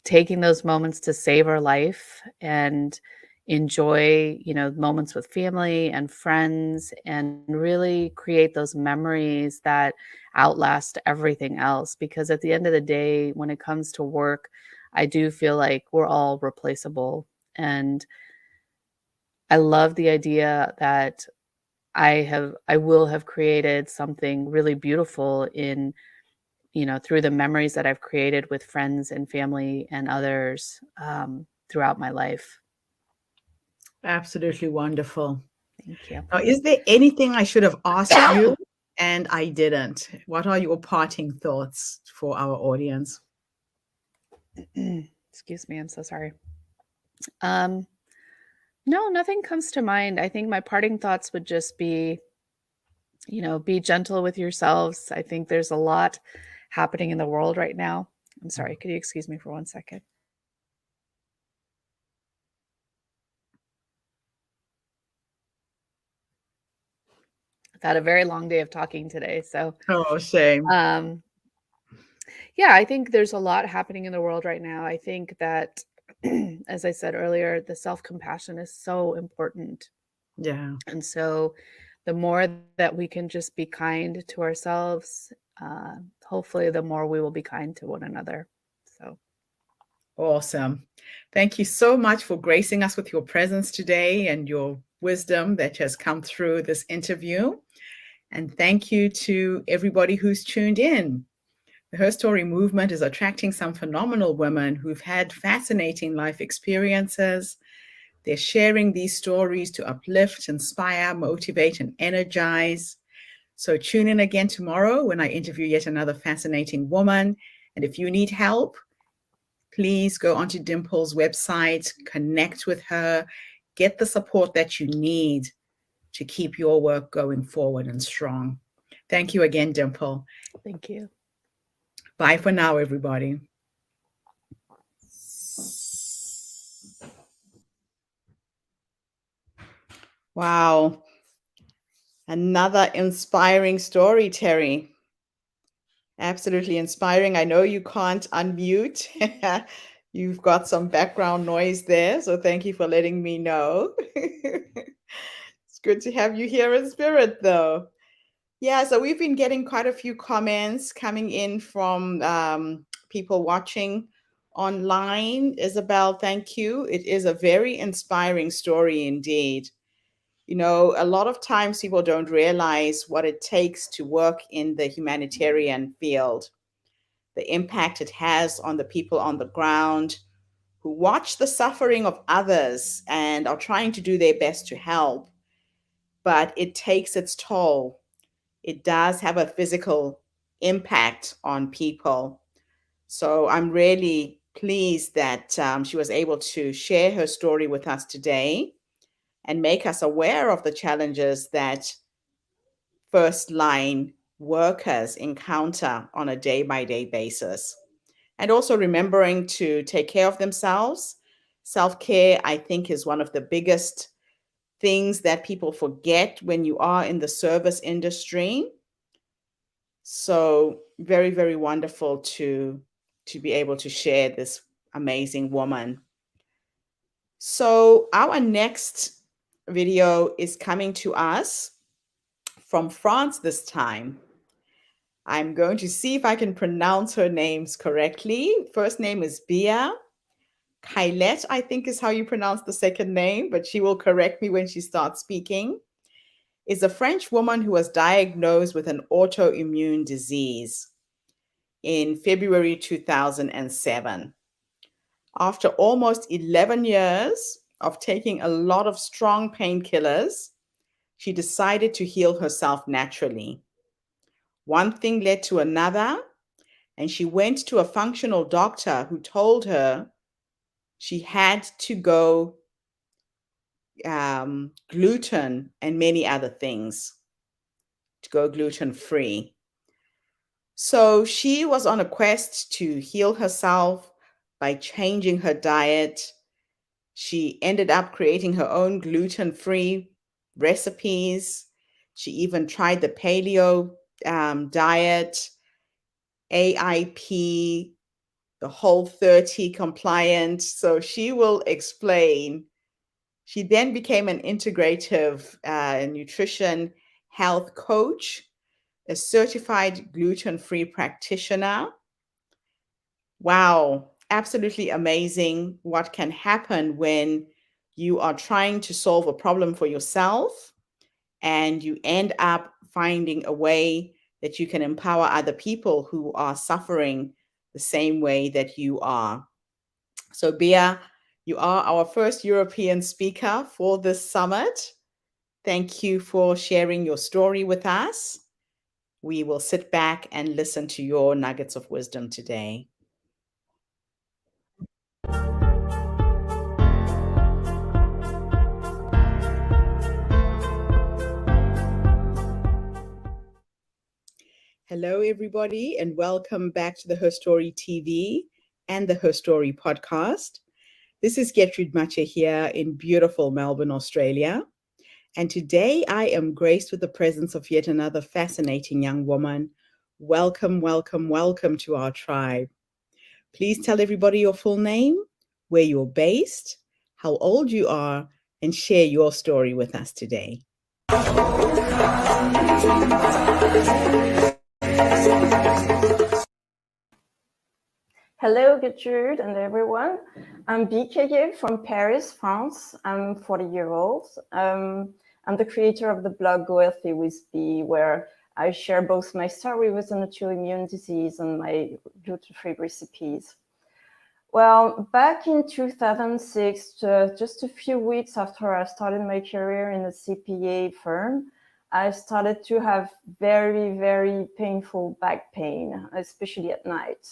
taking those moments to savor life and enjoy, moments with family and friends, and really create those memories that outlast everything else. Because at the end of the day, when it comes to work, I do feel like we're all replaceable. And I love the idea that I will have created something really beautiful in, through the memories that I've created with friends and family and others throughout my life. Absolutely wonderful. Thank you. Now, is there anything I should have asked you and I didn't? What are your parting thoughts for our audience? Excuse me, I'm so sorry. No, nothing comes to mind. I think my parting thoughts would just be, be gentle with yourselves. I think there's a lot happening in the world right now. I'm sorry, could you excuse me for 1 second? I've had a very long day of talking today, so Oh, shame. yeah, I think there's a lot happening in the world right now. I think that, as I said earlier, the self-compassion is so important. Yeah. And so the more that we can just be kind to ourselves, hopefully the more we will be kind to one another. So Awesome. Thank you so much for gracing us with your presence today and your wisdom that has come through this interview. And thank you to everybody who's tuned in. The Her Story movement is attracting some phenomenal women who've had fascinating life experiences. They're sharing these stories to uplift, inspire, motivate, and energize. So tune in again tomorrow when I interview yet another fascinating woman. And if you need help, please go onto Dimple's website, connect with her, get the support that you need to keep your work going forward and strong. Thank you again, Dimple. thank you. Bye for now, everybody. Wow. Another inspiring story, Terry. Absolutely inspiring. I know you can't unmute. You've got some background noise there, so thank you for letting me know. It's good to have you here in spirit, though. Yeah, so we've been getting quite a few comments coming in from people watching online. Isabel, thank you. It is a very inspiring story indeed. You know, a lot of times people don't realize what it takes to work in the humanitarian field, the impact it has on the people on the ground who watch the suffering of others and are trying to do their best to help. But it takes its toll. It does have a physical impact on people. So I'm really pleased that she was able to share her story with us today and make us aware of the challenges that first line workers encounter on a day by day basis. And also remembering to take care of themselves. Self care, I think, is one of the biggest things that people forget when you are in the service industry. So very, very wonderful to be able to share this amazing woman. So our next video is coming to us from France this time. I'm going to see if I can pronounce her names correctly. First name is Bia. Kylette, I think is how you pronounce the second name, but she will correct me when she starts speaking. Is a French woman who was diagnosed with an autoimmune disease in February 2007. After almost 11 years of taking a lot of strong painkillers, she decided to heal herself naturally. One thing led to another, and she went to a functional doctor who told her she had to go gluten and many other things to go gluten free. So she was on a quest to heal herself by changing her diet. She ended up creating her own gluten free recipes. She even tried the paleo diet, AIP, the Whole 30 compliant. So she will explain. She then became an integrative nutrition health coach, a certified gluten free practitioner. Wow, absolutely amazing what can happen when you are trying to solve a problem for yourself and you end up finding a way that you can empower other people who are suffering the same way that you are. So, Bia, you are our first European speaker for this summit. Thank you for sharing your story with us. We will sit back and listen to your nuggets of wisdom today. Hello, everybody, and welcome back to the HerStory TV and the HerStory podcast. This is Gertrude Mache here in beautiful Melbourne, Australia. And today I am graced with the presence of yet another fascinating young woman. Welcome, welcome, welcome to our tribe. Please tell everybody your full name, where you're based, how old you are, and share your story with us today. Hello, Gertrude and everyone. I'm BKG from Paris, France. I'm 40-year-old. I'm the creator of the blog Go Healthy with B, where I share both my story with an autoimmune disease and my gluten-free recipes. Well, back in 2006, just a few weeks after I started my career in a CPA firm, I started to have very, very painful back pain, especially at night,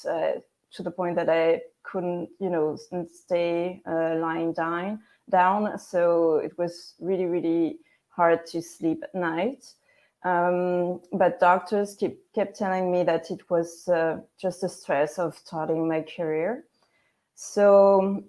to the point that I couldn't, stay lying down. So it was really, really hard to sleep at night. But doctors kept telling me that it was just the stress of starting my career. So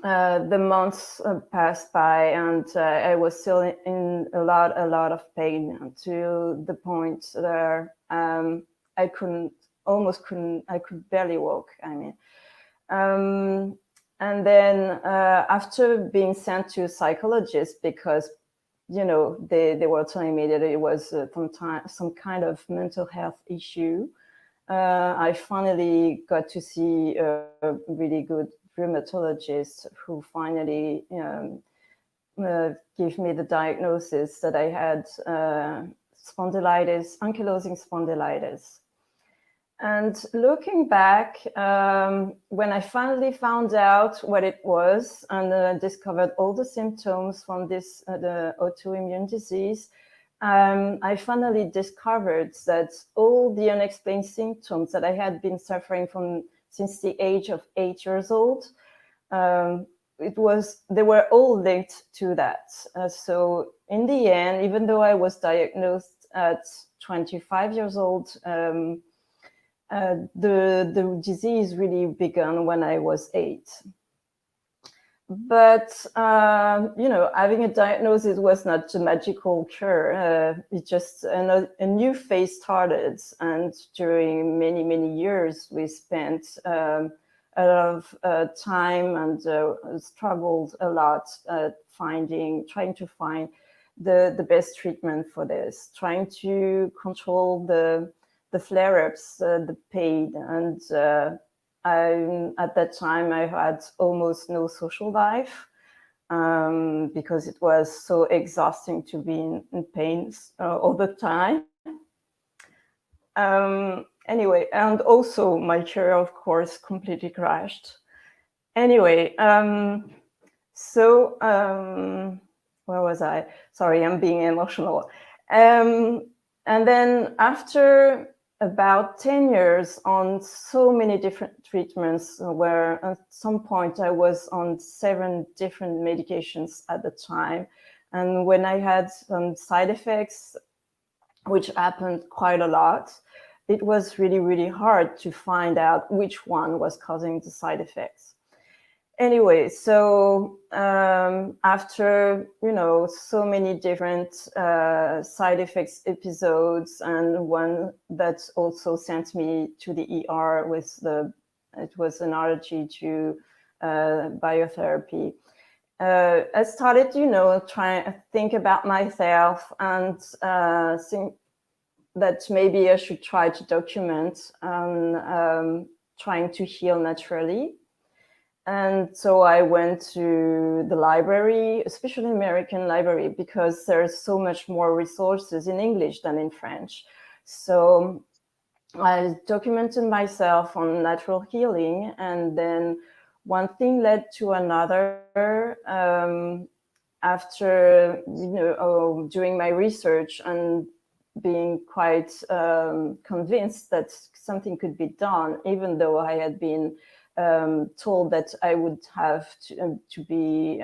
the months passed by, and I was still in a lot of pain, to the point where I could barely walk. And then after being sent to a psychologist, because they were telling me that it was some kind of mental health issue, I finally got to see a really good rheumatologist who finally give me the diagnosis that I had spondylitis, ankylosing spondylitis. And looking back, when I finally found out what it was and discovered all the symptoms from this the autoimmune disease, I finally discovered that all the unexplained symptoms that I had been suffering from since the age of 8 years old, they were all linked to that. So in the end, even though I was diagnosed at 25 years old, the disease really began when I was 8. But, having a diagnosis was not a magical cure. It just, a new phase started. And during many, many years, we spent a lot of time and struggled a lot trying to find the best treatment for this, trying to control the flare-ups, the pain, and at that time I had almost no social life because it was so exhausting to be in pain all the time. Anyway, and also my career, of course, completely crashed. Anyway, where was I? Sorry, I'm being emotional. And then after about 10 years on so many different treatments, where at some point I was on 7 different medications at the time. And when I had some side effects, which happened quite a lot, it was really, really hard to find out which one was causing the side effects. Anyway, so after, so many different side effects episodes, and one that also sent me to the ER it was an allergy to biotherapy. I started, trying to think about myself and think that maybe I should try to document trying to heal naturally. And so I went to the library, especially American library, because there's so much more resources in English than in French. So I documented myself on natural healing, and then one thing led to another. After doing my research and being quite convinced that something could be done, even though I had been told that I would have to be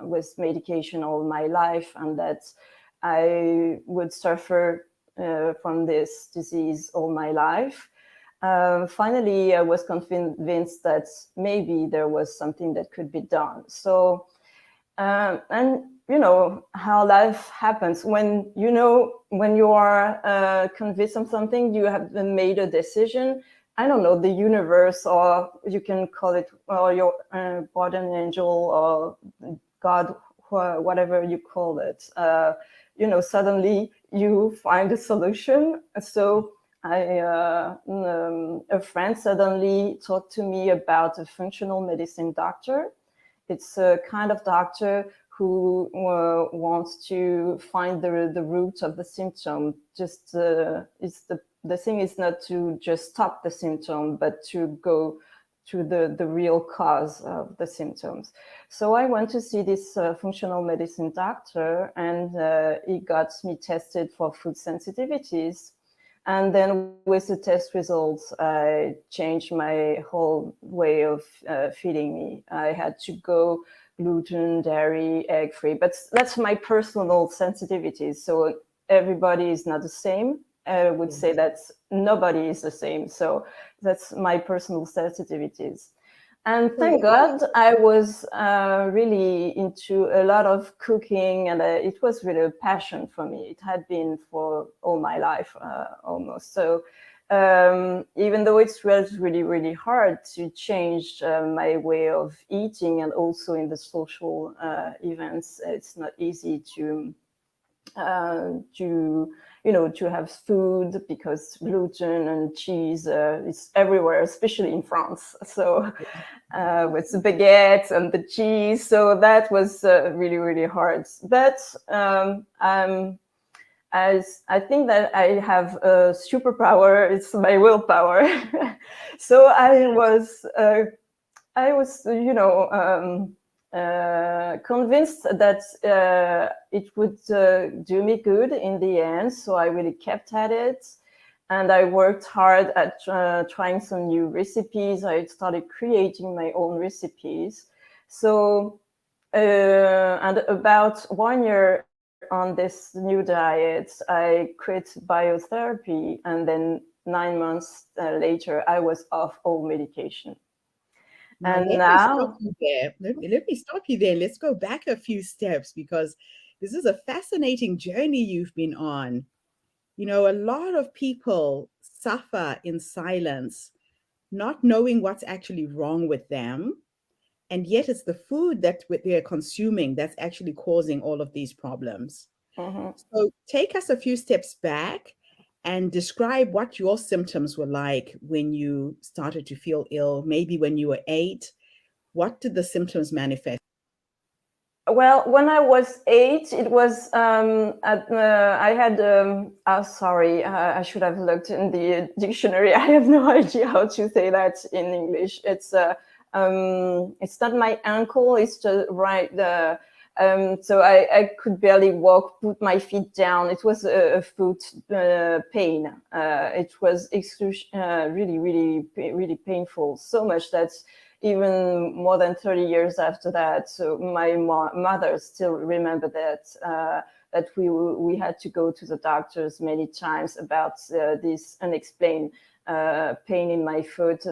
with medication all my life, and that I would suffer from this disease all my life. Finally, I was convinced that maybe there was something that could be done. So, and how life happens when you are convinced of something, you have made a decision. I don't know, the universe, or you can call it, or your guardian angel, or God, whatever you call it. Suddenly you find a solution. So a friend suddenly talked to me about a functional medicine doctor. It's a kind of doctor who wants to find the root of the symptom. Just the thing is not to just stop the symptom, but to go to the real cause of the symptoms. So I went to see this functional medicine doctor, and he got me tested for food sensitivities. And then with the test results, I changed my whole way of feeding me. I had to go gluten, dairy, egg-free, but that's my personal sensitivities. So everybody is not the same. I would say that nobody is the same. So that's my personal sensitivities. And thank God I was really into a lot of cooking, and it was really a passion for me. It had been for all my life almost. So even though it was really, really hard to change my way of eating, and also in the social events, it's not easy to to to have food, because gluten and cheese is everywhere, especially in France. So with the baguette and the cheese, so that was really really hard. But as I think that I have a superpower, it's my willpower. So I was, convinced that it would do me good in the end. So I really kept at it, and I worked hard at trying some new recipes. I started creating my own recipes. So, and about 1 year on this new diet, I quit biotherapy, and then 9 months later, I was off all medication. Now, And let me stop now, you there. Let me stop you there. Let's go back a few steps because this is a fascinating journey you've been on. A lot of people suffer in silence, not knowing what's actually wrong with them. And yet it's the food that they're consuming that's actually causing all of these problems. mhm. So take us a few steps back and describe what your symptoms were like when you started to feel ill, maybe when you were 8. What did the symptoms manifest? Well, when I was 8, it was I had. Oh, sorry, I should have looked in the dictionary. I have no idea how to say that in English. It's not my ankle. It's just right the. So I could barely walk, put my feet down. It was a foot pain. It was really, really, really painful. So much that even more than 30 years after that, so my mother still remember that we had to go to the doctors many times about this unexplained pain in my foot.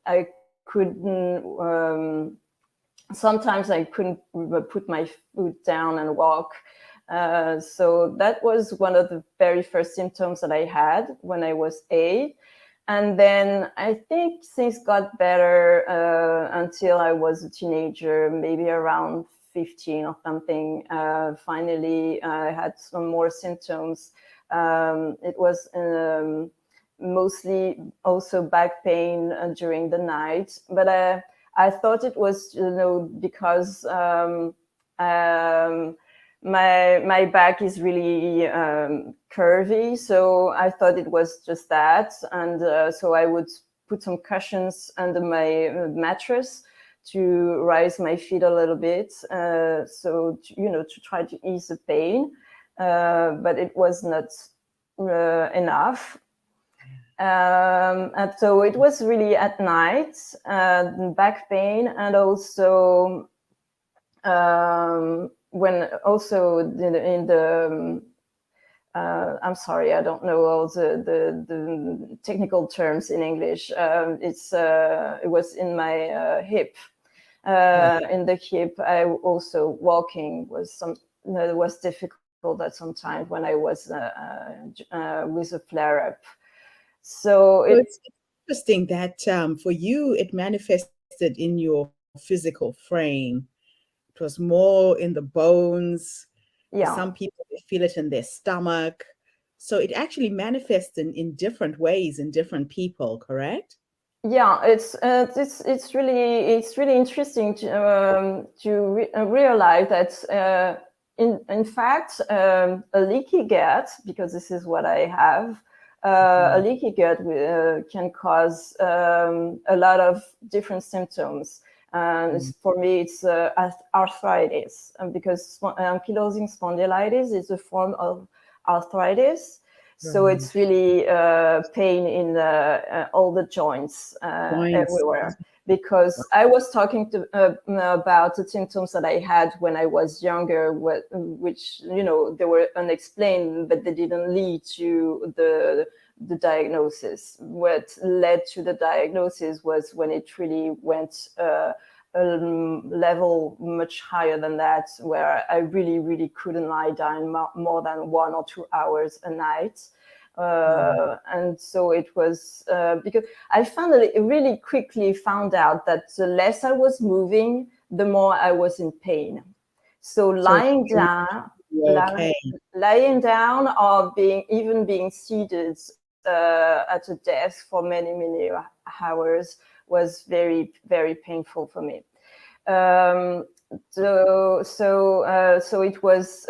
I couldn't. Sometimes I couldn't put my foot down and walk. So that was one of the very first symptoms that I had when I was 8. And then I think things got better until I was a teenager, maybe around 15 or something. Finally, I had some more symptoms. It was mostly also back pain during the night, but I thought it was, because my back is really curvy, so I thought it was just that, and so I would put some cushions under my mattress to raise my feet a little bit, so to try to ease the pain, but it was not enough. And so it was really at night, back pain, and also when also in the I'm sorry, I don't know all the technical terms in English. It was in my hip. In the hip, I also walking was difficult at some time when I was with a flare up. So So it's interesting that for you, it manifested in your physical frame. It was more in the bones. For yeah. some people, they feel it in their stomach. So it actually manifests in different ways in different people, correct? Yeah, it's really interesting to realize that in fact a leaky gut, because this is what I have. A leaky gut can cause a lot of different symptoms. And for me, it's arthritis, because ankylosing spondylitis is a form of arthritis. So Right. it's really pain in all the joints Joints. everywhere. Because I was talking about the symptoms that I had when I was younger, which they were unexplained, but they didn't lead to the diagnosis. What led to the diagnosis was when it really went a level much higher than that, where I really, really couldn't lie down more than 1 or 2 hours a night. And so it was because I finally really quickly found out that the less I was moving, the more I was in pain. So lying down, okay. lying down or being seated at a desk for many hours was very, very painful for me. So it was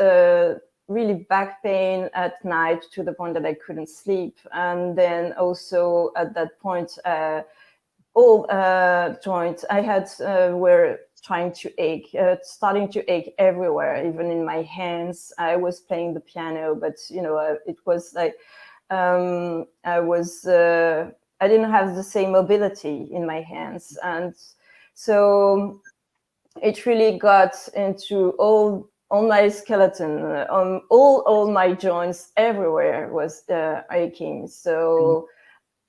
really back pain at night to the point that I couldn't sleep. And then also at that point, all joints I had were starting to ache everywhere, even in my hands. I was playing the piano, but it was like I didn't have the same mobility in my hands, and so it really got into all my skeleton, all my joints everywhere was aching. So.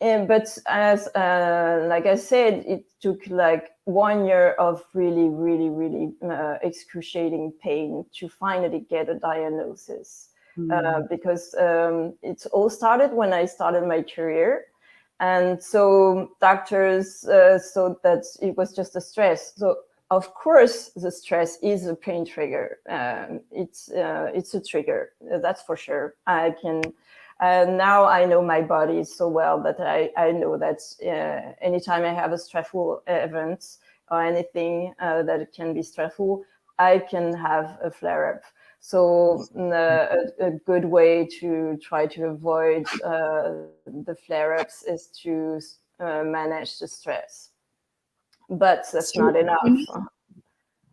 But as like I said, it took like 1 year of really excruciating pain to finally get a diagnosis. Because it all started when I started my career, and so doctors thought that it was just a stress. So of course, the stress is a pain trigger. It's a trigger, that's for sure. Now I know my body so well that I know that anytime I have a stressful event or anything that can be stressful, I can have a flare-up. So a good way to try to avoid the flare-ups is to manage the stress. But that's So, not enough.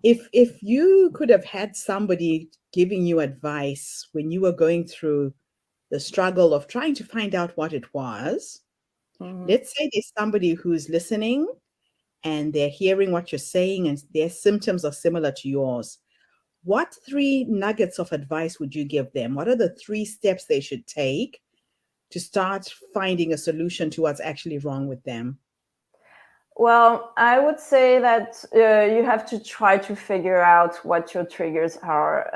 if you could have had somebody giving you advice when you were going through the struggle of trying to find out what it was, let's say there's somebody who's listening and they're hearing what you're saying and their symptoms are similar to yours, what 3 nuggets of advice would you give them? What are the 3 steps they should take to start finding a solution to what's actually wrong with them? Well, I would say that you have to try to figure out what your triggers are.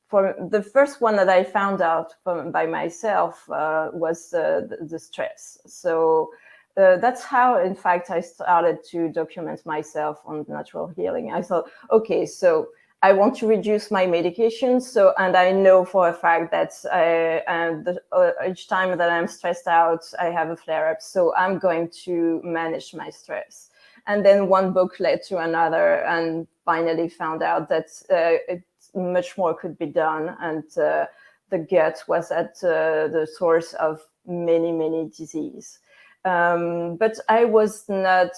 For the first one that I found out by myself was the stress. So that's how, in fact, I started to document myself on natural healing. I thought, okay, so I want to reduce my medication. So, and I know for a fact that each time that I'm stressed out, I have a flare-up. So I'm going to manage my stress. And then one book led to another, and finally found out that much more could be done. And the gut was at the source of many diseases. But I was not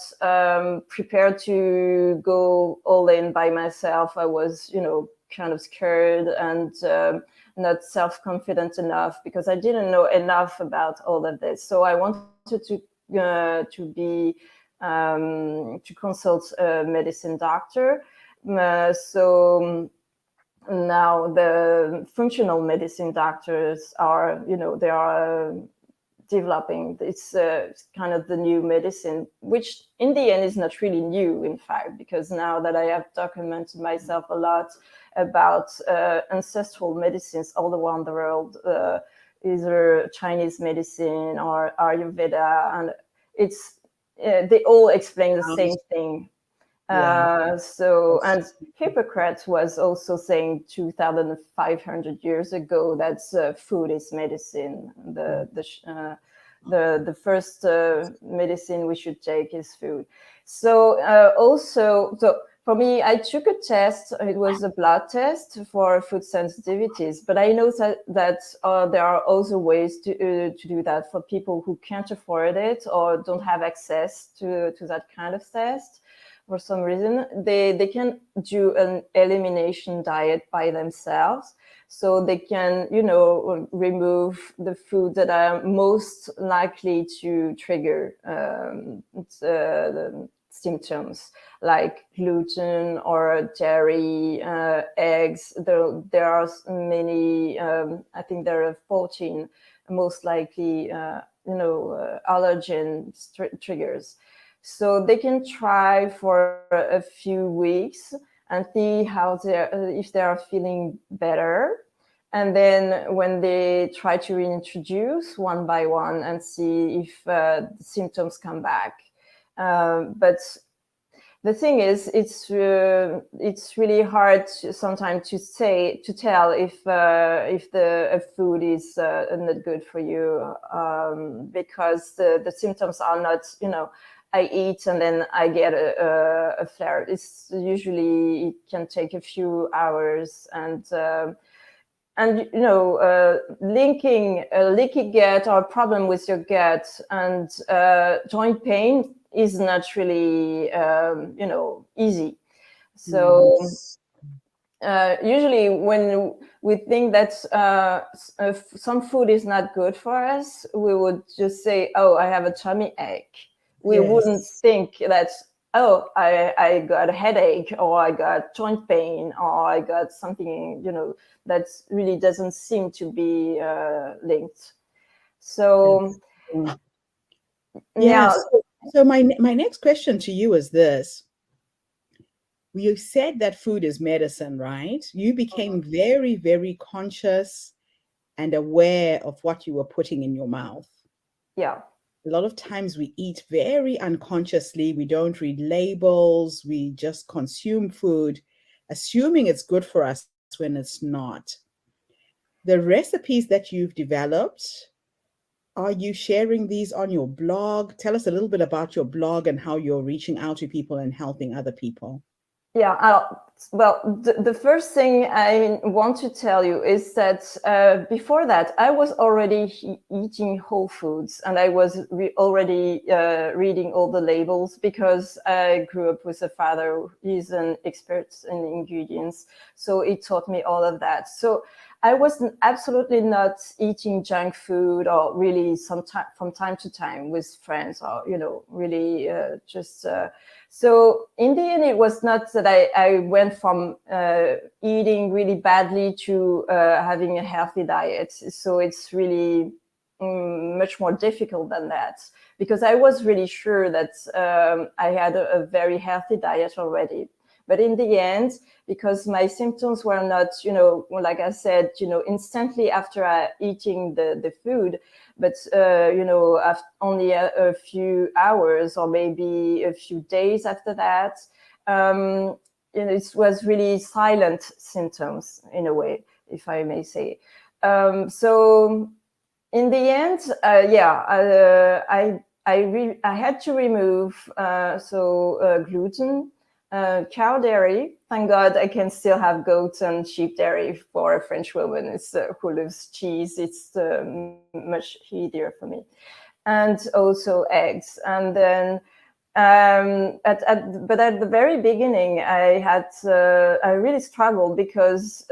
prepared to go all in by myself. I was, kind of scared and not self-confident enough because I didn't know enough about all of this. So I wanted to consult a medicine doctor. So now the functional medicine doctors are, they are developing. It's kind of the new medicine, which in the end is not really new, in fact, because now that I have documented myself a lot about ancestral medicines all around the world, either Chinese medicine or Ayurveda, and it's they all explain the same thing. Yeah. And Hippocrates was also saying 2,500 years ago that food is medicine. The first medicine we should take is food. So for me, I took a test. It was a blood test for food sensitivities, but I know that there are also ways to do that for people who can't afford it or don't have access to that kind of test. For some reason, they can do an elimination diet by themselves. So they can, remove the food that are most likely to trigger the symptoms, like gluten or dairy, eggs. There are many, I think there are 14 most likely, allergen triggers. So they can try for a few weeks and see if they are feeling better. And then when they try to reintroduce one by one and see if the symptoms come back. But the thing is, it's really hard sometimes to tell if the food is not good for you, because the symptoms are not, I eat and then I get a flare. It's usually, it can take a few hours, and linking a leaky gut or a problem with your gut and joint pain is not really easy. So usually when we think that some food is not good for us, we would just say, oh, I have a tummy ache. We wouldn't think that, oh, I got a headache, or I got joint pain, or I got something, that really doesn't seem to be linked. So, yeah. So my next question to you is this. You said that food is medicine, right? You became very, very conscious and aware of what you were putting in your mouth. Yeah. A lot of times we eat very unconsciously. We don't read labels. We just consume food, assuming it's good for us when it's not. The recipes that you've developed, are you sharing these on your blog? Tell us a little bit about your blog and how you're reaching out to people and helping other people. Yeah, well, the first thing I want to tell you is that before that, I was already eating whole foods, and I was already reading all the labels, because I grew up with a father. He's an expert in ingredients, so he taught me all of that. So I was absolutely not eating junk food, or really from time to time with friends, or, really just... So in the end, it was not that I went from eating really badly to having a healthy diet. So it's really much more difficult than that, because I was really sure that I had a very healthy diet already. But in the end, because my symptoms were not, like I said, instantly after eating the food, but, after only a few hours or maybe a few days after that, it was really silent symptoms in a way, if I may say. So in the end, I had to remove gluten, cow dairy. Thank God I can still have goat and sheep dairy for a French woman who loves cheese. It's much easier for me. And also eggs. And then, but at the very beginning, I really struggled, because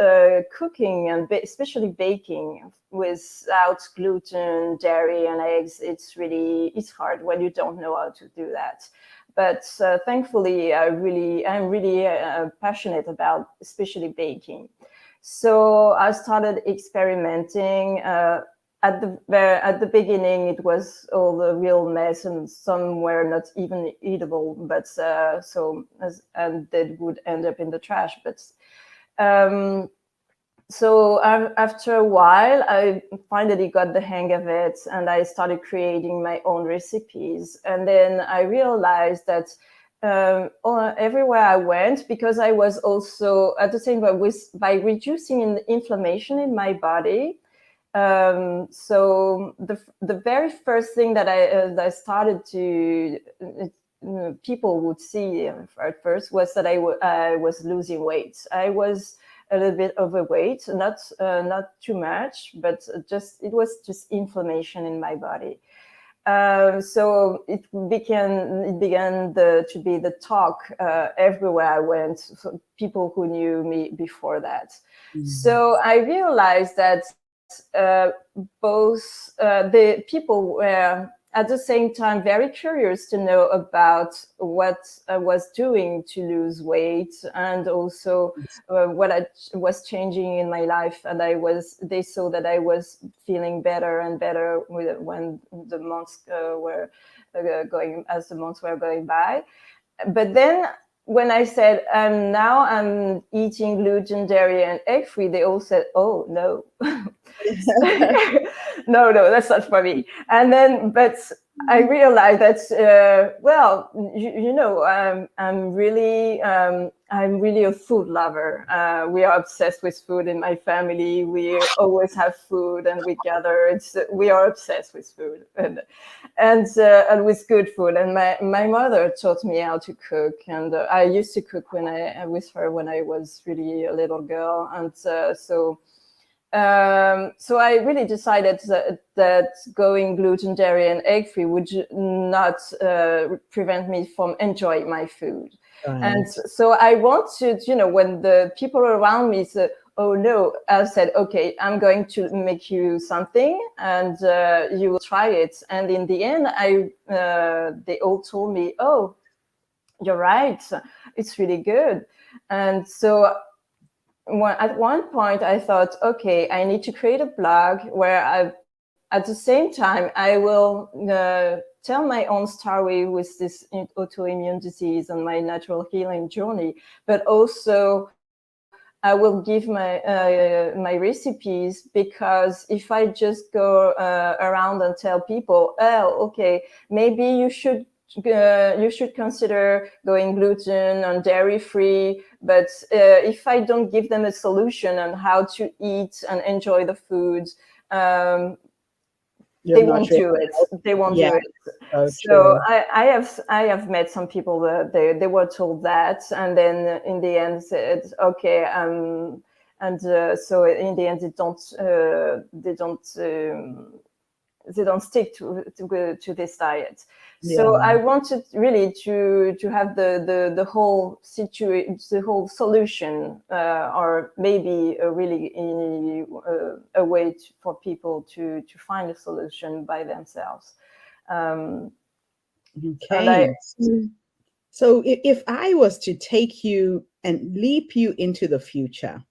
cooking and especially baking without gluten, dairy, and eggs, it's hard when you don't know how to do that. But thankfully, I'm really passionate about especially baking. So I started experimenting. At the beginning, it was all a real mess, and some were not even eatable. But and they would end up in the trash. But so after a while, I finally got the hang of it, and I started creating my own recipes. And then I realized that everywhere I went, because I was also at the same time by reducing the inflammation in my body. So the very first thing that I started to people would see at first was that I was losing weight. I was a little bit overweight, not too much, but it was just inflammation in my body. So it began to be the talk everywhere I went. So people who knew me before that. Mm-hmm. So I realized that both the people were at the same time very curious to know about what I was doing to lose weight, and also what I was changing in my life. And they saw that I was feeling better and better when the months were going by. But then when I said, now I'm eating gluten, dairy, and egg-free, they all said, oh, no. No, that's not for me. And then, but I realized that well, you know, I'm really a food lover. We are obsessed with food in my family. We always have food, and we gather. We are obsessed with food, and with good food. And my mother taught me how to cook, and I used to cook with her when I was really a little girl, and so I really decided that going gluten, dairy, and egg-free would not prevent me from enjoying my food. Right. And so I wanted, you know, when the people around me said, "Oh no," I said, "Okay, I'm going to make you something, and you will try it." And in the end, they all told me, "Oh, you're right, it's really good." And so at one point I thought, okay, I need to create a blog where at the same time I will tell my own story with this autoimmune disease and my natural healing journey, but also I will give my recipes, because if I just go around and tell people, oh, okay, maybe you should consider going gluten and dairy free, but if I don't give them a solution on how to eat and enjoy the food, You're they not won't really do it. They won't yeah, do it. so So true. I have met some people that they were told that, and then in the end said, okay, and so in the end they don't stick to this diet. So Yeah. I wanted really to have the whole the whole solution, or maybe a way for people to find a solution by themselves. And I Okay. So if I was to take you and leap you into the future,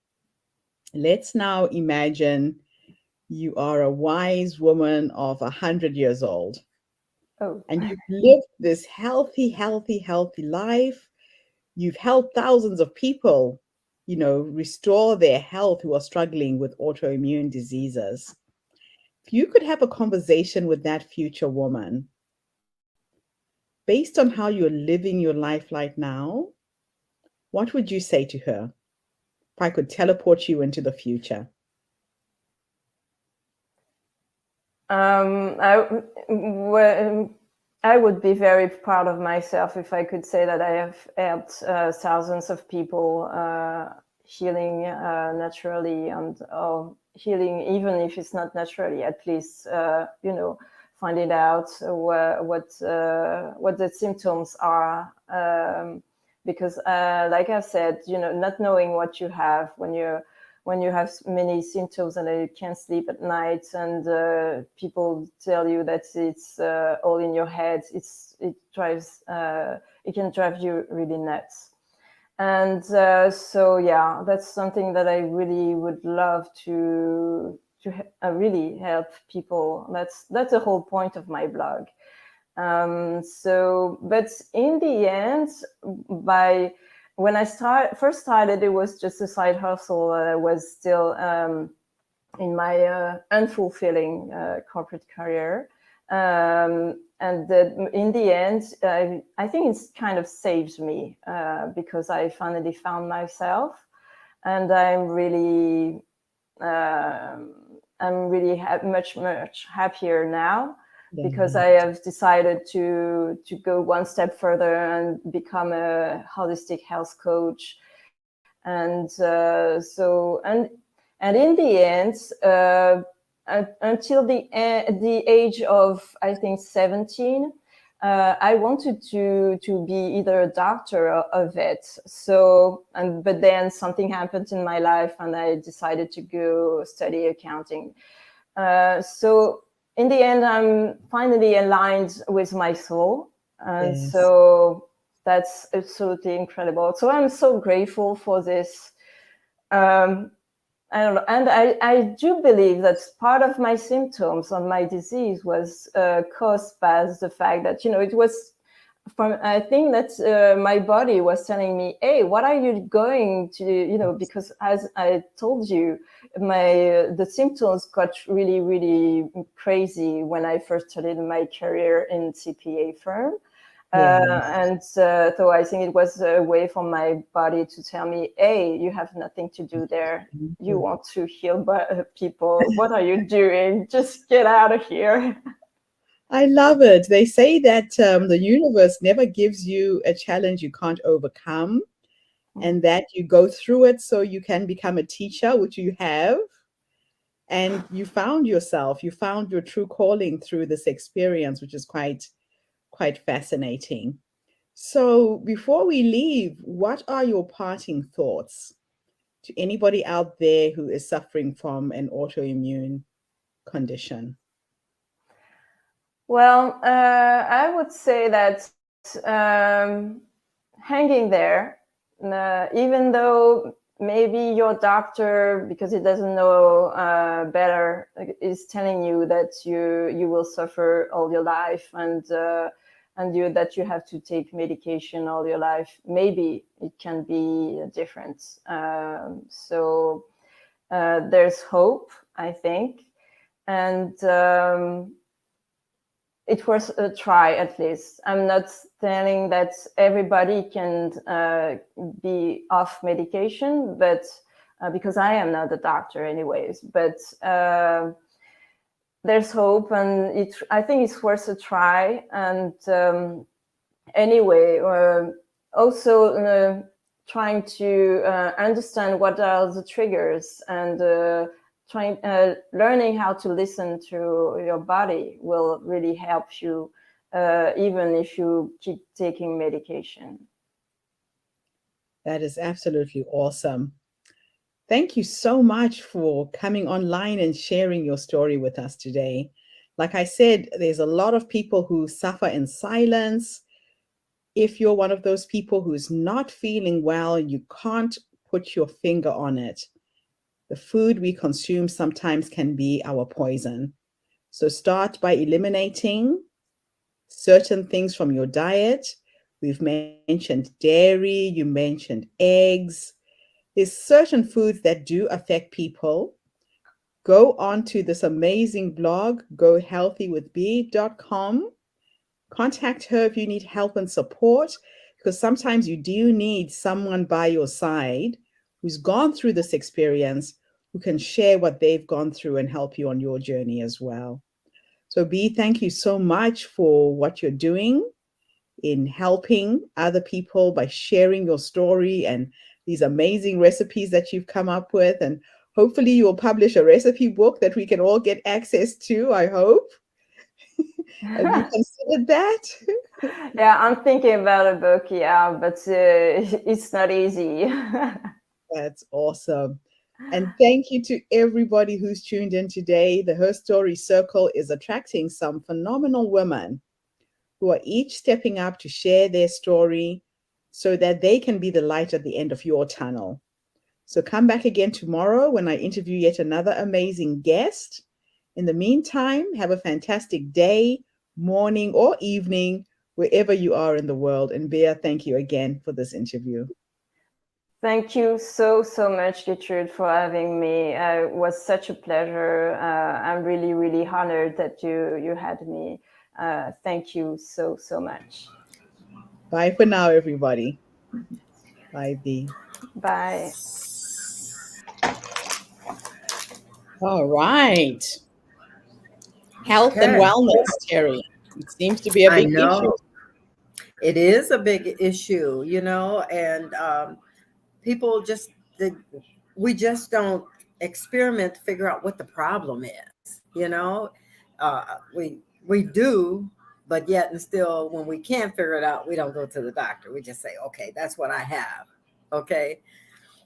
let's now imagine you are a wise woman of 100 years old, oh and you've lived this healthy life. You've helped thousands of people, restore their health who are struggling with autoimmune diseases. If you could have a conversation with that future woman, based on how you're living your life right now, what would you say to her? If I could teleport you into the future. well, I would be very proud of myself if I could say that I have helped thousands of people healing naturally, and healing, even if it's not naturally, at least finding out what the symptoms are. Because, like I said, not knowing what you have when you have many symptoms and you can't sleep at night, and people tell you that it's all in your head, it can drive you really nuts. And so yeah, that's something that I really would love to really help people. That's the whole point of my blog. But in the end, when I first started, it was just a side hustle. I was still in my unfulfilling corporate career. And in the end, I think it's kind of saved me because I finally found myself, and I'm really much happier now, because I have decided to go one step further and become a holistic health coach. And and in the end, until the age of, I think, 17, I wanted to be either a doctor or a vet. But then something happened in my life, and I decided to go study accounting. So in the end, I'm finally aligned with my soul. And so that's absolutely incredible. So I'm so grateful for this. I don't know. And I do believe that part of my symptoms of my disease was caused by the fact that, it was I think that my body was telling me, "Hey, what are you going to do?" Because as I told you, the symptoms got really, really crazy when I first started my career in CPA firm. And so I think it was a way for my body to tell me, "Hey, you have nothing to do there. You want to heal people. What are you doing? Just get out of here." I love it. They say that the universe never gives you a challenge you can't overcome, and that you go through it so you can become a teacher, which you have. And you found yourself, you found your true calling through this experience, which is quite fascinating. So before we leave, what are your parting thoughts to anybody out there who is suffering from an autoimmune condition? Well, I would say that hanging there, even though maybe your doctor, because he doesn't know better, is telling you that you will suffer all your life, and that you have to take medication all your life. Maybe it can be different. So there's hope, I think, and it was a try at least. I'm not telling that everybody can be off medication, but because I am not a doctor anyways, but there's hope, and I think it's worth a try. And anyway, also trying to understand what are the triggers, and learning how to listen to your body will really help you, even if you keep taking medication. That is absolutely awesome. Thank you so much for coming online and sharing your story with us today. Like I said, there's a lot of people who suffer in silence. If you're one of those people who's not feeling well, you can't put your finger on it. The food we consume sometimes can be our poison. So start by eliminating certain things from your diet. We've mentioned dairy, you mentioned eggs. There's certain foods that do affect people. Go on to this amazing blog, gohealthywithb.com. Contact her if you need help and support, because sometimes you do need someone by your side who's gone through this experience, who can share what they've gone through and help you on your journey as well. So, B, thank you so much for what you're doing in helping other people by sharing your story and these amazing recipes that you've come up with. And hopefully, you'll publish a recipe book that we can all get access to, I hope. Have you considered that? Yeah, I'm thinking about a book, yeah, but it's not easy. That's awesome. And thank you to everybody who's tuned in today. The Her Story Circle is attracting some phenomenal women who are each stepping up to share their story so that they can be the light at the end of your tunnel. So come back again tomorrow when I interview yet another amazing guest. In the meantime, have a fantastic day, morning, or evening, wherever you are in the world. And Bea, thank you again for this interview. Thank you so much, Gertrude, for having me. It was such a pleasure. I'm really, really honored that you had me. Thank you so much. Bye for now, everybody. Bye, Bea. Bye. All right. Health and Okay. wellness, Terry. It seems to be a I big issue. know it is a big issue, and people just, we just don't experiment to figure out what the problem is, we do, but yet and still, when we can't figure it out, we don't go to the doctor. We just say, okay, that's what I have. Okay.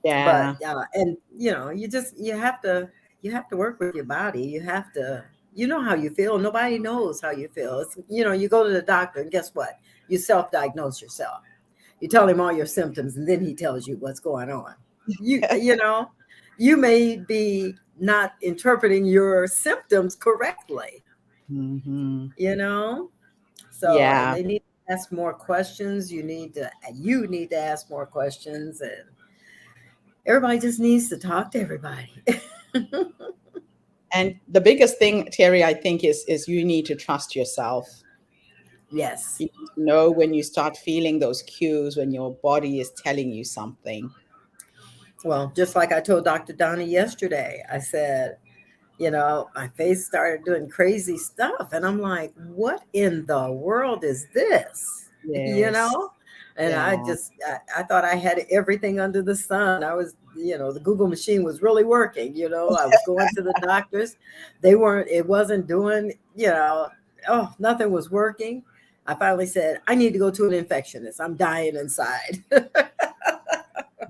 Yeah. But and you have to work with your body. You have to, how you feel. Nobody knows how you feel. It's, you go to the doctor and guess what? You self-diagnose yourself. You tell him all your symptoms and then he tells you what's going on. You may be not interpreting your symptoms correctly, Mm-hmm. so, and Yeah. they need ask more questions. You need to ask more questions, and everybody just needs to talk to everybody. And the biggest thing, Terry, I think is you need to trust yourself. Yes. You need to know when you start feeling those cues, when your body is telling you something. Well, just like I told Dr. Donnie yesterday, I said, my face started doing crazy stuff. And I'm like, what in the world is this? You Yes. know? And Yeah. I thought I had everything under the sun. I was, the Google machine was really working. I was going to the doctors. It wasn't doing, nothing was working. I finally said, I need to go to an infectionist. I'm dying inside.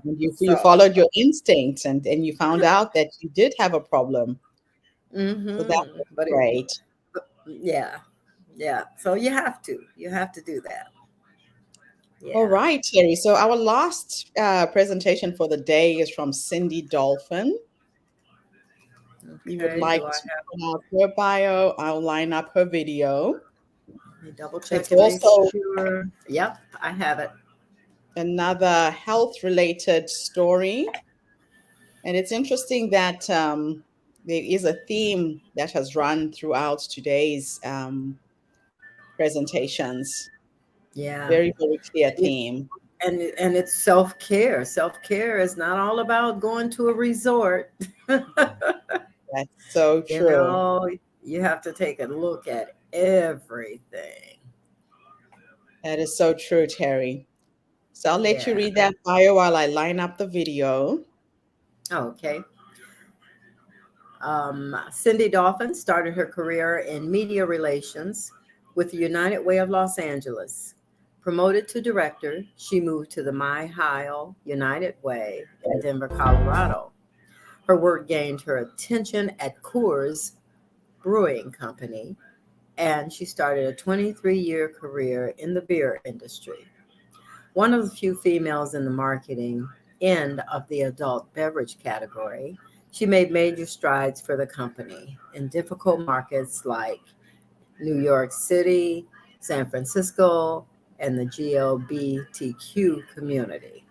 And you So, followed your instincts and you found out that you did have a problem. So that was but great. yeah, yeah. So you have to do that. All Yeah. right, Terry. So our last presentation for the day is from Cindy Dolphin. You would Okay. like Do I to have? put out her bio. I'll line up her video. Let me double check It's to make also sure. Yep, I have it. another health related story. And it's interesting that there is a theme that has run throughout today's presentations. Yeah. Very, very clear It, theme. and it's self-care. Self-care is not all about going to a resort. That's so you true. know, you have to take a look at everything. That is so true, Terry. So I'll let you Yeah. read that bio while I line up the video. Okay. Cindy Dolphin started her career in media relations with the United Way of Los Angeles. Promoted to director, she moved to the Mile United Way in Denver, Colorado. Her work gained her attention at Coors Brewing Company, and she started a 23-year career in the beer industry. One of the few females in the marketing end of the adult beverage category, she made major strides for the company in difficult markets like New York City, San Francisco, and the GLBTQ community.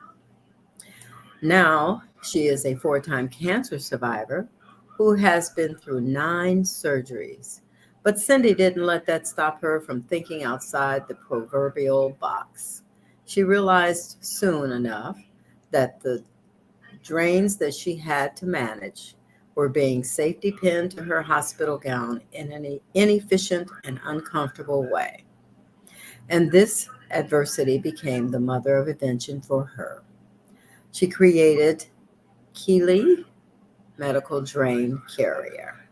Now, she is a 4-time cancer survivor who has been through 9 surgeries. But Cindy didn't let that stop her from thinking outside the proverbial box. She realized soon enough that the drains that she had to manage were being safety pinned to her hospital gown in an inefficient and uncomfortable way. And this adversity became the mother of invention for her. She created Keeley Medical Drain Carrier,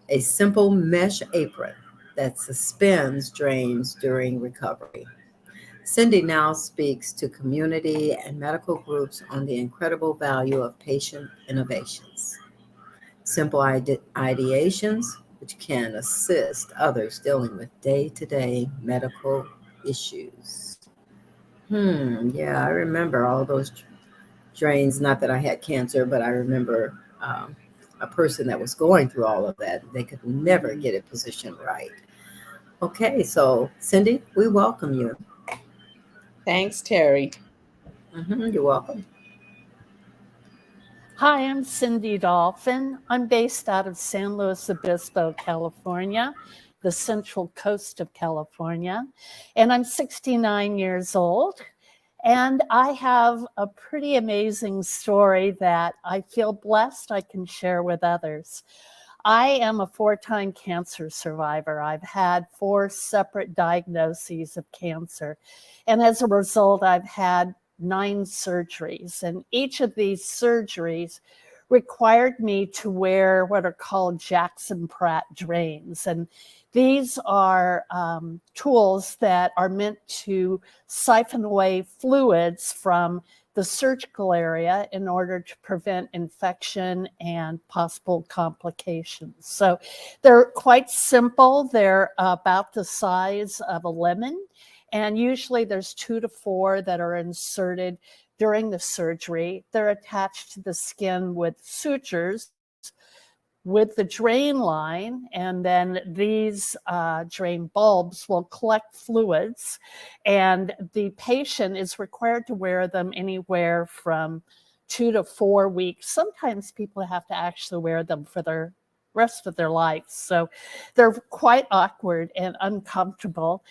a simple mesh apron that suspends drains during recovery. Cindy now speaks to community and medical groups on the incredible value of patient innovations, simple ideations which can assist others dealing with day-to-day medical issues. Yeah, I remember all those drains. Not that I had cancer, but I remember a person that was going through all of that. They could never Mhm. get it positioned right. Okay, so Cindy, we welcome you. Thanks, Terry. You're welcome. Hi, I'm Cindy Dolphin. I'm based out of San Luis Obispo, California, the central coast of California, and I'm 69 years old. And I have a pretty amazing story that I feel blessed I can share with others. I am a 4-time cancer survivor. I've had 4 separate diagnoses of cancer. And as a result, I've had 9 surgeries. And each of these surgeries required me to wear what are called Jackson Pratt drains. And these are tools that are meant to siphon away fluids from the surgical area in order to prevent infection and possible complications. So they're quite simple. They're about the size of a lemon. And usually there's 2 to 4 that are inserted during the surgery. They're attached to the skin with sutures with the drain line, and then these drain bulbs will collect fluids, and the patient is required to wear them anywhere from 2 to 4 weeks. Sometimes people have to actually wear them for their rest of their life. So they're quite awkward and uncomfortable.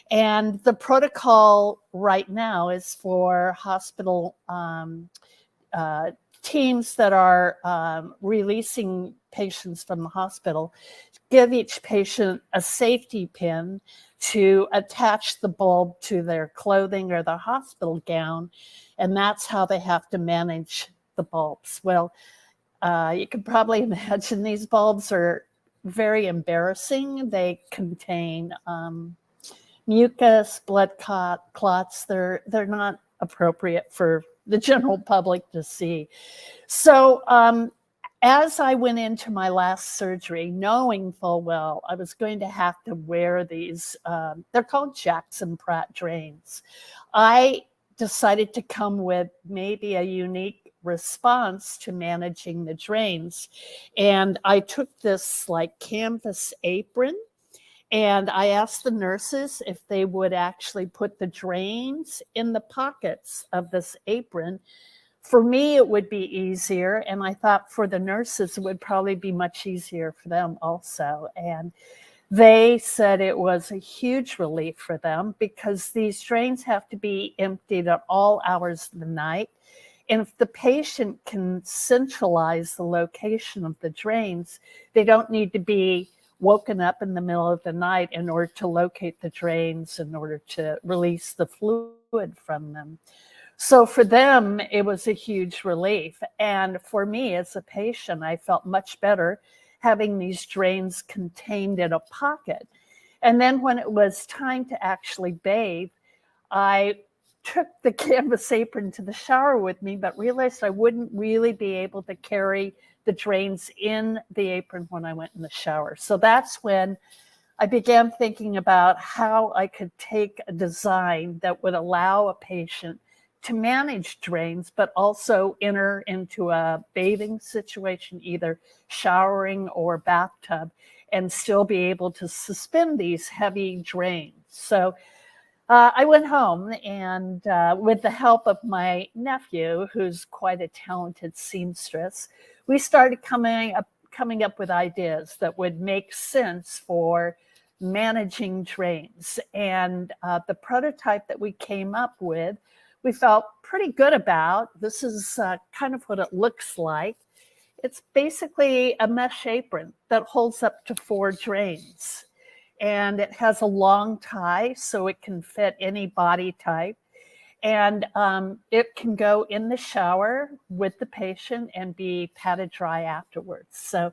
And the protocol right now is for hospital teams that are releasing patients from the hospital, give each patient a safety pin to attach the bulb to their clothing or their hospital gown. And that's how they have to manage the bulbs. Well, you can probably imagine these bulbs are very embarrassing. They contain mucus, blood clots. They're not appropriate for the general public to see. So as I went into my last surgery, knowing full well I was going to have to wear these, they're called Jackson Pratt drains, I decided to come with maybe a unique response to managing the drains. And I took this like canvas apron, and I asked the nurses if they would actually put the drains in the pockets of this apron. For me, it would be easier. And I thought for the nurses, it would probably be much easier for them also. And they said it was a huge relief for them because these drains have to be emptied at all hours of the night. And if the patient can centralize the location of the drains, they don't need to be woken up in the middle of the night in order to locate the drains, in order to release the fluid from them. So for them, it was a huge relief. And for me as a patient, I felt much better having these drains contained in a pocket. And then when it was time to actually bathe, I took the canvas apron to the shower with me, but realized I wouldn't really be able to carry the drains in the apron when I went in the shower. So that's when I began thinking about how I could take a design that would allow a patient to manage drains, but also enter into a bathing situation, either showering or bathtub, and still be able to suspend these heavy drains. So I went home and with the help of my nephew, who's quite a talented seamstress, we started coming up with ideas that would make sense for managing drains. And the prototype that we came up with, we felt pretty good about. This is kind of what it looks like. It's basically a mesh apron that holds up to 4 drains. And it has a long tie so it can fit any body type. And it can go in the shower with the patient and be patted dry afterwards. So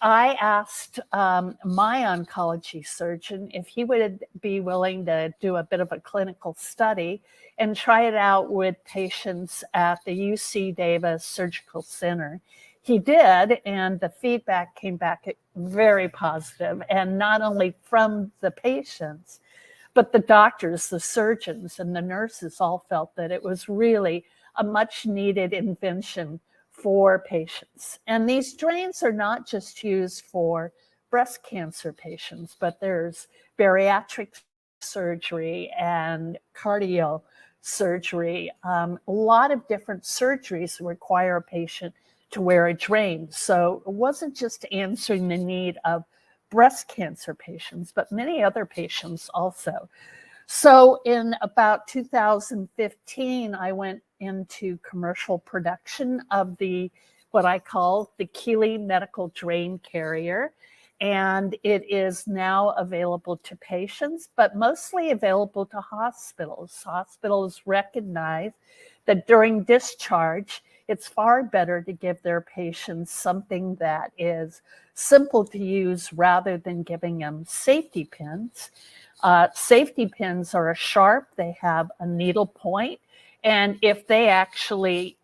I asked my oncology surgeon if he would be willing to do a bit of a clinical study and try it out with patients at the UC Davis Surgical Center. He did, and the feedback came back very positive, and not only from the patients, but the doctors, the surgeons, and the nurses all felt that it was really a much needed invention for patients. And these drains are not just used for breast cancer patients, but there's bariatric surgery and cardio surgery. A lot of different surgeries require a patient to wear a drain. So it wasn't just answering the need of breast cancer patients, but many other patients also. So in about 2015, I went into commercial production of what I call the Keeley Medical Drain Carrier. And it is now available to patients, but mostly available to hospitals. Hospitals recognize that during discharge, it's far better to give their patients something that is simple to use rather than giving them safety pins. Safety pins are sharp, they have a needle point, and if they actually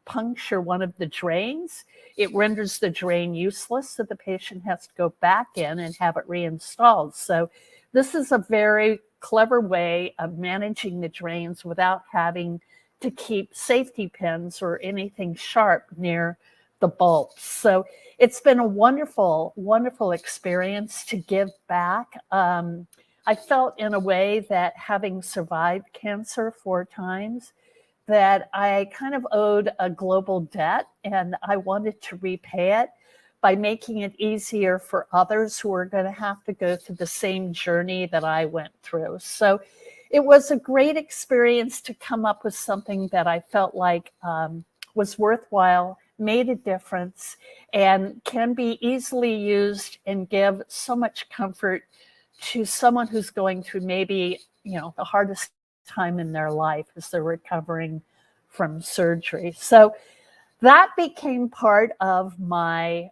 puncture one of the drains, it renders the drain useless, so the patient has to go back in and have it reinstalled. So this is a very clever way of managing the drains without having to keep safety pins or anything sharp near the bulbs. So it's been a wonderful, wonderful experience to give back. I felt in a way that having survived cancer 4 times, that I kind of owed a global debt, and I wanted to repay it by making it easier for others who are going to have to go through the same journey that I went through. So it was a great experience to come up with something that I felt like was worthwhile, made a difference, and can be easily used and give so much comfort to someone who's going through maybe, the hardest time in their life as they're recovering from surgery. So that became part of my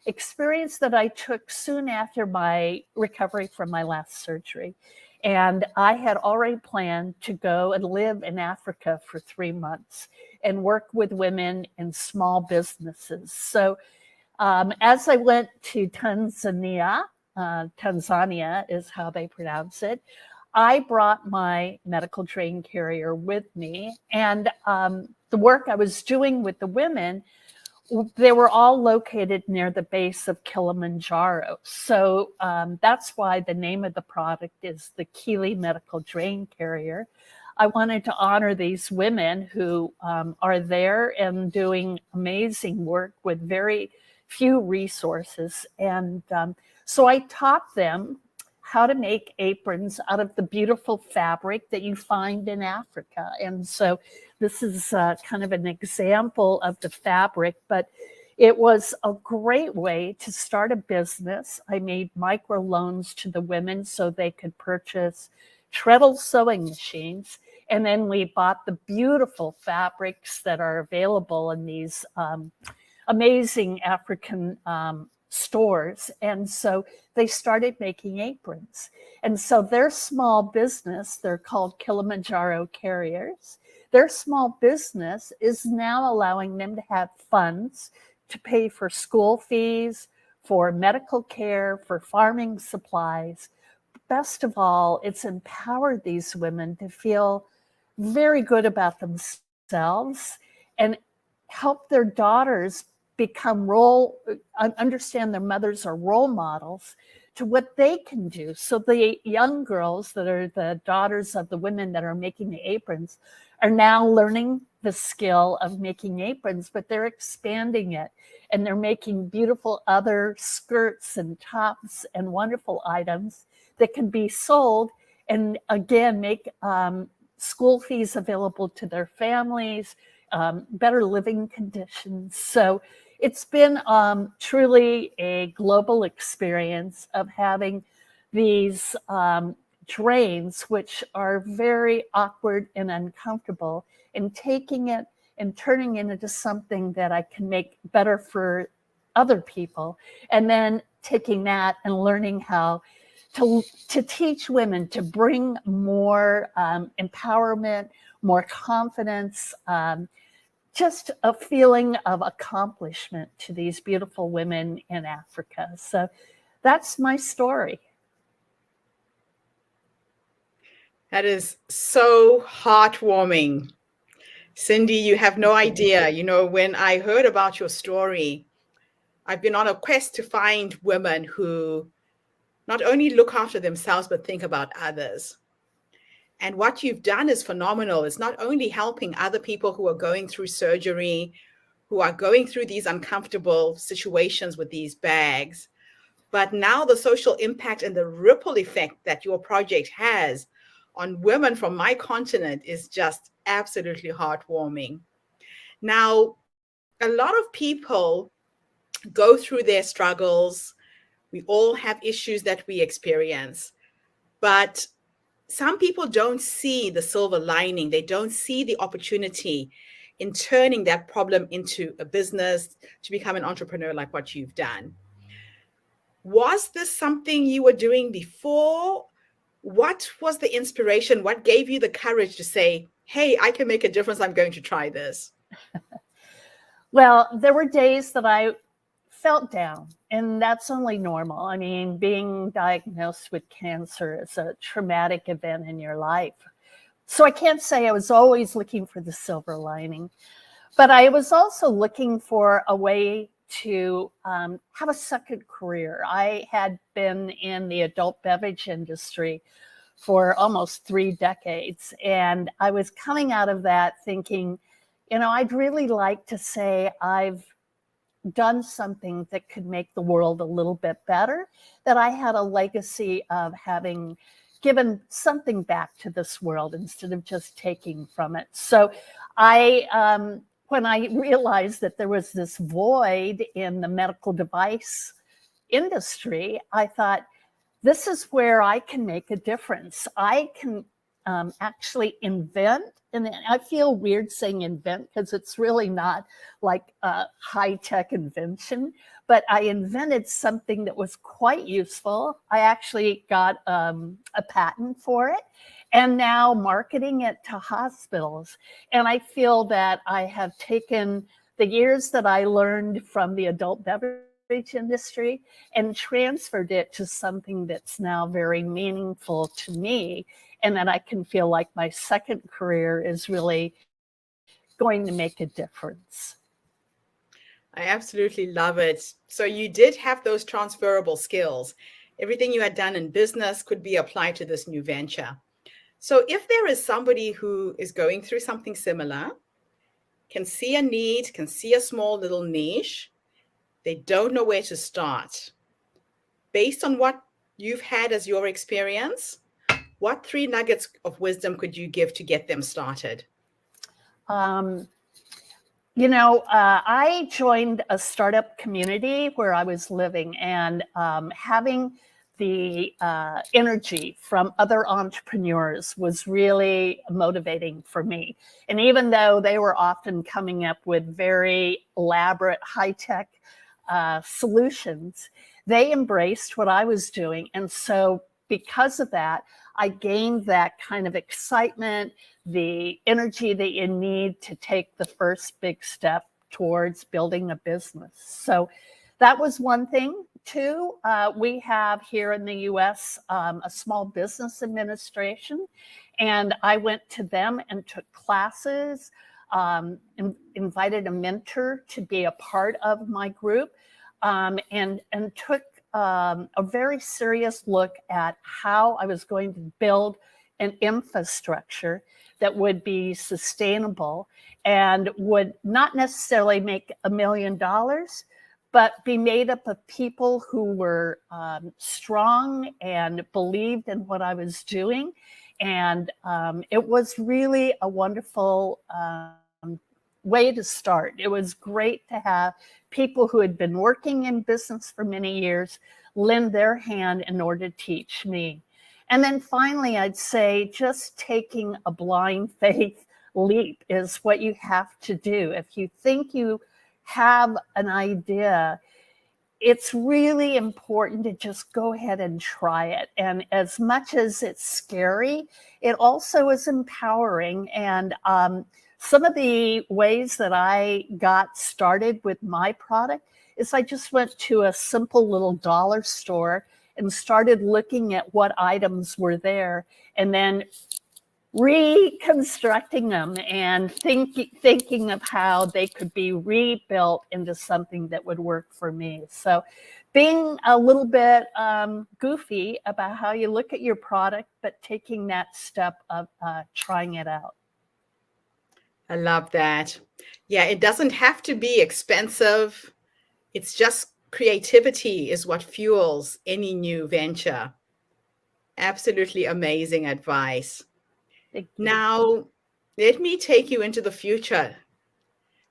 experience that I took soon after my recovery from my last surgery. And I had already planned to go and live in Africa for 3 months and work with women in small businesses. So as I went to Tanzania, Tanzania is how they pronounce it, I brought my medical drain carrier with me. And the work I was doing with the women, they were all located near the base of Kilimanjaro. So that's why the name of the product is the Kili Medical Drain Carrier. I wanted to honor these women who are there and doing amazing work with very few resources. And so I taught them how to make aprons out of the beautiful fabric that you find in Africa. And so this is kind of an example of the fabric, but it was a great way to start a business. I made microloans to the women so they could purchase treadle sewing machines. And then we bought the beautiful fabrics that are available in these amazing African stores. And so they started making aprons. And so their small business, they're called Kilimanjaro Carriers, their small business is now allowing them to have funds to pay for school fees, for medical care, for farming supplies. Best of all, it's empowered these women to feel very good about themselves and help their daughters understand their mothers are role models to what they can do. So the young girls that are the daughters of the women that are making the aprons are now learning the skill of making aprons, but they're expanding it and they're making beautiful other skirts and tops and wonderful items that can be sold and again make school fees available to their families, better living conditions. So it's been truly a global experience of having these drains, which are very awkward and uncomfortable, and taking it and turning it into something that I can make better for other people. And then taking that and learning how to teach women to bring more empowerment, more confidence, just a feeling of accomplishment to these beautiful women in Africa. So that's my story. That is so heartwarming. Cindy, you have no idea. When I heard about your story, I've been on a quest to find women who not only look after themselves, but think about others. And what you've done is phenomenal. It's not only helping other people who are going through surgery, who are going through these uncomfortable situations with these bags, but now the social impact and the ripple effect that your project has on women from my continent is just absolutely heartwarming. Now, a lot of people go through their struggles. We all have issues that we experience, but some people don't see the silver lining. They don't see the opportunity in turning that problem into a business, to become an entrepreneur like what you've done. Was this something you were doing before? What was the inspiration? What gave you the courage to say, hey, I can make a difference. I'm going to try this? Well, there were days that I felt down, and that's only normal. I mean, being diagnosed with cancer is a traumatic event in your life. So I can't say I was always looking for the silver lining. But I was also looking for a way to have a second career. I had been in the adult beverage industry for almost 3 decades. And I was coming out of that thinking, I'd really like to say I've done something that could make the world a little bit better, that I had a legacy of having given something back to this world instead of just taking from it. So when I realized that there was this void in the medical device industry, I thought, this is where I can make a difference. I can actually invent, and I feel weird saying invent because it's really not like a high-tech invention, but I invented something that was quite useful. I actually got a patent for it, and now marketing it to hospitals. And I feel that I have taken the years that I learned from the adult beverage industry and transferred it to something that's now very meaningful to me, and that I can feel like my second career is really going to make a difference. I absolutely love it. So you did have those transferable skills. Everything you had done in business could be applied to this new venture. So if there is somebody who is going through something similar, can see a need, can see a small little niche, they don't know where to start. Based on what you've had as your experience, what 3 nuggets of wisdom could you give to get them started? I joined a startup community where I was living, and having the energy from other entrepreneurs was really motivating for me. And even though they were often coming up with very elaborate, high-tech solutions, they embraced what I was doing. And so because of that, I gained that kind of excitement, the energy that you need to take the first big step towards building a business. So that was one thing. Two, we have here in the US a Small Business Administration, and I went to them and took classes, invited a mentor to be a part of my group, and took a very serious look at how I was going to build an infrastructure that would be sustainable and would not necessarily make $1 million, but be made up of people who were strong and believed in what I was doing. And it was really a wonderful way to start. It was great to have people who had been working in business for many years lend their hand in order to teach me. And then finally, I'd say just taking a blind faith leap is what you have to do. If you think you have an idea, it's really important to just go ahead and try it. And as much as it's scary, it also is empowering. And some of the ways that I got started with my product is I just went to a simple little dollar store and started looking at what items were there, and then reconstructing them and thinking of how they could be rebuilt into something that would work for me. So being a little bit goofy about how you look at your product, but taking that step of trying it out. I love that. Yeah, it doesn't have to be expensive. It's just creativity is what fuels any new venture. Absolutely amazing advice. Now, let me take you into the future.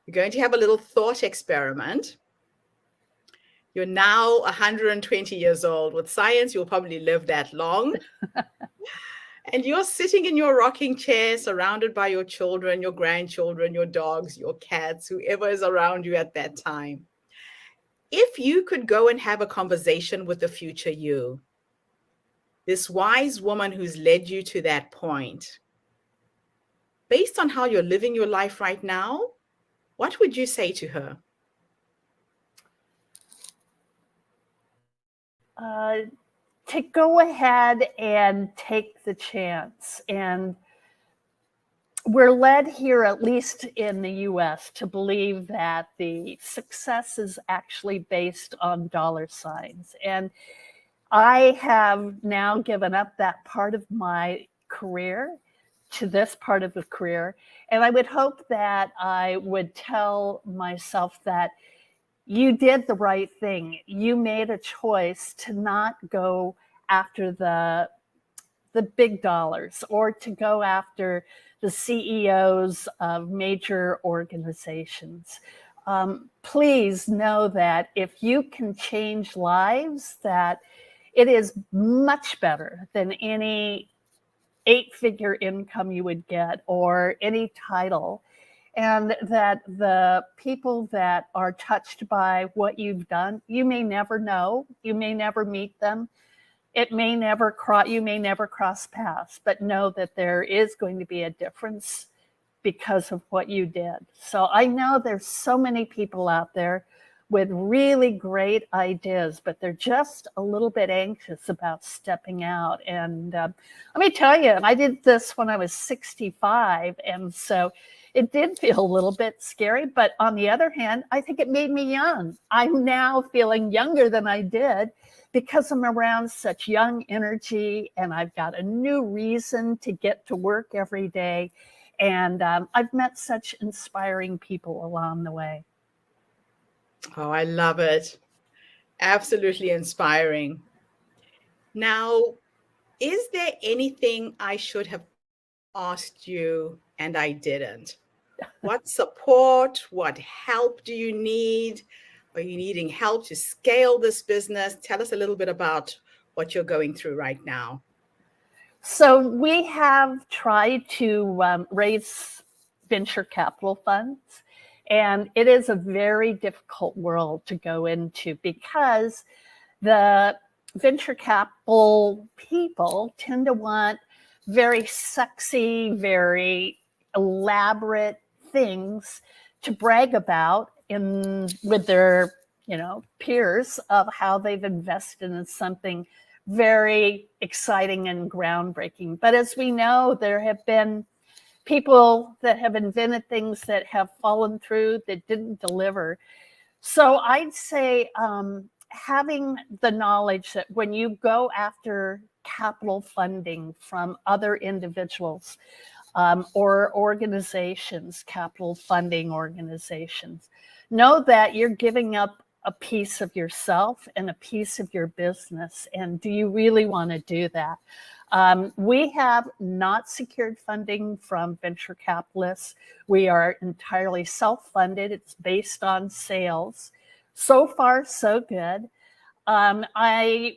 You're going to have a little thought experiment. You're now 120 years old. With science, you'll probably live that long. And you're sitting in your rocking chair, surrounded by your children, your grandchildren, your dogs, your cats, whoever is around you at that time. If you could go and have a conversation with the future you, this wise woman who's led you to that point, based on how you're living your life right now, what would you say to her? To go ahead and take the chance. And we're led here, at least in the US, to believe that the success is actually based on dollar signs. And I have now given up that part of my career to this part of the career. And I would hope that I would tell myself that you did the right thing. You made a choice to not go after the big dollars or to go after the CEOs of major organizations. Please know that if you can change lives, that it is much better than any 8-figure income you would get or any title. And that the people that are touched by what you've done, you may never know, you may never meet them, it may never you may never cross paths, but know that there is going to be a difference because of what you did. So I know there's so many people out there with really great ideas, but they're just a little bit anxious about stepping out. And let me tell you, I did this when I was 65, and so it did feel a little bit scary, but on the other hand, I think it made me young. I'm now feeling younger than I did because I'm around such young energy, and I've got a new reason to get to work every day. And I've met such inspiring people along the way. Oh, I love it. Absolutely inspiring. Now, is there anything I should have asked you and I didn't? What support, what help do you need? Are you needing help to scale this business? Tell us a little bit about what you're going through right now. So we have tried to raise venture capital funds, and it is a very difficult world to go into because the venture capital people tend to want very sexy, very elaborate things to brag about with their peers of how they've invested in something very exciting and groundbreaking. But as we know, there have been people that have invented things that have fallen through, that didn't deliver. So I'd say having the knowledge that when you go after capital funding from other individuals or organizations, capital funding organizations, know that you're giving up a piece of yourself and a piece of your business. And do you really want to do that? We have not secured funding from venture capitalists. We are entirely self-funded. It's based on sales. So far, so good. I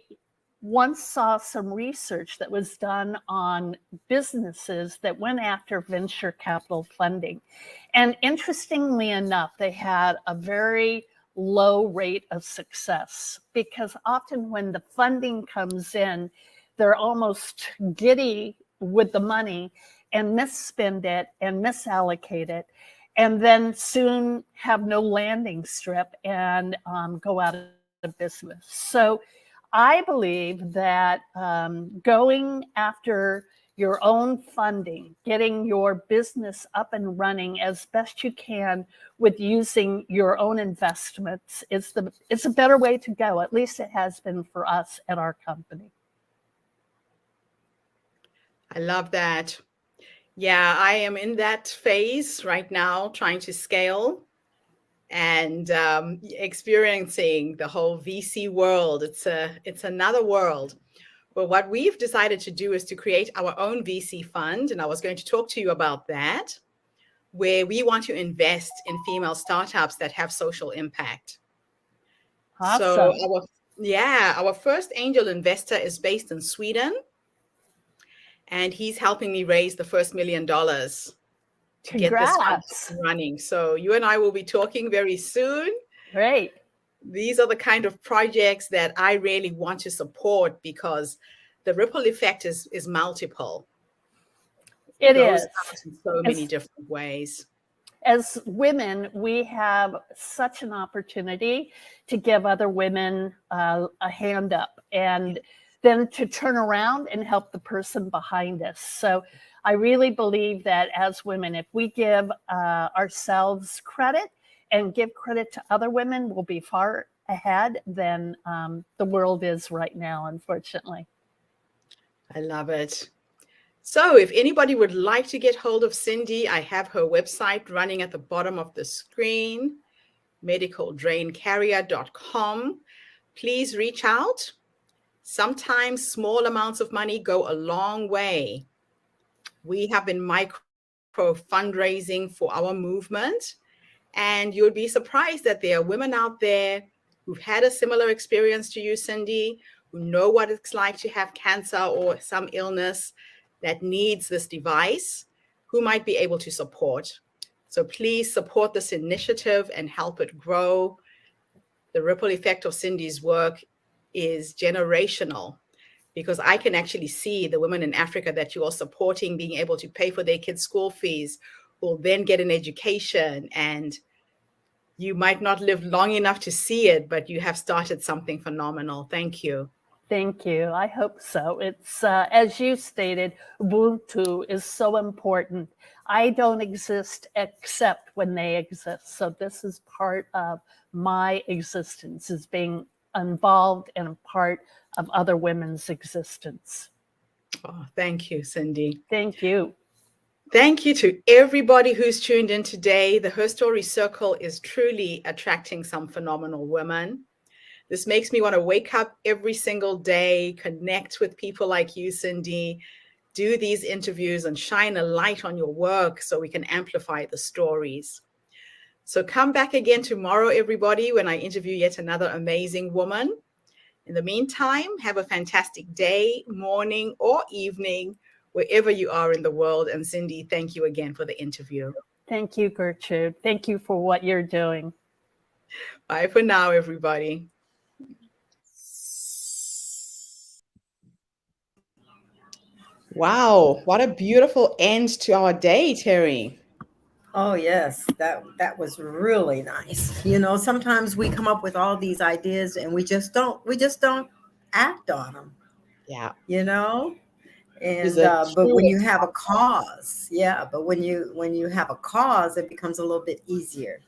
once saw some research that was done on businesses that went after venture capital funding. And interestingly enough, they had a very low rate of success because often when the funding comes in, they're almost giddy with the money and misspend it and misallocate it, and then soon have no landing strip and go out of business. So I believe that going after your own funding, getting your business up and running as best you can with using your own investments is a better way to go. At least it has been for us at our company. I love that. Yeah, I am in that phase right now, trying to scale and experiencing the whole VC world. It's another world. But what we've decided to do is to create our own VC fund, and I was going to talk to you about that, where we want to invest in female startups that have social impact. Awesome. So our first angel investor is based in Sweden, and he's helping me raise the first $1 million to get this fund running. So you and I will be talking very soon. Great. These are the kind of projects that I really want to support because the ripple effect is multiple. It goes is out in so many different ways. As women, we have such an opportunity to give other women a hand up and then to turn around and help the person behind us. So I really believe that as women, if we give ourselves credit and give credit to other women, we'll be far ahead than the world is right now, unfortunately. I love it. So if anybody would like to get hold of Cindy, I have her website running at the bottom of the screen, medicaldraincarrier.com. Please reach out. Sometimes small amounts of money go a long way. We have been micro fundraising for our movement, and you'll be surprised that there are women out there who've had a similar experience to you, Cindy, who know what it's like to have cancer or some illness that needs this device, who might be able to support. So please support this initiative and help it grow. The ripple effect of Cindy's work is generational, because I can actually see the women in Africa that you are supporting being able to pay for their kids' school fees, who will then get an education, and you might not live long enough to see it, but you have started something phenomenal. Thank you. Thank you. I hope so. It's as you stated, Ubuntu is so important. I don't exist except when they exist. So this is part of my existence, is being involved and a part of other women's existence. Oh, thank you, Cindy. Thank you. Thank you to everybody who's tuned in today. The Her Story Circle is truly attracting some phenomenal women. This makes me want to wake up every single day, connect with people like you, Cindy, do these interviews and shine a light on your work so we can amplify the stories. So come back again tomorrow, everybody, when I interview yet another amazing woman. In the meantime, have a fantastic day, morning, or evening, wherever you are in the world. And Cindy, thank you again for the interview. Thank you, Gertrude. Thank you for what you're doing. Bye for now, everybody. Wow, what a beautiful end to our day, Terry. Oh yes, that was really nice. You know, sometimes we come up with all these ideas and we just don't act on them. Yeah. You know, Is and a but true when you have a cause, yeah, but when you have a cause, it becomes a little bit easier.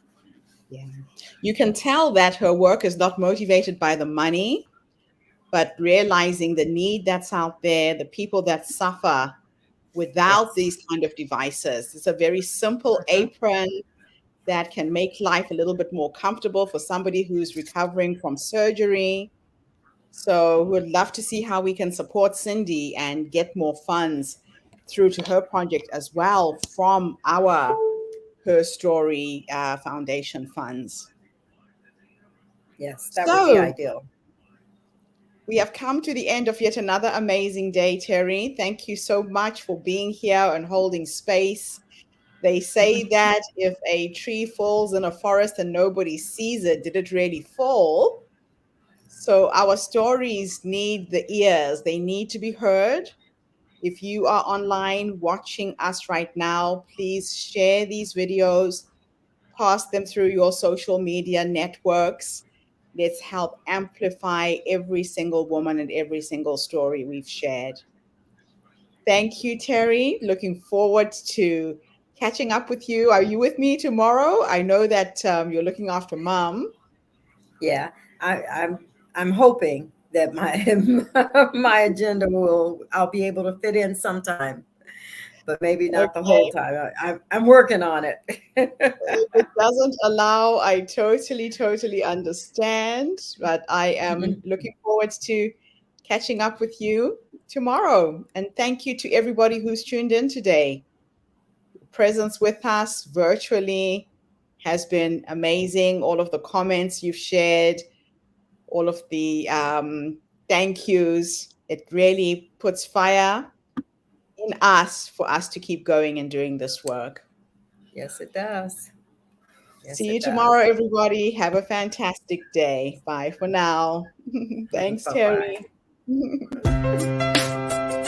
Yeah. You can tell that her work is not motivated by the money, but realizing the need that's out there, the people that suffer without Yes. these kind of devices. It's a very simple Mhm. apron that can make life a little bit more comfortable for somebody who's recovering from surgery. So we'd love to see how we can support Cindy and get more funds through to her project as well from our Her Story Foundation funds. Yes, that would be So ideal. we have come to the end of yet another amazing day, Terry. Thank you so much for being here and holding space. They say that if a tree falls in a forest and nobody sees it, did it really fall? So our stories need the ears, they need to be heard. If you are online watching us right now, please share these videos, pass them through your social media networks. Let's help amplify every single woman and every single story we've shared. Thank you, Terry. Looking forward to catching up with you. Are you with me tomorrow? I know that you're looking after mom. Yeah, I'm hoping that my my agenda I'll be able to fit in sometime, but maybe not the whole Okay. time. I'm working on it. If it doesn't allow, I totally understand. But I am looking forward to catching up with you tomorrow. And thank you to everybody who's tuned in today. Presence with us virtually has been amazing. All of the comments you've shared, all of the thank yous. It really puts fire in us for us to keep going and doing this work. Yes, it does. Yes, See you it does. tomorrow, everybody. Have a fantastic day. Bye for now. Thanks, Bye bye. Terry.